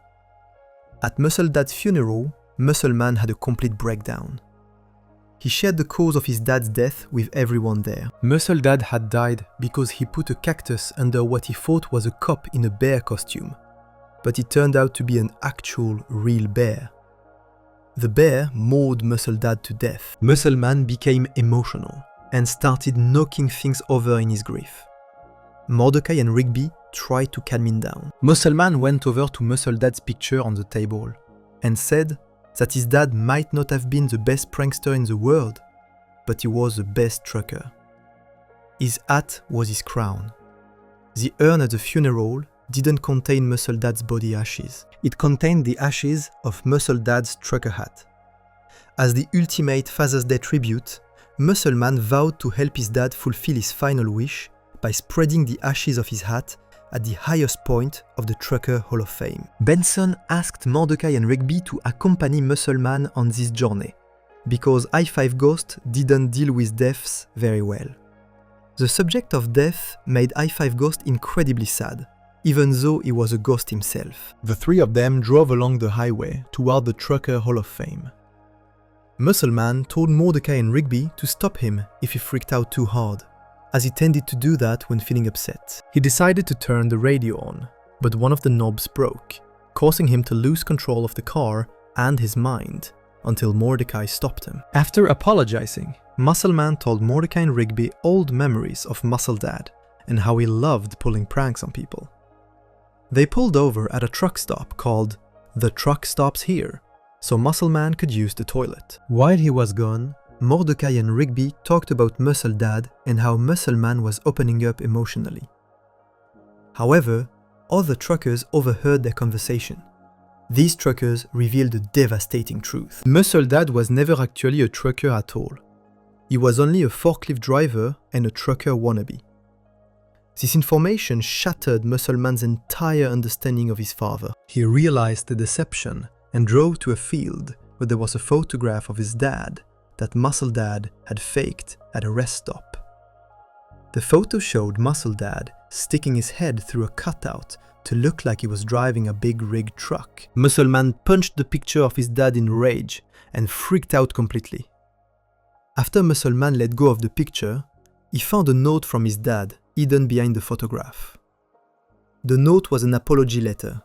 At Muscle Dad's funeral, Musselman had a complete breakdown. He shared the cause of his dad's death with everyone there. Muscle Dad had died because he put a cactus under what he thought was a cop in a bear costume, but it turned out to be an actual, real bear. The bear mauled Muscle Dad to death. Musselman became emotional and started knocking things over in his grief. Mordecai and Rigby tried to calm him down. Musselman went over to Muscle Dad's picture on the table and said that his dad might not have been the best prankster in the world, but he was the best trucker. His hat was his crown. The urn at the funeral didn't contain Muscle Dad's body ashes. It contained the ashes of Muscle Dad's trucker hat. As the ultimate Father's Day tribute, Musselman vowed to help his dad fulfill his final wish by spreading the ashes of his hat at the highest point of the Trucker Hall of Fame. Benson asked Mordecai and Rigby to accompany Musselman on this journey, because I-5 Ghost didn't deal with deaths very well. The subject of death made I-5 Ghost incredibly sad, even though he was a ghost himself. The three of them drove along the highway toward the Trucker Hall of Fame. Musselman told Mordecai and Rigby to stop him if he freaked out too hard, as he tended to do that when feeling upset. He decided to turn the radio on, but one of the knobs broke, causing him to lose control of the car and his mind, until Mordecai stopped him. After apologizing, Musselman told Mordecai and Rigby old memories of Muscle Dad and how he loved pulling pranks on people. They pulled over at a truck stop called The Truck Stops Here, so Musselman could use the toilet. While he was gone, Mordecai and Rigby talked about Muscle Dad and how Musselman was opening up emotionally. However, other truckers overheard their conversation. These truckers revealed a devastating truth. Muscle Dad was never actually a trucker at all. He was only a forklift driver and a trucker wannabe. This information shattered Musselman's entire understanding of his father. He realized the deception and drove to a field where there was a photograph of his dad that Muscle Dad had faked at a rest stop. The photo showed Muscle Dad sticking his head through a cutout to look like he was driving a big rig truck. Musselman punched the picture of his dad in rage and freaked out completely. After Musselman let go of the picture, he found a note from his dad hidden behind the photograph. The note was an apology letter.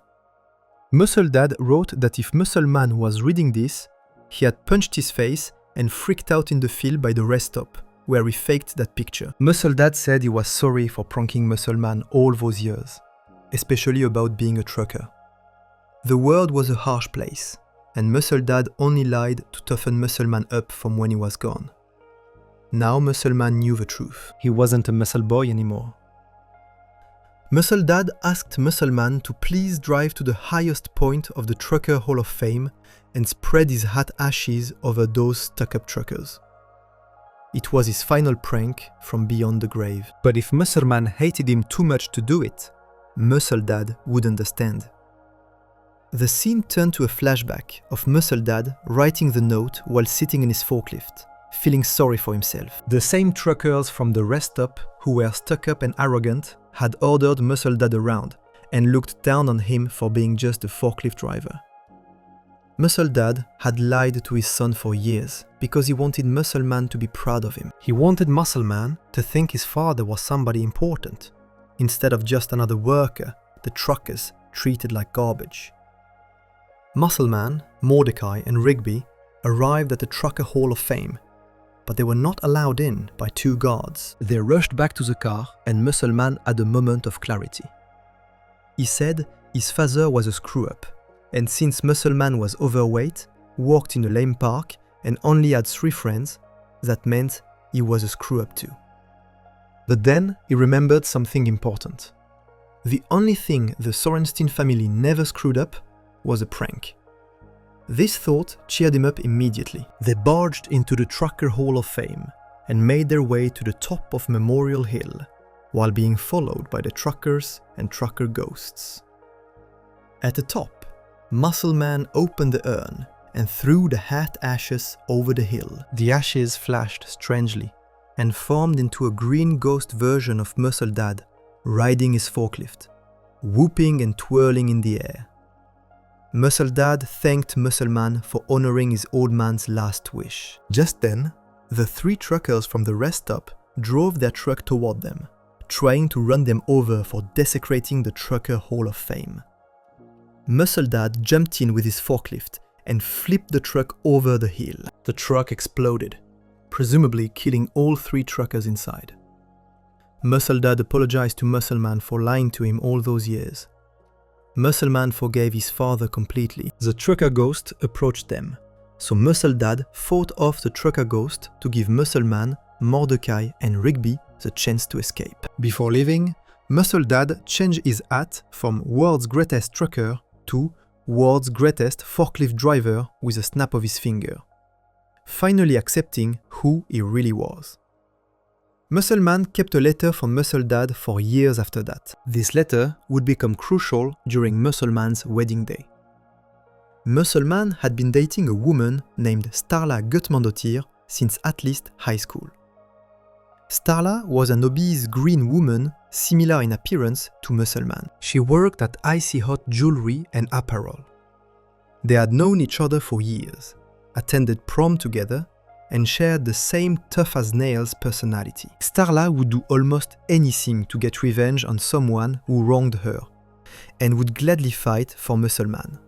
Muscle Dad wrote that if Musselman was reading this, he had punched his face and freaked out in the field by the rest stop, where he faked that picture. Muscle Dad said he was sorry for pranking Musselman all those years, especially about being a trucker. The world was a harsh place, and Muscle Dad only lied to toughen Musselman up from when he was gone. Now Musselman knew the truth. He wasn't a muscle boy anymore. Muscle Dad asked Musselman to please drive to the highest point of the Trucker Hall of Fame and spread his hat ashes over those stuck-up truckers. It was his final prank from beyond the grave. But if Musselman hated him too much to do it, Muscle Dad would understand. The scene turned to a flashback of Muscle Dad writing the note while sitting in his forklift, feeling sorry for himself. The same truckers from the rest stop who were stuck up and arrogant had ordered Muscle Dad around and looked down on him for being just a forklift driver. Muscle Dad had lied to his son for years because he wanted Musselman to be proud of him. He wanted Musselman to think his father was somebody important, instead of just another worker the truckers treated like garbage. Musselman, Mordecai, and Rigby arrived at the Trucker Hall of Fame, but they were not allowed in by two guards. They rushed back to the car and Musselman had a moment of clarity. He said his father was a screw-up, and since Musselman was overweight, worked in a lame park, and only had 3 friends, that meant he was a screw-up too. But then he remembered something important. The only thing the Sorenstein family never screwed up was a prank. This thought cheered him up immediately. They barged into the Trucker Hall of Fame and made their way to the top of Memorial Hill, while being followed by the truckers and trucker ghosts. At the top, Muscle Man opened the urn and threw the hat ashes over the hill. The ashes flashed strangely and formed into a green ghost version of Muscle Dad riding his forklift, whooping and twirling in the air. Muscle Dad thanked Muscle Man for honoring his old man's last wish. Just then, the 3 truckers from the rest stop drove their truck toward them, trying to run them over for desecrating the Trucker Hall of Fame. Muscle Dad jumped in with his forklift and flipped the truck over the hill. The truck exploded, presumably killing all 3 truckers inside. Muscle Dad apologized to Muscle Man for lying to him all those years. Muscle Man forgave his father completely. The trucker ghost approached them, so Muscle Dad fought off the trucker ghost to give Muscle Man, Mordecai and Rigby the chance to escape. Before leaving, Muscle Dad changed his hat from World's Greatest Trucker to World's Greatest Forklift Driver with a snap of his finger, finally accepting who he really was. Muscle Man kept a letter from Muscle Dad for years after that. This letter would become crucial during Muscle Man's wedding day. Muscle Man had been dating a woman named Starla Gutmandotir since at least high school. Starla was an obese green woman similar in appearance to Muscle Man. She worked at Icy Hot Jewelry and Apparel. They had known each other for years, attended prom together, and shared the same tough-as-nails personality. Starla would do almost anything to get revenge on someone who wronged her, and would gladly fight for Muscle Man.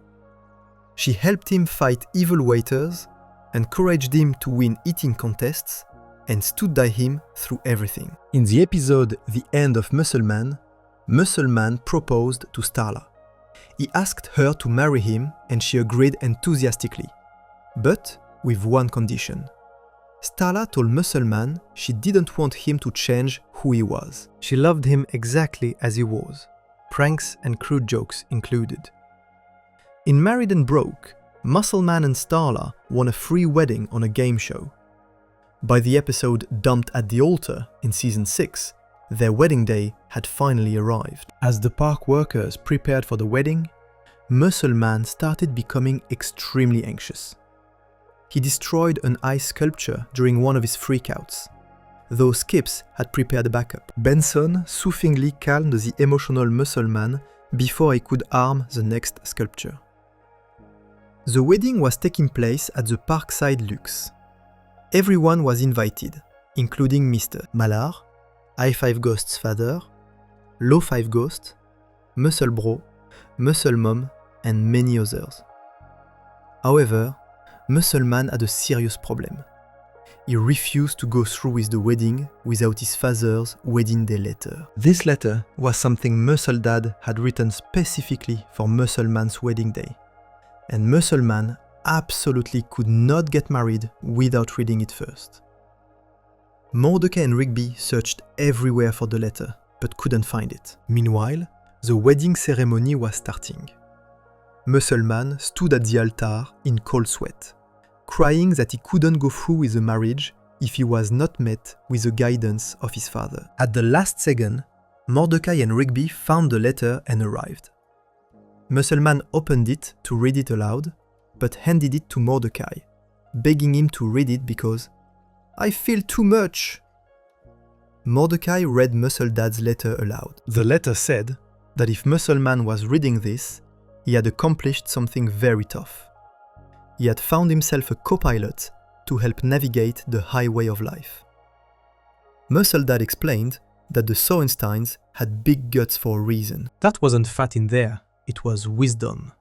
She helped him fight evil waiters, encouraged him to win eating contests, and stood by him through everything. In the episode The End of Muscle Man proposed to Starla. He asked her to marry him and she agreed enthusiastically, but with one condition. Starla told Muscle Man she didn't want him to change who he was. She loved him exactly as he was, pranks and crude jokes included. In Married and Broke, Muscle Man and Starla won a free wedding on a game show. By the episode Dumped at the Altar in Season 6, their wedding day had finally arrived. As the park workers prepared for the wedding, Muscle Man started becoming extremely anxious. He destroyed an ice sculpture during one of his freakouts, though Skips had prepared a backup. Benson soothingly calmed the emotional Muscle Man before he could harm the next sculpture. The wedding was taking place at the Parkside Luxe. Everyone was invited, including Mr. Malar, High Five Ghost's father, Low Five Ghost, Muscle Bro, Muscle Mom, and many others. However, Muscle Man had a serious problem. He refused to go through with the wedding without his father's wedding day letter. This letter was something Muscle Dad had written specifically for Muscle Man's wedding day, and Muscle Man absolutely could not get married without reading it first. Mordecai and Rigby searched everywhere for the letter, but couldn't find it. Meanwhile, the wedding ceremony was starting. Muscle Man stood at the altar in cold sweat, crying that he couldn't go through with the marriage if he was not met with the guidance of his father. At the last second, Mordecai and Rigby found the letter and arrived. Muscle Man opened it to read it aloud, but handed it to Mordecai, begging him to read it because "I feel too much." Mordecai read Muscle Dad's letter aloud. The letter said that if Muscle Man was reading this, he had accomplished something very tough. He had found himself a co-pilot to help navigate the highway of life. Muscle Dad explained that the Sorensteins had big guts for a reason. That wasn't fat in there, it was wisdom.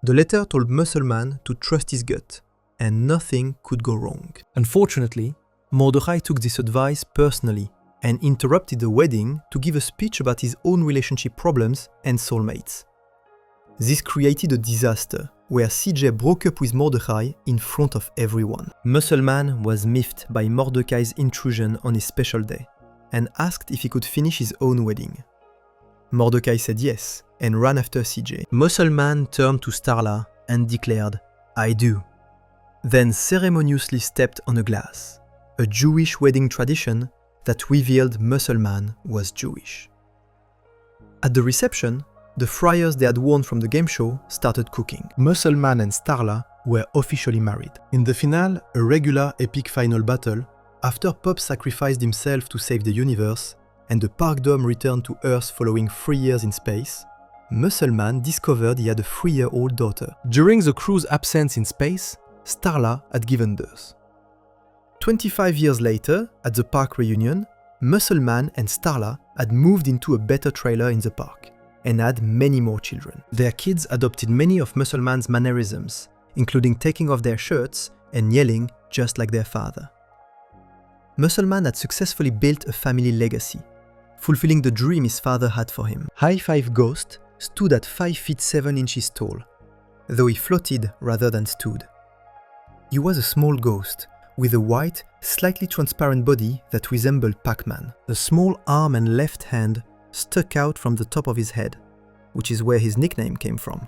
The letter told Muscle Man to trust his gut, and nothing could go wrong. Unfortunately, Mordecai took this advice personally and interrupted the wedding to give a speech about his own relationship problems and soulmates. This created a disaster where CJ broke up with Mordecai in front of everyone. Muscleman was miffed by Mordecai's intrusion on his special day and asked if he could finish his own wedding. Mordecai said yes and ran after CJ. Muscleman turned to Starla and declared, "I do." Then ceremoniously stepped on a glass, a Jewish wedding tradition that revealed Muscleman was Jewish. At the reception, the friars they had won from the game show started cooking. Muscleman and Starla were officially married. In the finale, a regular epic final battle, after Pop sacrificed himself to save the universe, and the Park Dome returned to Earth following 3 years in space, Muscleman discovered he had a 3-year-old daughter. During the crew's absence in space, Starla had given birth. 25 years later, at the park reunion, Muscleman and Starla had moved into a better trailer in the park and had many more children. Their kids adopted many of Muscleman's mannerisms, including taking off their shirts and yelling just like their father. Muscleman had successfully built a family legacy, fulfilling the dream his father had for him. High Five Ghost stood at 5 feet 7 inches tall, though he floated rather than stood. He was a small ghost, with a white, slightly transparent body that resembled Pac-Man. A small arm and left hand stuck out from the top of his head, which is where his nickname came from.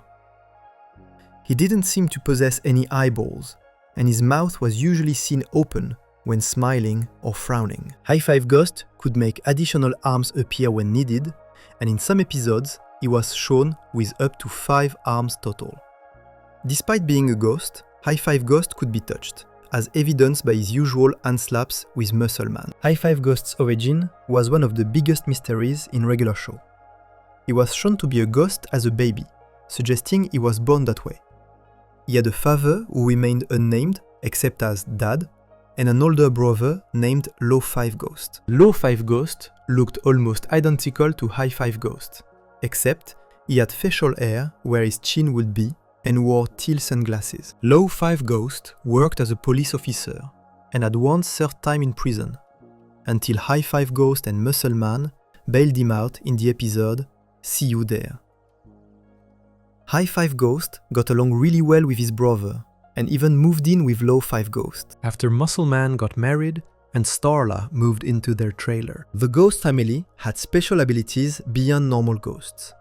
He didn't seem to possess any eyeballs, and his mouth was usually seen open when smiling or frowning. High Five Ghost could make additional arms appear when needed, and in some episodes, he was shown with up to 5 arms total. Despite being a ghost, High Five Ghost could be touched, as evidenced by his usual hand slaps with Muscleman. High Five Ghost's origin was one of the biggest mysteries in regular show. He was shown to be a ghost as a baby, suggesting he was born that way. He had a father who remained unnamed, except as Dad, and an older brother named Low Five Ghost. Low Five Ghost looked almost identical to High Five Ghost, except he had facial hair where his chin would be and wore teal sunglasses. Low Five Ghost worked as a police officer and had once served time in prison, until High Five Ghost and Muscleman bailed him out in the episode See You There. High Five Ghost got along really well with his brother and even moved in with Low Five Ghost after Muscleman got married and Starla moved into their trailer. The Ghost family had special abilities beyond normal ghosts.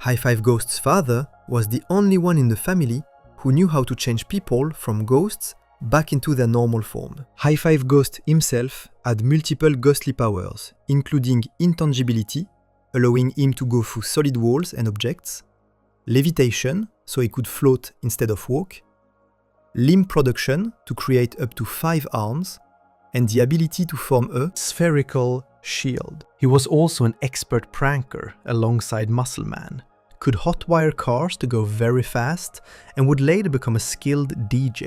High Five Ghost's father was the only one in the family who knew how to change people from ghosts back into their normal form. High Five Ghost himself had multiple ghostly powers, including intangibility, allowing him to go through solid walls and objects, levitation, so he could float instead of walk, limb production to create up to 5 arms, and the ability to form a spherical shield. He was also an expert pranker alongside Muscleman, could hotwire cars to go very fast, and would later become a skilled DJ.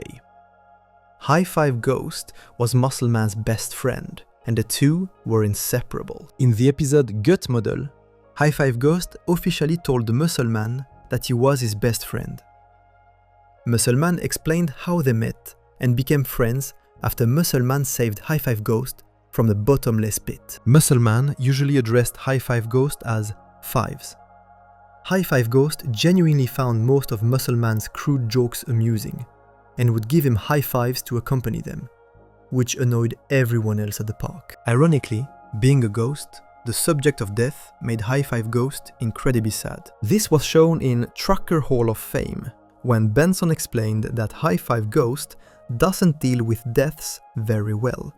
High Five Ghost was Muscleman's best friend, and the two were inseparable. In the episode Gut Model, High Five Ghost officially told the Muscleman that he was his best friend. Muscleman explained how they met and became friends after Muscleman saved High Five Ghost from the bottomless pit. Muscleman usually addressed High Five Ghost as Fives. High Five Ghost genuinely found most of Muscleman's crude jokes amusing, and would give him high fives to accompany them, which annoyed everyone else at the park. Ironically, being a ghost, the subject of death made High Five Ghost incredibly sad. This was shown in Trucker Hall of Fame, when Benson explained that High Five Ghost doesn't deal with deaths very well,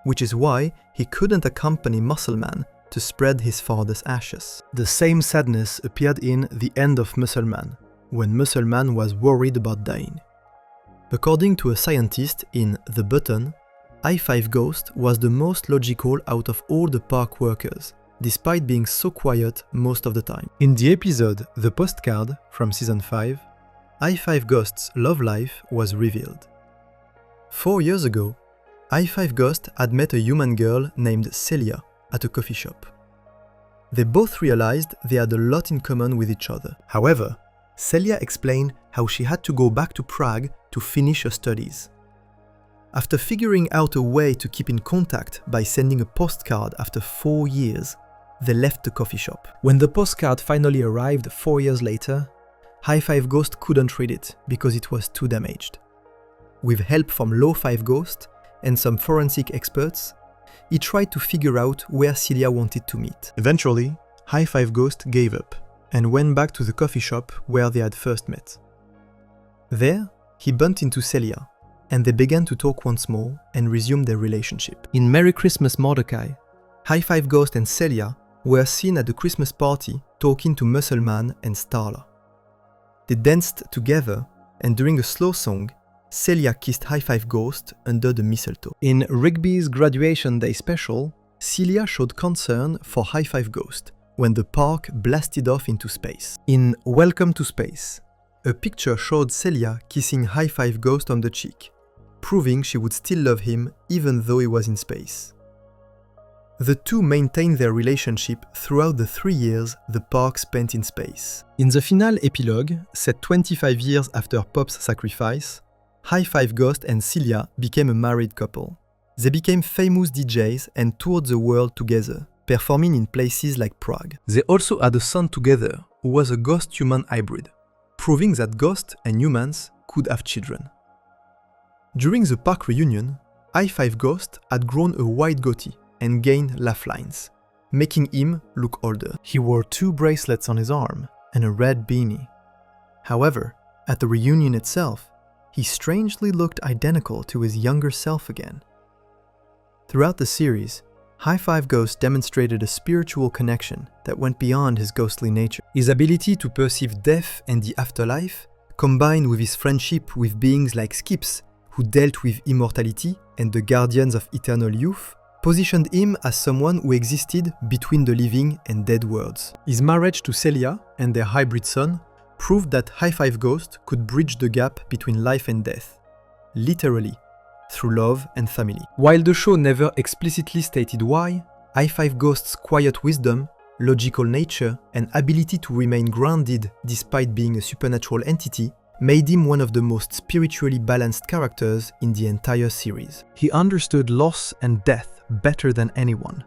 which is why he couldn't accompany Muscleman to spread his father's ashes. The same sadness appeared in The End of Muscleman, when Muscleman was worried about dying. According to a scientist in The Button, High Five Ghost was the most logical out of all the park workers, despite being so quiet most of the time. In the episode The Postcard from Season 5, High Five Ghost's love life was revealed. 4 years ago, High Five Ghost had met a human girl named Celia at a coffee shop. They both realized they had a lot in common with each other. However, Celia explained how she had to go back to Prague to finish her studies. After figuring out a way to keep in contact by sending a postcard after 4 years, they left the coffee shop. When the postcard finally arrived 4 years later, High-Five Ghost couldn't read it because it was too damaged. With help from Low-Five Ghost and some forensic experts, he tried to figure out where Celia wanted to meet. Eventually, High-Five Ghost gave up and went back to the coffee shop where they had first met. There, he bumped into Celia, and they began to talk once more and resume their relationship. In Merry Christmas, Mordecai, High-Five Ghost and Celia were seen at the Christmas party talking to Muscle Man and Starla. They danced together, and during a slow song, Celia kissed High-Five Ghost under the mistletoe. In Rigby's graduation day special, Celia showed concern for High-Five Ghost when the park blasted off into space. In Welcome to Space, a picture showed Celia kissing High-Five Ghost on the cheek, proving she would still love him even though he was in space. The two maintained their relationship throughout the 3 years the park spent in space. In the final epilogue, set 25 years after Pop's sacrifice, High-Five Ghost and Celia became a married couple. They became famous DJs and toured the world together, performing in places like Prague. They also had a son together, who was a ghost-human hybrid, proving that ghosts and humans could have children. During the park reunion, High-Five Ghost had grown a white goatee and gained laugh lines, making him look older. He wore 2 bracelets on his arm and a red beanie. However, at the reunion itself, he strangely looked identical to his younger self again. Throughout the series, High-Five Ghost demonstrated a spiritual connection that went beyond his ghostly nature. His ability to perceive death and the afterlife, combined with his friendship with beings like Skips, who dealt with immortality and the guardians of eternal youth, positioned him as someone who existed between the living and dead worlds. His marriage to Celia and their hybrid son proved that High-Five Ghost could bridge the gap between life and death, literally, through love and family. While the show never explicitly stated why, High-Five Ghost's quiet wisdom, logical nature, and ability to remain grounded despite being a supernatural entity made him one of the most spiritually balanced characters in the entire series. He understood loss and death better than anyone,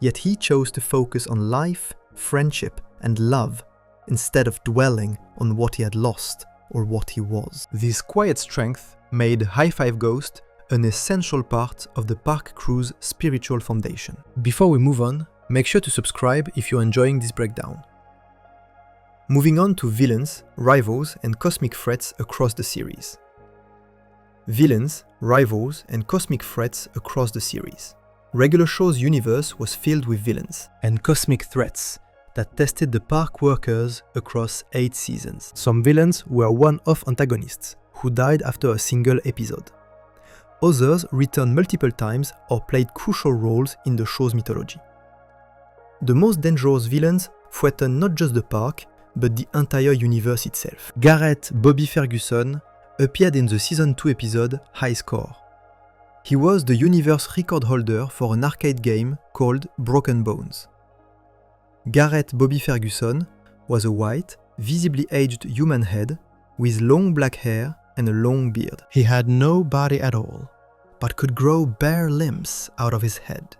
yet he chose to focus on life, friendship, and love instead of dwelling on what he had lost or what he was. This quiet strength made High-Five Ghost an essential part of the park crew's spiritual foundation. Before we move on, make sure to subscribe if you're enjoying this breakdown. Moving on to villains, rivals, and cosmic threats across the series. Villains, rivals, and cosmic threats across the series. Regular show's universe was filled with villains and cosmic threats that tested the park workers across 8 seasons. Some villains were one-off antagonists who died after a single episode. Others returned multiple times or played crucial roles in the show's mythology. The most dangerous villains threatened not just the park, but the entire universe itself. Garrett Bobby Ferguson appeared in the Season 2 episode High Score. He was the universe record holder for an arcade game called Broken Bones. Garrett Bobby Ferguson was a white, visibly aged human head with long black hair and a long beard. He had no body at all, but could grow bare limbs out of his head.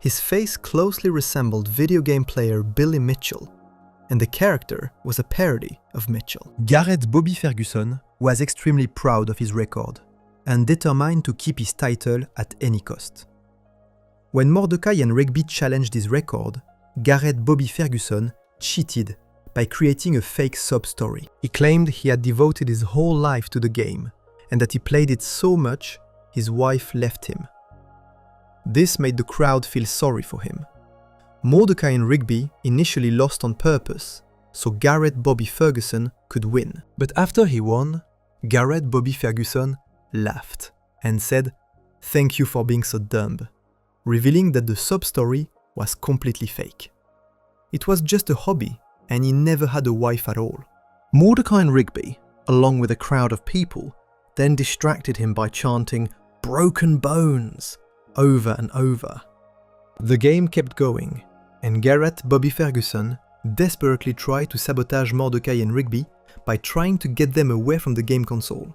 His face closely resembled video game player Billy Mitchell, and the character was a parody of Mitchell. Garrett Bobby Ferguson was extremely proud of his record and determined to keep his title at any cost. When Mordecai and Rigby challenged his record, Garrett Bobby Ferguson cheated by creating a fake sob story. He claimed he had devoted his whole life to the game and that he played it so much his wife left him. This made the crowd feel sorry for him. Mordecai and Rigby initially lost on purpose, so Garrett Bobby Ferguson could win. But after he won, Garrett Bobby Ferguson laughed and said, "Thank you for being so dumb," revealing that the sob story was completely fake. It was just a hobby, and he never had a wife at all. Mordecai and Rigby, along with a crowd of people, then distracted him by chanting "Broken Bones" over and over. The game kept going, and Garrett Bobby Ferguson desperately tried to sabotage Mordecai and Rigby by trying to get them away from the game console.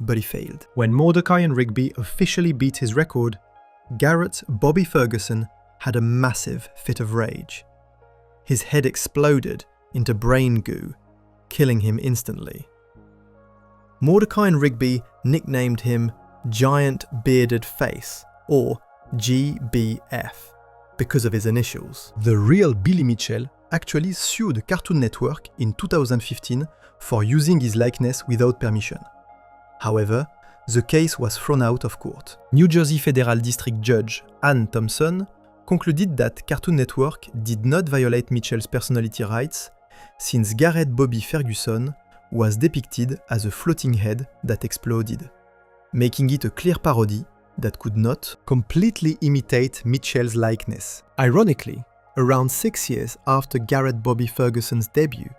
But he failed. When Mordecai and Rigby officially beat his record, Garrett Bobby Ferguson had a massive fit of rage. His head exploded into brain goo, killing him instantly. Mordecai and Rigby nicknamed him Giant Bearded Face, or GBF, because of his initials. The real Billy Mitchell actually sued Cartoon Network in 2015 for using his likeness without permission. However, the case was thrown out of court. New Jersey Federal District Judge Ann Thompson concluded that Cartoon Network did not violate Mitchell's personality rights since Garrett Bobby Ferguson was depicted as a floating head that exploded, making it a clear parody that could not completely imitate Mitchell's likeness. Ironically, around 6 years after Garrett Bobby Ferguson's debut,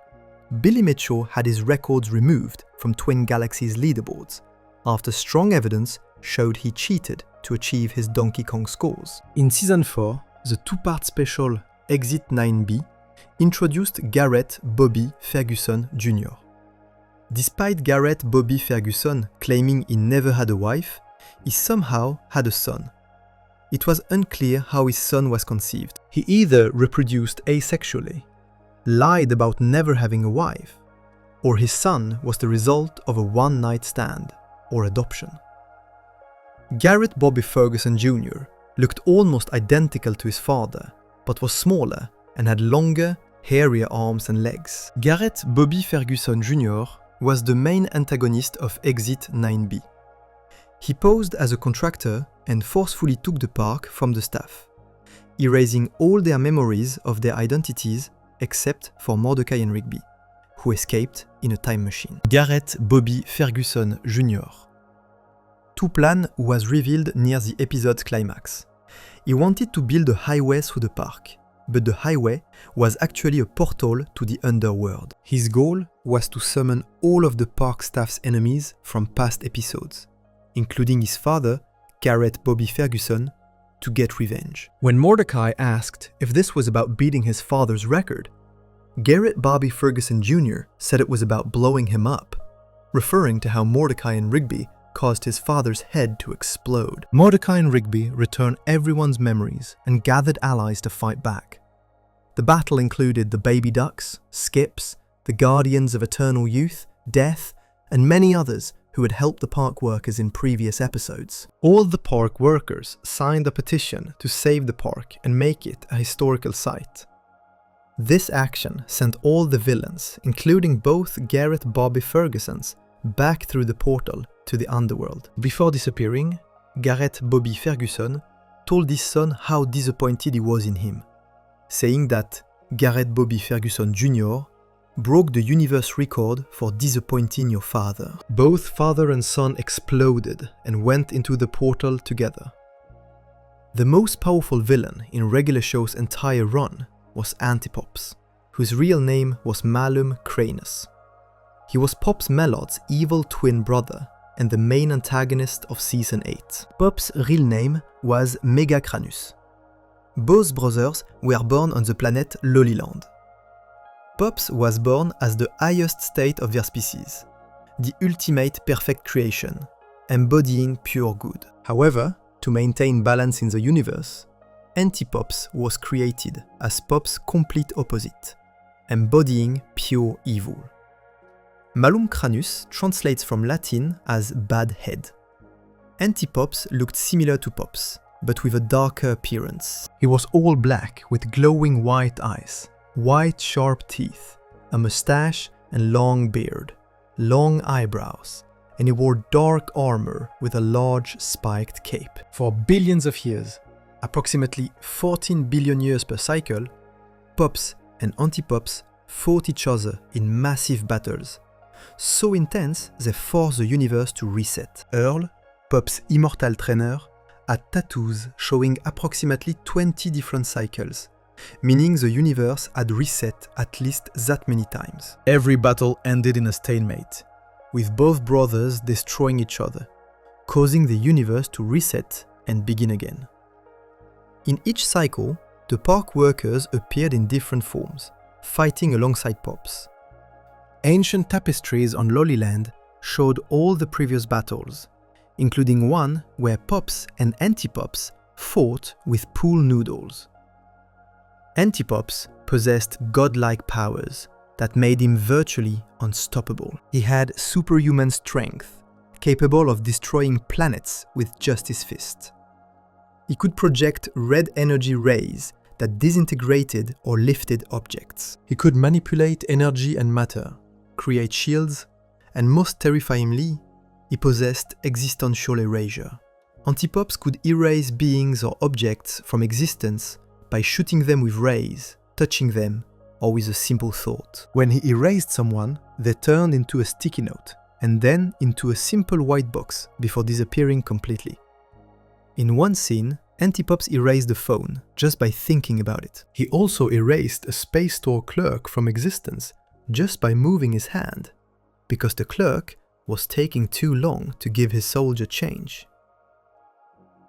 Billy Mitchell had his records removed from Twin Galaxies leaderboards after strong evidence showed he cheated to achieve his Donkey Kong scores. In Season 4, the two-part special Exit 9B introduced Garrett Bobby Ferguson Jr. Despite Garrett Bobby Ferguson claiming he never had a wife, he somehow had a son. It was unclear how his son was conceived. He either reproduced asexually, lied about never having a wife, or his son was the result of a one-night stand or adoption. Garrett Bobby Ferguson Jr. looked almost identical to his father, but was smaller and had longer, hairier arms and legs. Garrett Bobby Ferguson Jr. was the main antagonist of Exit 9B. He posed as a contractor and forcefully took the park from the staff, erasing all their memories of their identities except for Mordecai and Rigby, who escaped in a time machine. Garrett Bobby Ferguson Jr. Plan was revealed near the episode's climax. He wanted to build a highway through the park, but the highway was actually a portal to the underworld. His goal was to summon all of the park staff's enemies from past episodes, including his father, Garrett Bobby Ferguson, to get revenge. When Mordecai asked if this was about beating his father's record, Garrett Bobby Ferguson Jr. said it was about blowing him up, referring to how Mordecai and Rigby caused his father's head to explode. Mordecai and Rigby returned everyone's memories and gathered allies to fight back. The battle included the Baby Ducks, Skips, the Guardians of Eternal Youth, Death, and many others who had helped the park workers in previous episodes. All the park workers signed a petition to save the park and make it a historical site. This action sent all the villains, including both Garrett Bobby Ferguson's, back through the portal to the underworld. Before disappearing, Garrett Bobby Ferguson told his son how disappointed he was in him, saying that Garrett Bobby Ferguson Jr. broke the universe record for disappointing your father. Both father and son exploded and went into the portal together. The most powerful villain in Regular Show's entire run was Antipops, whose real name was Malum Cranus. He was Pops Melod's evil twin brother and the main antagonist of Season 8. Pop's real name was Megacranus. Both brothers were born on the planet Loliland. Pops was born as the highest state of their species, the ultimate perfect creation, embodying pure good. However, to maintain balance in the universe, Antipops was created as Pop's complete opposite, embodying pure evil. Malum Cranus translates from Latin as bad head. Antipops looked similar to Pops, but with a darker appearance. He was all black with glowing white eyes, white sharp teeth, a mustache and long beard, long eyebrows, and he wore dark armor with a large spiked cape. For billions of years, approximately 14 billion years per cycle, Pops and Antipops fought each other in massive battles, so intense they forced the universe to reset. Earl, Pop's immortal trainer, had tattoos showing approximately 20 different cycles, meaning the universe had reset at least that many times. Every battle ended in a stalemate, with both brothers destroying each other, causing the universe to reset and begin again. In each cycle, the park workers appeared in different forms, fighting alongside Pops. Ancient tapestries on Loliland showed all the previous battles, including one where Pops and Antipops fought with pool noodles. Antipops possessed godlike powers that made him virtually unstoppable. He had superhuman strength, capable of destroying planets with just his fist. He could project red energy rays that disintegrated or lifted objects. He could manipulate energy and matter, create shields, and most terrifyingly, he possessed existential erasure. Antipops could erase beings or objects from existence by shooting them with rays, touching them, or with a simple thought. When he erased someone, they turned into a sticky note, and then into a simple white box before disappearing completely. In one scene, Antipops erased the phone just by thinking about it. He also erased a space store clerk from existence just by moving his hand, because the clerk was taking too long to give his soldier change.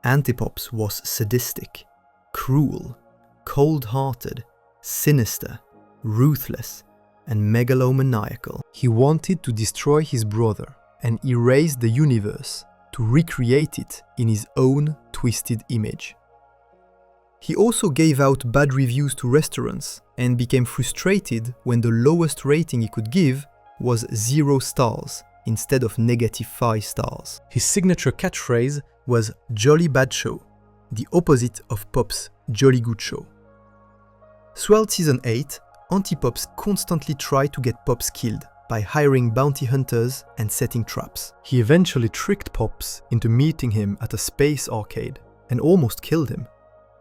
Antipops was sadistic, cruel, cold-hearted, sinister, ruthless, and megalomaniacal. He wanted to destroy his brother and erase the universe to recreate it in his own twisted image. He also gave out bad reviews to restaurants and became frustrated when the lowest rating he could give was 0 stars instead of -5 stars. His signature catchphrase was "Jolly Bad Show," the opposite of Pop's "Jolly Good Show." Throughout Season 8, Antipops constantly tried to get Pops killed by hiring bounty hunters and setting traps. He eventually tricked Pops into meeting him at a space arcade and almost killed him,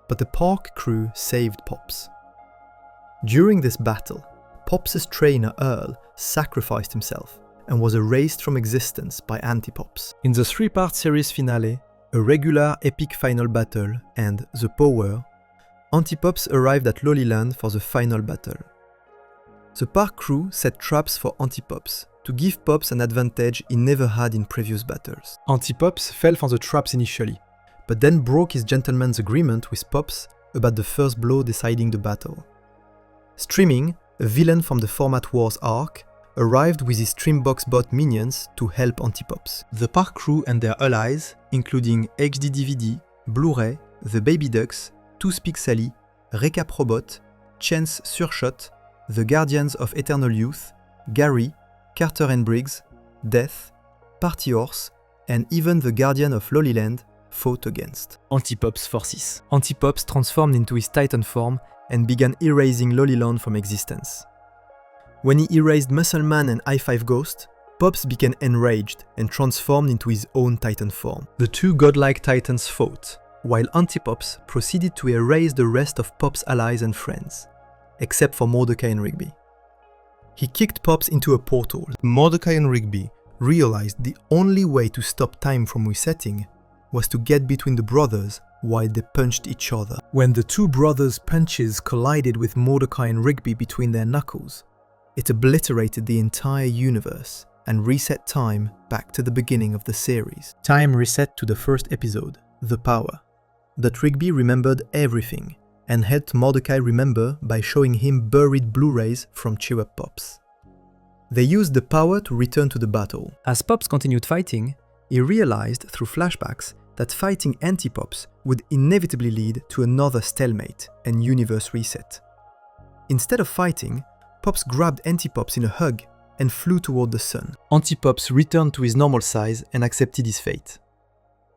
but the park crew saved Pops. During this battle, Pops' trainer Earl sacrificed himself and was erased from existence by Antipops. In the 3-part series finale, a regular epic final battle and The Power, Antipops arrived at Loliland for the final battle. The park crew set traps for Antipops to give Pops an advantage he never had in previous battles. Antipops fell for the traps initially, but then broke his gentleman's agreement with Pops about the first blow deciding the battle. Streaming, a villain from the Format Wars arc, arrived with his Streambox bot minions to help Antipops. The park crew and their allies, including HD DVD, Blu-ray, The Baby Ducks, Toothpick Sally, Recap Robot, Chance Surshot, The Guardians of Eternal Youth, Gary, Carter and Briggs, Death, Party Horse, and even the Guardian of Loliland fought against Antipops forces. Antipops transformed into his Titan form and began erasing Loliland from existence. When he erased Muscle Man and I-5 Ghost, Pops became enraged and transformed into his own Titan form. The two godlike Titans fought, while Antipops proceeded to erase the rest of Pops' allies and friends, except for Mordecai and Rigby. He kicked Pops into a portal. Mordecai and Rigby realized the only way to stop time from resetting was to get between the brothers while they punched each other. When the two brothers' punches collided with Mordecai and Rigby between their knuckles, it obliterated the entire universe and reset time back to the beginning of the series. Time reset to the first episode, The Power, that Rigby remembered everything and helped Mordecai remember by showing him buried Blu-rays from Cheer Up Pops. They used the power to return to the battle. As Pops continued fighting, he realized through flashbacks that fighting Antipops would inevitably lead to another stalemate and universe reset. Instead of fighting, Pops grabbed Antipops in a hug and flew toward the sun. Antipops returned to his normal size and accepted his fate.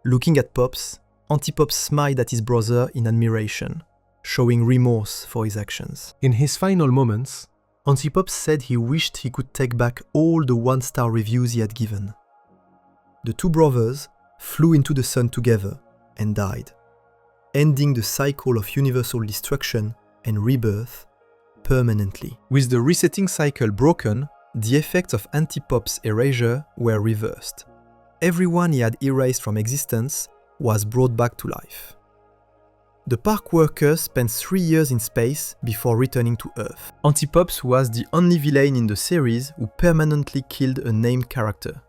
Looking at Pops, Antipops smiled at his brother in admiration, showing remorse for his actions. In his final moments, Antipops said he wished he could take back all the 1-star reviews he had given. The two brothers flew into the sun together and died, ending the cycle of universal destruction and rebirth permanently. With the resetting cycle broken, the effects of Antipops' erasure were reversed. Everyone he had erased from existence was brought back to life. The park workers spent 3 years in space before returning to Earth. Antipops was the only villain in the series who permanently killed a named character,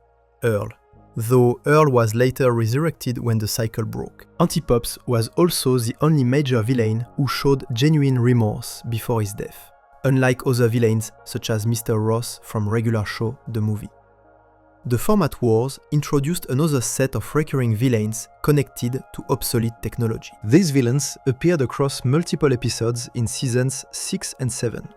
Earl, though Earl was later resurrected when the cycle broke. Antipops was also the only major villain who showed genuine remorse before his death, unlike other villains such as Mr. Ross from Regular Show, the movie. The Format Wars introduced another set of recurring villains connected to obsolete technology. These villains appeared across multiple episodes in seasons 6 and 7.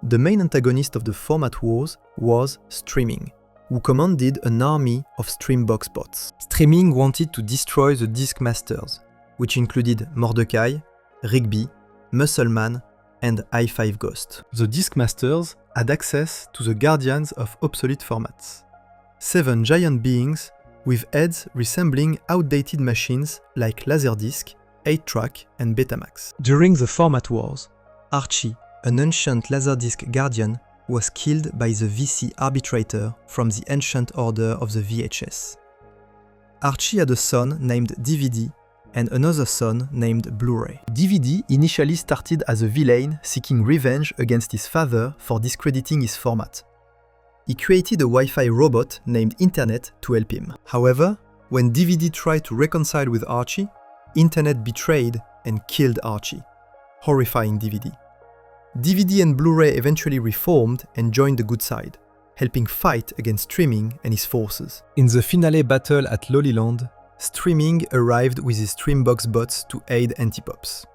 The main antagonist of the format wars was Streaming, who commanded an army of Streambox bots. Streaming wanted to destroy the Disc Masters, which included Mordecai, Rigby, Muscleman, and i5 Ghost. The Disc Masters had access to the guardians of obsolete formats. 7 giant beings with heads resembling outdated machines like Laserdisc, 8-track, and Betamax. During the format wars, Archie, an ancient Laserdisc guardian, was killed by the VC arbitrator from the Ancient Order of the VHS. Archie had a son named DVD and another son named Blu-ray. DVD initially started as a villain seeking revenge against his father for discrediting his format. He created a Wi-Fi robot named Internet to help him. However, when DVD tried to reconcile with Archie, Internet betrayed and killed Archie, horrifying DVD. DVD and Blu-ray eventually reformed and joined the good side, helping fight against Streaming and his forces. In the finale battle at Lollyland, Streaming arrived with his Streambox bots to aid Antipops.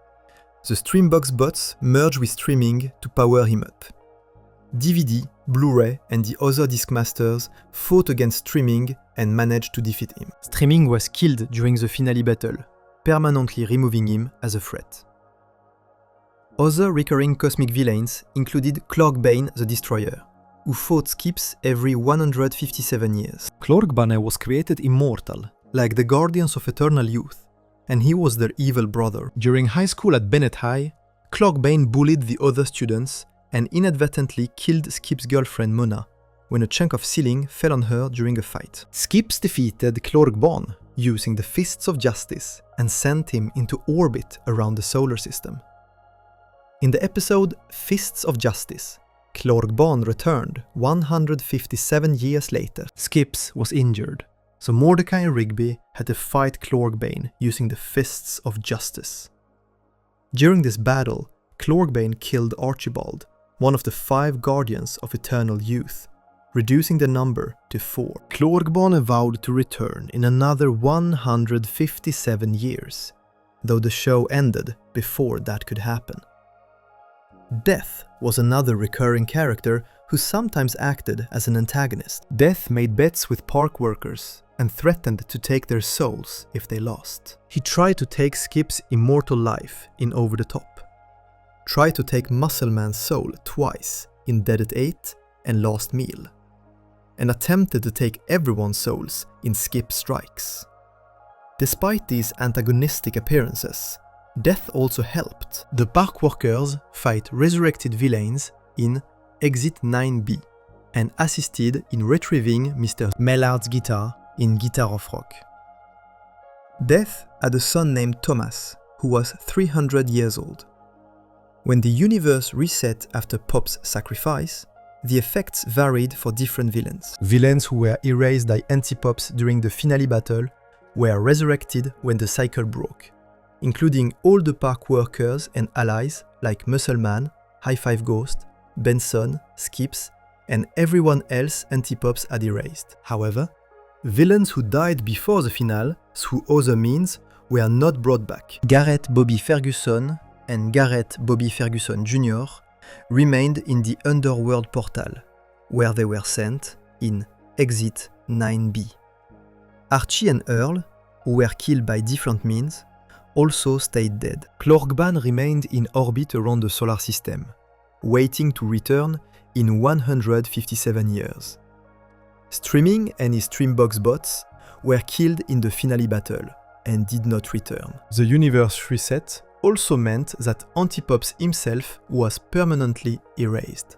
The Streambox bots merged with Streaming to power him up. DVD, Blu-ray, and the other Discmasters fought against Streaming and managed to defeat him. Streaming was killed during the finale battle, permanently removing him as a threat. Other recurring cosmic villains included Clorkbane the Destroyer, who fought Skips every 157 years. Clorkbane was created immortal, like the Guardians of Eternal Youth, and he was their evil brother. During high school at Bennett High, Clorkbane bullied the other students and inadvertently killed Skip's girlfriend Mona when a chunk of ceiling fell on her during a fight. Skips defeated Clorkbane using the Fists of Justice and sent him into orbit around the solar system. In the episode Fists of Justice, Clorkbane returned 157 years later. Skips was injured, so Mordecai and Rigby had to fight Clorkbane using the Fists of Justice. During this battle, Clorkbane killed Archibald, one of the 5 Guardians of Eternal Youth, reducing the number to 4. Clorkbane vowed to return in another 157 years, though the show ended before that could happen. Death was another recurring character who sometimes acted as an antagonist. Death made bets with park workers and threatened to take their souls if they lost. He tried to take Skip's immortal life in Over the Top, tried to take Muscleman's soul twice in Dead at 8 and Last Meal, and attempted to take everyone's souls in Skip Strikes. Despite these antagonistic appearances, Death also helped the park workers fight resurrected villains in Exit 9B and assisted in retrieving Mr. Mellard's guitar in Guitar of Rock. Death had a son named Thomas, who was 300 years old. When the universe reset after Pop's sacrifice, the effects varied for different villains. Villains who were erased by Antipops during the finale battle were resurrected when the cycle broke, including all the park workers and allies like Muscleman, i5 Ghost, Benson, Skips, and everyone else Antipops had erased. However, villains who died before the finale through other means were not brought back. Garrett Bobby Ferguson and Garrett Bobby Ferguson Jr. remained in the Underworld portal, where they were sent in Exit 9B. Archie and Earl, who were killed by different means, also stayed dead. Clorkbane remained in orbit around the solar system, waiting to return in 157 years. Streaming and his Streambox bots were killed in the finale battle and did not return. The universe reset also meant that Antipops himself was permanently erased.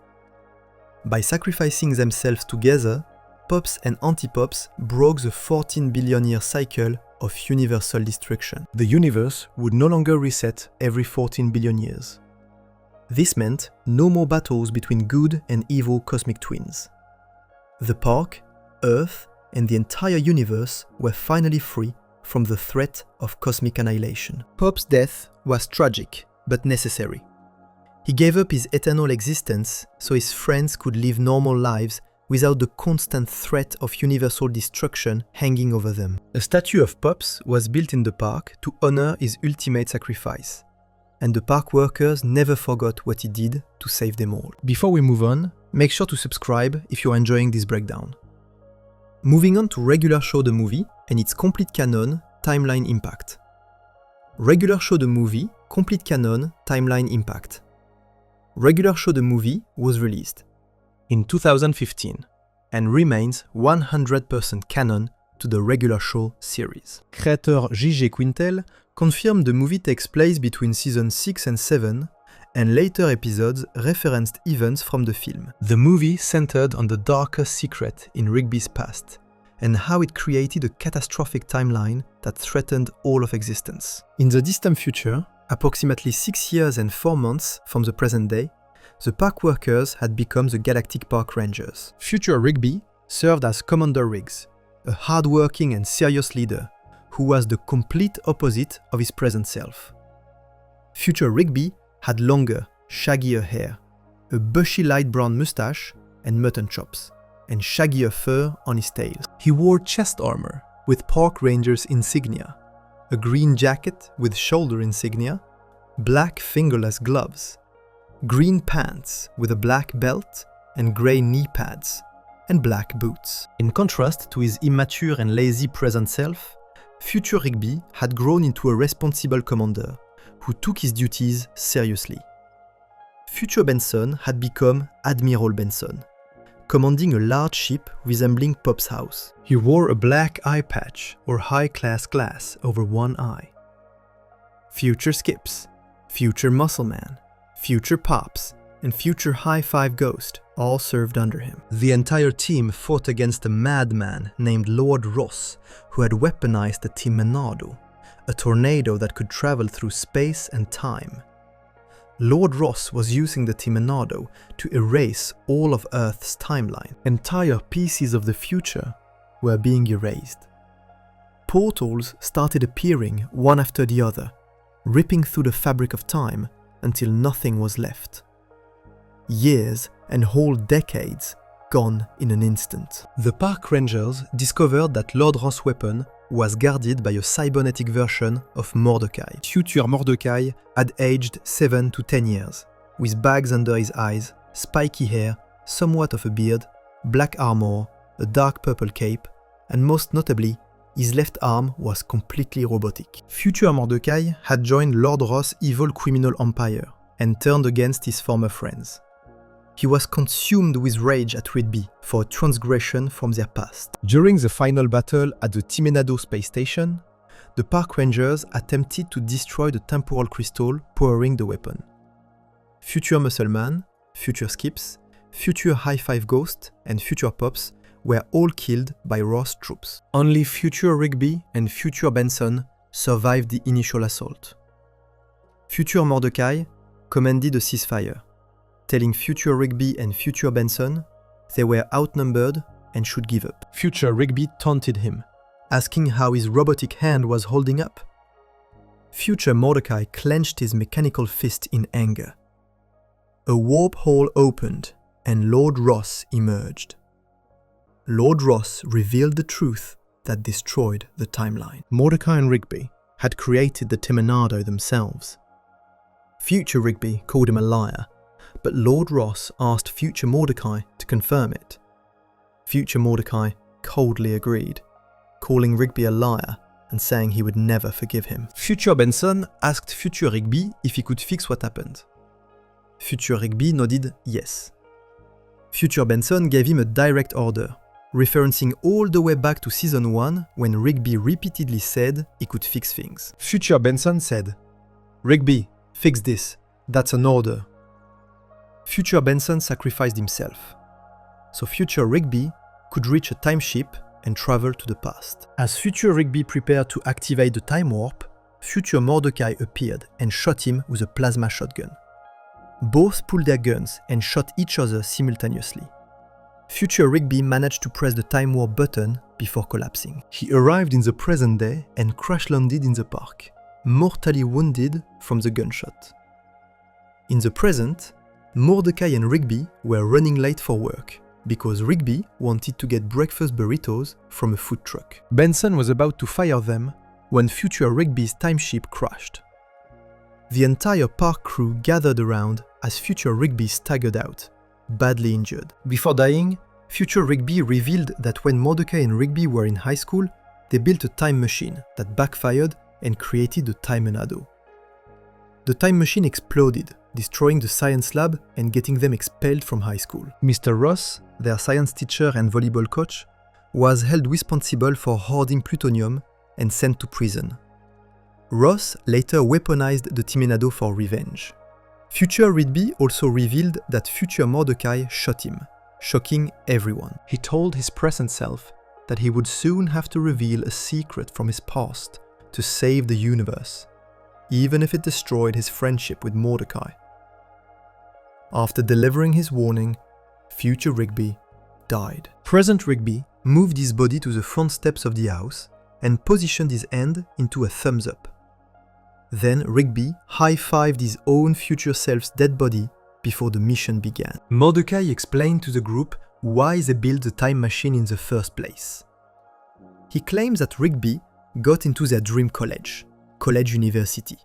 By sacrificing themselves together, Pops and Antipops broke the 14 billion year cycle of universal destruction. The universe would no longer reset every 14 billion years. This meant no more battles between good and evil cosmic twins. The park, Earth, and the entire universe were finally free from the threat of cosmic annihilation. Pop's death was tragic, but necessary. He gave up his eternal existence so his friends could live normal lives without the constant threat of universal destruction hanging over them. A statue of Pops was built in the park to honor his ultimate sacrifice, and the park workers never forgot what he did to save them all. Before we move on, make sure to subscribe if you're enjoying this breakdown. Moving on to Regular Show the movie and its complete canon, timeline impact. Regular Show the movie, complete canon, timeline impact. Regular Show the movie was released in 2015 and remains 100% canon to the Regular Show series. Creator J.J. Quintel confirmed the movie takes place between season 6 and 7, and later episodes referenced events from the film. The movie centered on the darker secret in Rigby's past, and how it created a catastrophic timeline that threatened all of existence. In the distant future, approximately 6 years and 4 months from the present day, the park workers had become the Galactic Park Rangers. Future Rigby served as Commander Riggs, a hard-working and serious leader who was the complete opposite of his present self. Future Rigby had longer, shaggier hair, a bushy light brown mustache and mutton chops, and shaggier fur on his tail. He wore chest armor with Park Rangers insignia, a green jacket with shoulder insignia, black fingerless gloves, green pants with a black belt and grey knee pads, and black boots. In contrast to his immature and lazy present self, Future Rigby had grown into a responsible commander who took his duties seriously. Future Benson had become Admiral Benson, commanding a large ship resembling Pop's house. He wore a black eye patch or high-class glass over one eye. Future Skips, Future Muscle Man, Future Pops, and Future High Five Ghost all served under him. The entire team fought against a madman named Lord Ross, who had weaponized the Timenado, a tornado that could travel through space and time. Lord Ross was using the Timenado to erase all of Earth's timeline. Entire pieces of the future were being erased. Portals started appearing one after the other, ripping through the fabric of time until nothing was left. Years and whole decades gone in an instant. The Park Rangers discovered that Lord Ross' weapon was guarded by a cybernetic version of Mordecai. Future Mordecai had aged 7 to 10 years, with bags under his eyes, spiky hair, somewhat of a beard, black armor, a dark purple cape, and most notably, his left arm was completely robotic. Future Mordecai had joined Lord Ross' evil criminal empire and turned against his former friends. He was consumed with rage at Rigby for a transgression from their past. During the final battle at the Timenado space station, the Park Rangers attempted to destroy the temporal crystal powering the weapon. Future Muscle Man, Future Skips, Future High Five Ghost, and Future Pops were all killed by Ross troops. Only Future Rigby and Future Benson survived the initial assault. Future Mordecai commanded a ceasefire, telling Future Rigby and Future Benson they were outnumbered and should give up. Future Rigby taunted him, asking how his robotic hand was holding up. Future Mordecai clenched his mechanical fist in anger. A warp hole opened and Lord Ross emerged. Lord Ross revealed the truth that destroyed the timeline. Mordecai and Rigby had created the Timenado themselves. Future Rigby called him a liar, but Lord Ross asked Future Mordecai to confirm it. Future Mordecai coldly agreed, calling Rigby a liar and saying he would never forgive him. Future Benson asked Future Rigby if he could fix what happened. Future Rigby nodded yes. Future Benson gave him a direct order, referencing all the way back to Season 1 when Rigby repeatedly said he could fix things. Future Benson said, "Rigby, fix this, that's an order." Future Benson sacrificed himself, so Future Rigby could reach a time ship and travel to the past. As Future Rigby prepared to activate the time warp, Future Mordecai appeared and shot him with a plasma shotgun. Both pulled their guns and shot each other simultaneously. Future Rigby managed to press the time warp button before collapsing. He arrived in the present day and crash-landed in the park, mortally wounded from the gunshot. In the present, Mordecai and Rigby were running late for work because Rigby wanted to get breakfast burritos from a food truck. Benson was about to fire them when Future Rigby's time ship crashed. The entire park crew gathered around as future Rigby staggered out, badly injured. Before dying, future Rigby revealed that when Mordecai and Rigby were in high school, they built a time machine that backfired and created a Timonado. The time machine exploded, destroying the science lab and getting them expelled from high school. Mr. Ross, their science teacher and volleyball coach, was held responsible for hoarding plutonium and sent to prison. Ross later weaponized the Timonado for revenge. Future Rigby also revealed that future Mordecai shot him, shocking everyone. He told his present self that he would soon have to reveal a secret from his past to save the universe, even if it destroyed his friendship with Mordecai. After delivering his warning, future Rigby died. Present Rigby moved his body to the front steps of the house and positioned his hand into a thumbs up. Then Rigby high-fived his own future self's dead body before the mission began. Mordecai explained to the group why they built the time machine in the first place. He claims that Rigby got into their dream college, College University.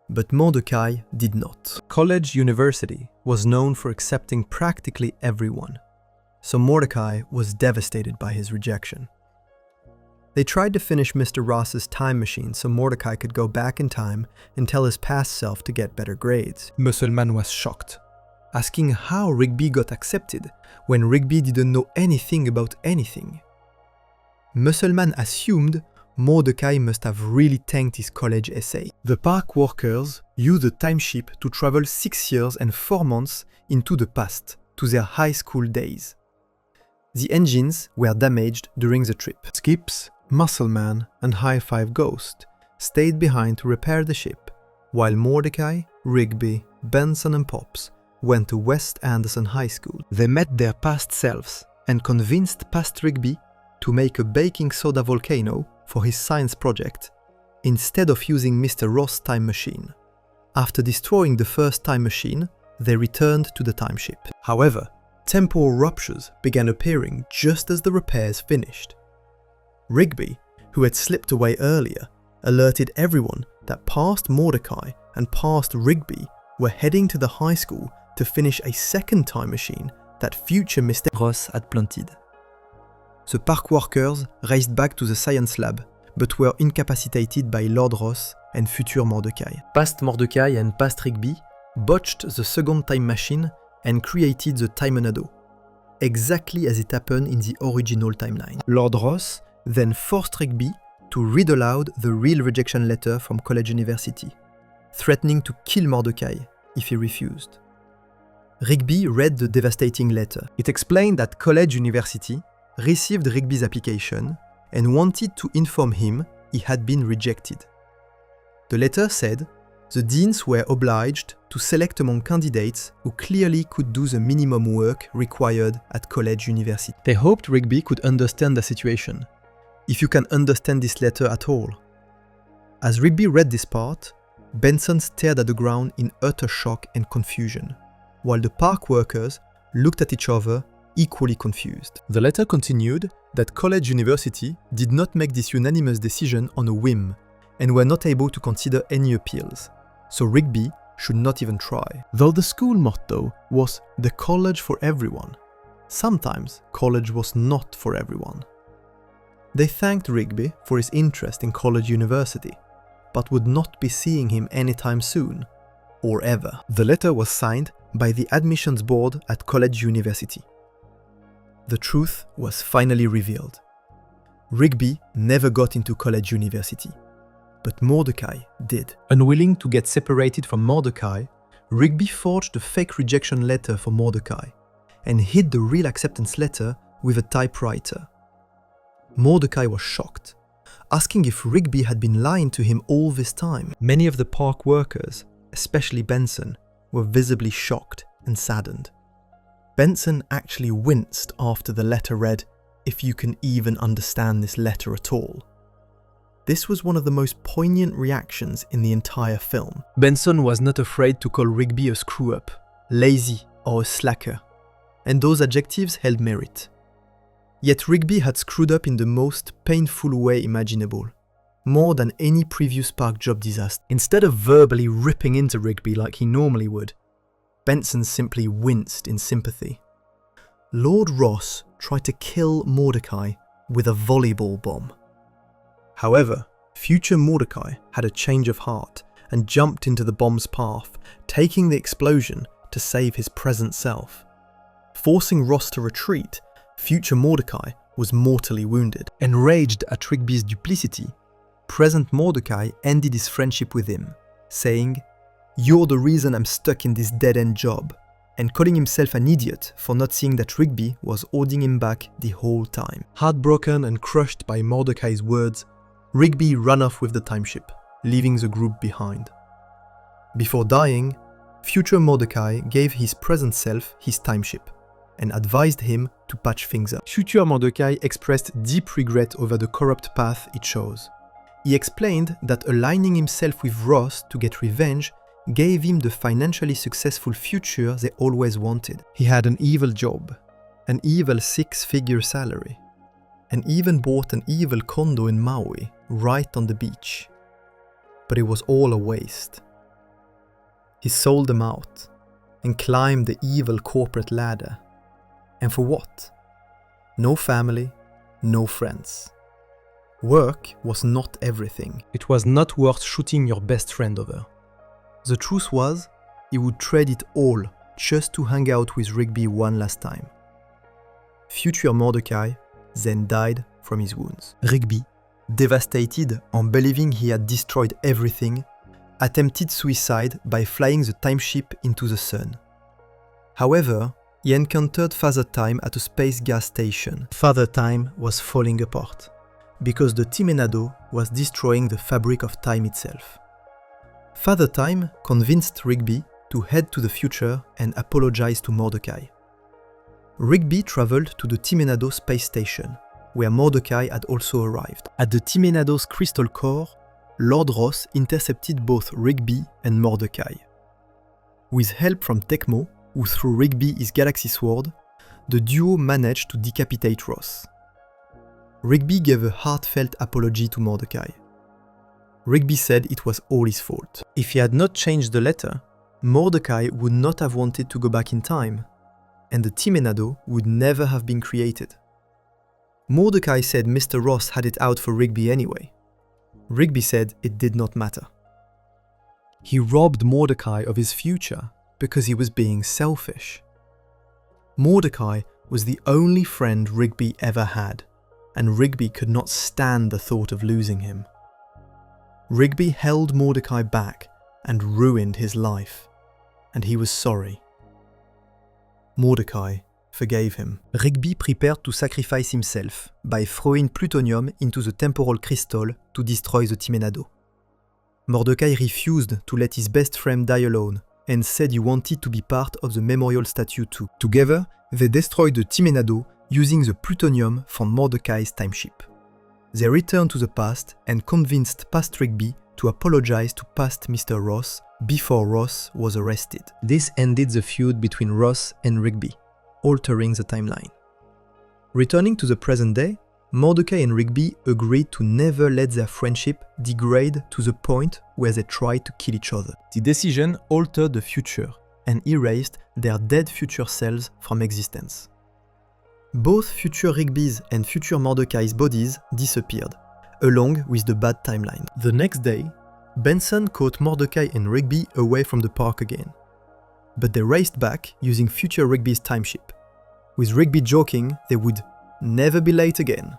But Mordecai did not. College University was known for accepting practically everyone, so Mordecai was devastated by his rejection. They tried to finish Mr. Ross's time machine so Mordecai could go back in time and tell his past self to get better grades. Musselman was shocked, asking how Rigby got accepted when Rigby didn't know anything about anything. Musselman assumed Mordecai must have really tanked his college essay. The park workers used the timeship to travel 6 years and 4 months into the past, to their high school days. The engines were damaged during the trip. Skips, Musselman, and High Five Ghost stayed behind to repair the ship, while Mordecai, Rigby, Benson, and Pops went to West Anderson High School. They met their past selves and convinced past Rigby to make a baking soda volcano for his science project, instead of using Mr. Ross' time machine. After destroying the first time machine, they returned to the timeship. However, temporal ruptures began appearing just as the repairs finished. Rigby, who had slipped away earlier, alerted everyone that past Mordecai and past Rigby were heading to the high school to finish a second time machine that future Mr. Ross had planted. The park workers raced back to the science lab, but were incapacitated by Lord Ross and future Mordecai. Past Mordecai and past Rigby botched the second time machine and created the Timonado, exactly as it happened in the original timeline. Lord Ross then forced Rigby to read aloud the real rejection letter from College University, threatening to kill Mordecai if he refused. Rigby read the devastating letter. It explained that College University received Rigby's application and wanted to inform him he had been rejected. The letter said the deans were obliged to select among candidates who clearly could do the minimum work required at College University. They hoped Rigby could understand the situation, if you can understand this letter at all. As Rigby read this part, Benson stared at the ground in utter shock and confusion, while the park workers looked at each other equally confused. The letter continued that College University did not make this unanimous decision on a whim and were not able to consider any appeals, so Rigby should not even try. Though the school motto was "the college for everyone," sometimes college was not for everyone. They thanked Rigby for his interest in College University, but would not be seeing him anytime soon, or ever. The letter was signed by the admissions board at College University. The truth was finally revealed. Rigby never got into College University, but Mordecai did. Unwilling to get separated from Mordecai, Rigby forged a fake rejection letter for Mordecai and hid the real acceptance letter with a typewriter. Mordecai was shocked, asking if Rigby had been lying to him all this time. Many of the park workers, especially Benson, were visibly shocked and saddened. Benson actually winced after the letter read, "If you can even understand this letter at all." This was one of the most poignant reactions in the entire film. Benson was not afraid to call Rigby a screw-up, lazy, or a slacker, and those adjectives held merit. Yet Rigby had screwed up in the most painful way imaginable. more than any previous park job disaster. Instead of verbally ripping into Rigby like he normally would, Benson simply winced in sympathy. Lord Ross tried to kill Mordecai with a volleyball bomb. However, future Mordecai had a change of heart and jumped into the bomb's path, taking the explosion to save his present self. Forcing Ross to retreat, future Mordecai was mortally wounded. Enraged at Rigby's duplicity, present Mordecai ended his friendship with him, saying, "You're the reason I'm stuck in this dead-end job," and calling himself an idiot for not seeing that Rigby was holding him back the whole time. Heartbroken and crushed by Mordecai's words, Rigby ran off with the timeship, leaving the group behind. Before dying, future Mordecai gave his present self his timeship and advised him to patch things up. Future Mordecai expressed deep regret over the corrupt path he chose. He explained that aligning himself with Ross to get revenge gave him the financially successful future they always wanted. He had an evil job, an evil 6-figure salary, and even bought an evil condo in Maui, right on the beach. But it was all a waste. He sold them out and climbed the evil corporate ladder. And for what? No family, no friends. Work was not everything. It was not worth shooting your best friend over. The truth was, he would trade it all just to hang out with Rigby one last time. Future Mordecai then died from his wounds. Rigby, devastated and believing he had destroyed everything, attempted suicide by flying the timeship into the sun. However, he encountered Father Time at a space gas station. Father Time was falling apart, because the Timenado was destroying the fabric of time itself. Father Time convinced Rigby to head to the future and apologize to Mordecai. Rigby traveled to the Timenado space station, where Mordecai had also arrived. At the Timenado's crystal core, Lord Ross intercepted both Rigby and Mordecai. With help from Tecmo, who threw Rigby his galaxy sword, the duo managed to decapitate Ross. Rigby gave a heartfelt apology to Mordecai. Rigby said it was all his fault. If he had not changed the letter, Mordecai would not have wanted to go back in time, and the Timenado would never have been created. Mordecai said Mr. Ross had it out for Rigby anyway. Rigby said it did not matter. He robbed Mordecai of his future because he was being selfish. Mordecai was the only friend Rigby ever had, and Rigby could not stand the thought of losing him. Rigby held Mordecai back and ruined his life, and he was sorry. Mordecai forgave him. Rigby prepared to sacrifice himself by throwing plutonium into the temporal crystal to destroy the Timenado. Mordecai refused to let his best friend die alone and said he wanted to be part of the memorial statue too. Together, they destroyed the Timenado using the plutonium from Mordecai's timeship. They returned to the past and convinced past Rigby to apologize to past Mr. Ross before Ross was arrested. This ended the feud between Ross and Rigby, altering the timeline. Returning to the present day, Mordecai and Rigby agreed to never let their friendship degrade to the point where they tried to kill each other. The decision altered the future and erased their dead future selves from existence. Both future Rigby's and future Mordecai's bodies disappeared, along with the bad timeline. The next day, Benson caught Mordecai and Rigby away from the park again. But they raced back using future Rigby's timeship, with Rigby joking they would never be late again.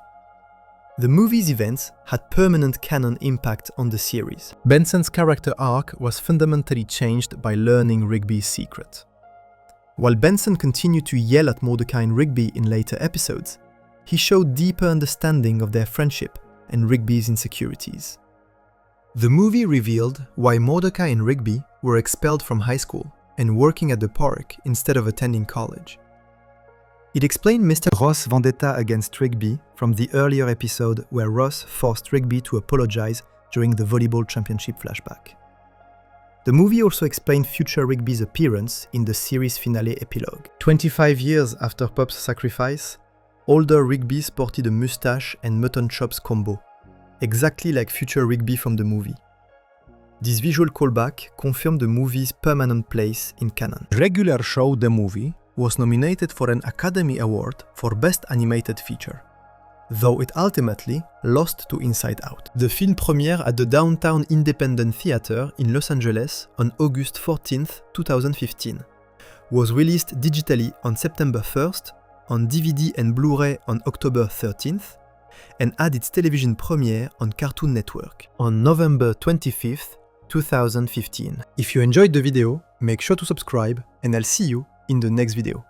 The movie's events had permanent canon impact on the series. Benson's character arc was fundamentally changed by learning Rigby's secret. While Benson continued to yell at Mordecai and Rigby in later episodes, he showed deeper understanding of their friendship and Rigby's insecurities. The movie revealed why Mordecai and Rigby were expelled from high school and working at the park instead of attending college. It explained Mr. Ross' vendetta against Rigby from the earlier episode where Ross forced Rigby to apologize during the volleyball championship flashback. The movie also explained future Rigby's appearance in the series finale epilogue. 25 years after Pop's sacrifice, older Rigby sported a mustache and mutton chops combo, exactly like future Rigby from the movie. This visual callback confirmed the movie's permanent place in canon. Regular Show the movie was nominated for an Academy Award for Best Animated Feature, though it ultimately lost to Inside Out. The film premiered at the Downtown Independent Theater in Los Angeles on August 14, 2015, was released digitally on September 1st, on DVD and Blu-ray on October 13th, and had its television premiere on Cartoon Network on November 25th, 2015. If you enjoyed the video, make sure to subscribe, and I'll see you in the next video.